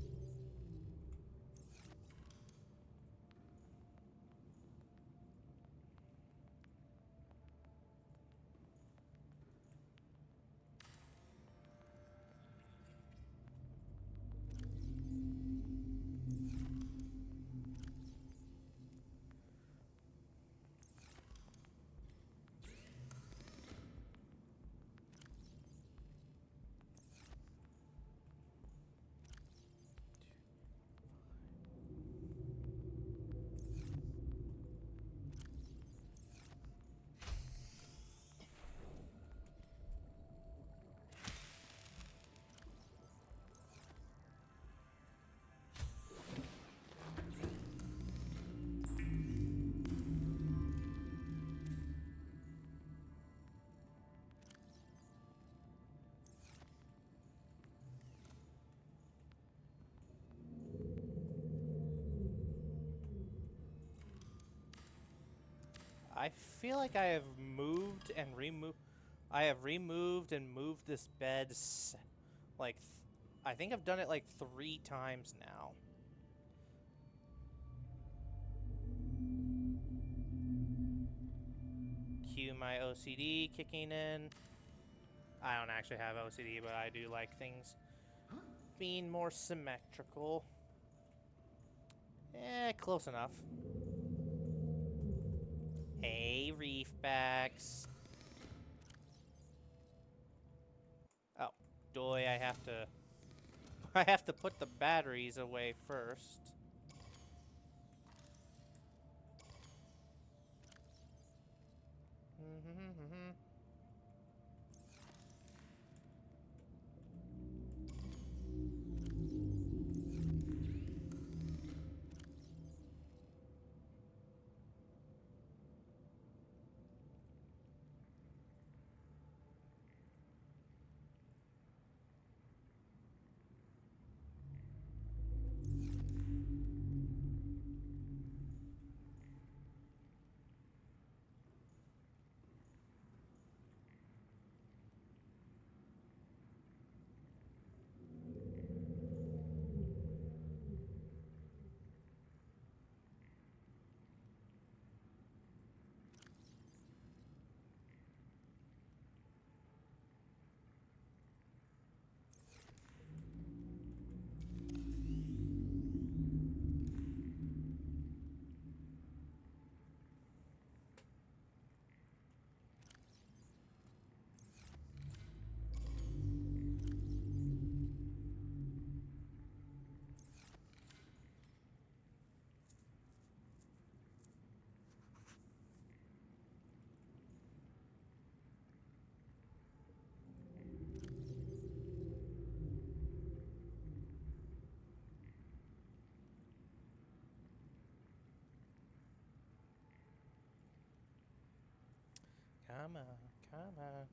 A: I feel like I have moved and removed. I have removed and moved this bed. Like, I think I've done it like 3 times now. Cue my OCD kicking in. I don't actually have OCD, but I do like things being more symmetrical. Close enough. Hey, reefbacks. Oh, doy, I have to... I have to put the batteries away first. Come on, come on.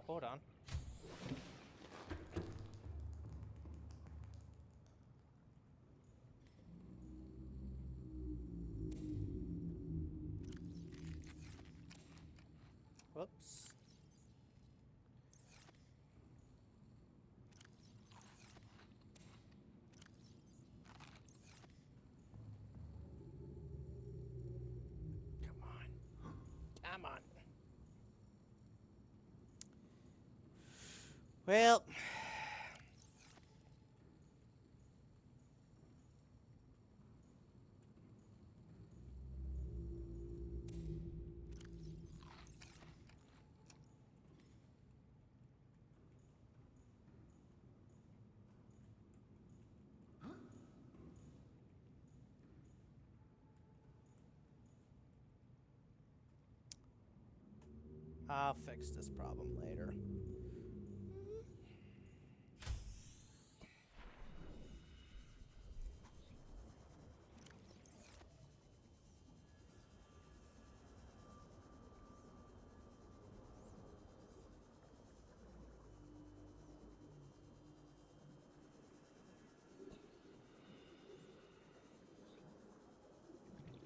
A: hold on. Whoops. Come on. Come on. Well, I'll fix this problem later.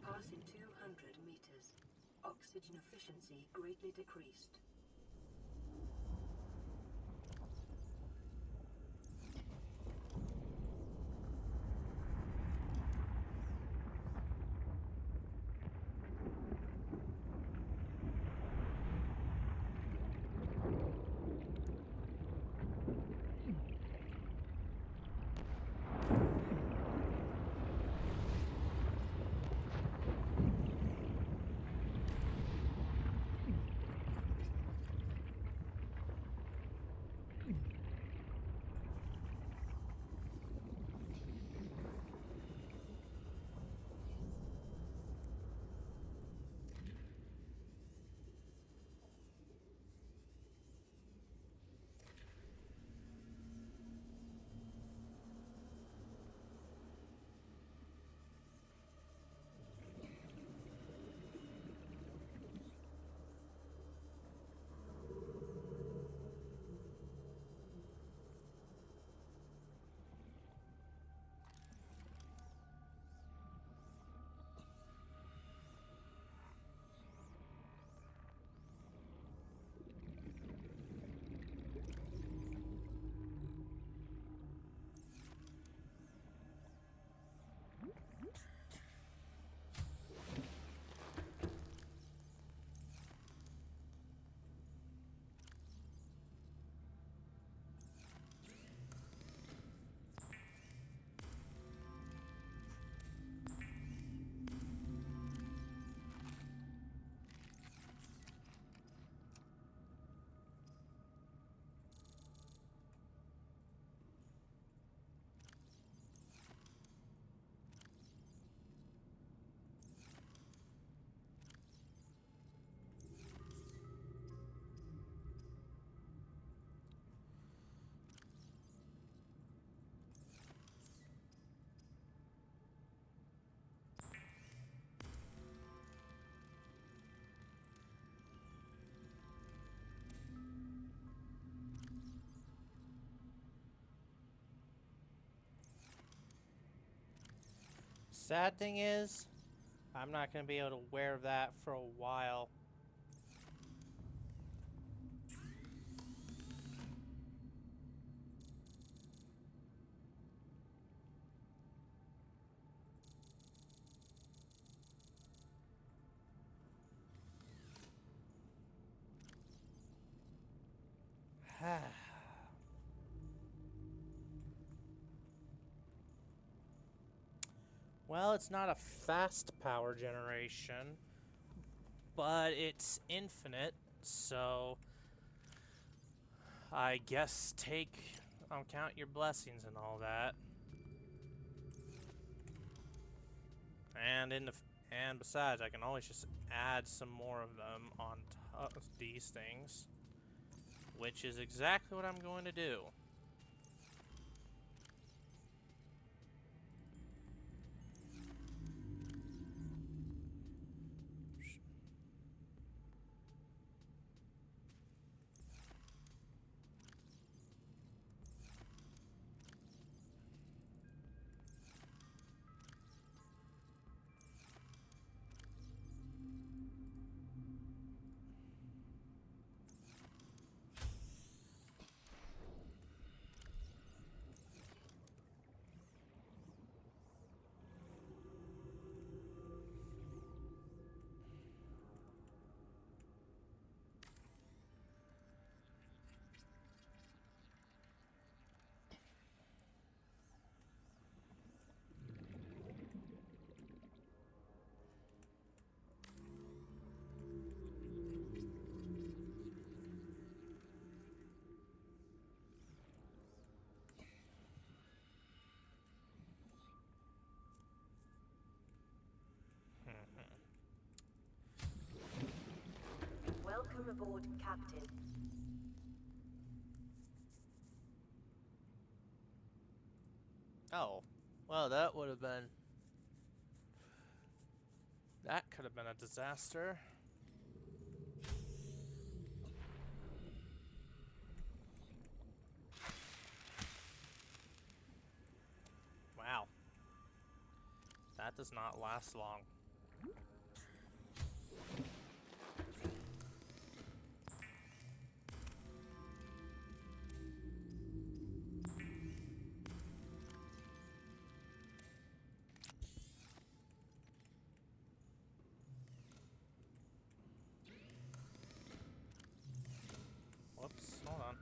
B: Passing 200 meters. Oxygen efficiency greatly decreased.
A: Sad thing is, I'm not going to be able to wear that for a while. Well, it's not a fast power generation, but it's infinite, so I guess count your blessings and all that. And besides, I can always just add some more of them on top of these things, which is exactly what I'm going to do.
F: Welcome aboard, Captain.
A: Oh, well, that would have been... That could have been a disaster. Wow. That does not last long. Whoops, hold on.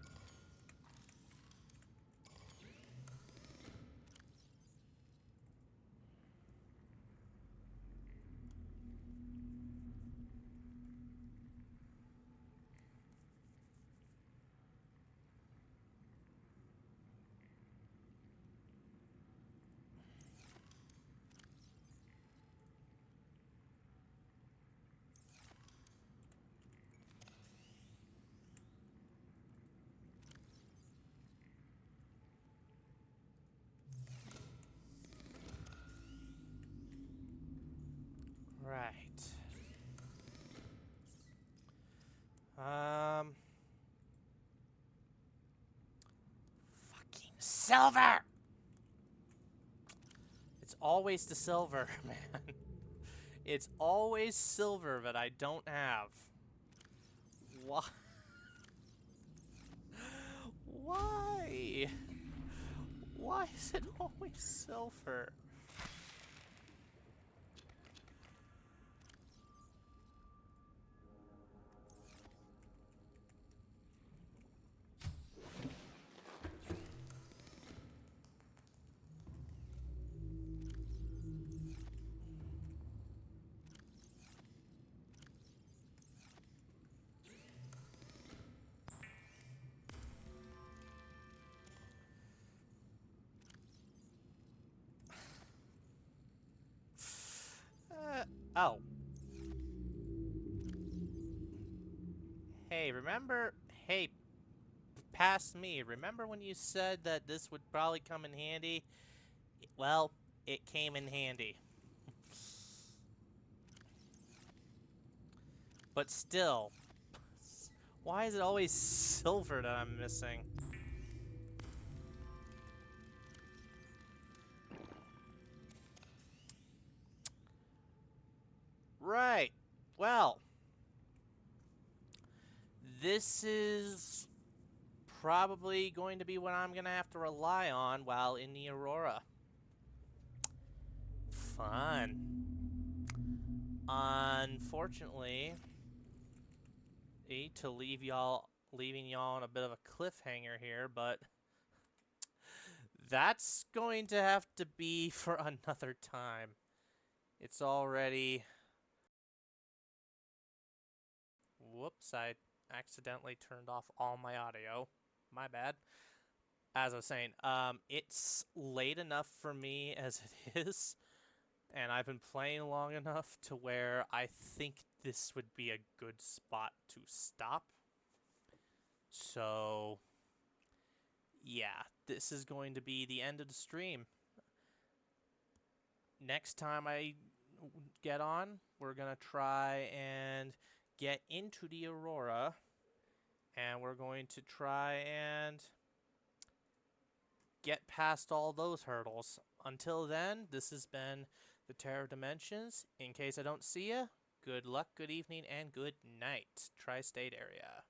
A: Right. Fucking silver! It's always the silver, man. It's always silver that I don't have. Why? Why? Why is it always silver? Oh. Hey, remember? Hey, past me. Remember when you said that this would probably come in handy? Well, it came in handy. But still, why is it always silver that I'm missing? Right. Well, this is probably going to be what I'm going to have to rely on while in the Aurora. Fun. Unfortunately, to leaving y'all on a bit of a cliffhanger here, but that's going to have to be for another time. It's already... Whoops, I accidentally turned off all my audio. My bad. As I was saying, it's late enough for me as it is, and I've been playing long enough to where I think this would be a good spot to stop. So, yeah, this is going to be the end of the stream. Next time I get on, we're going to try and get into the Aurora, and we're going to try and get past all those hurdles. Until then, this has been the Terror Dimensions. In case I don't see you, good luck, good evening, and good night, Tri-State area.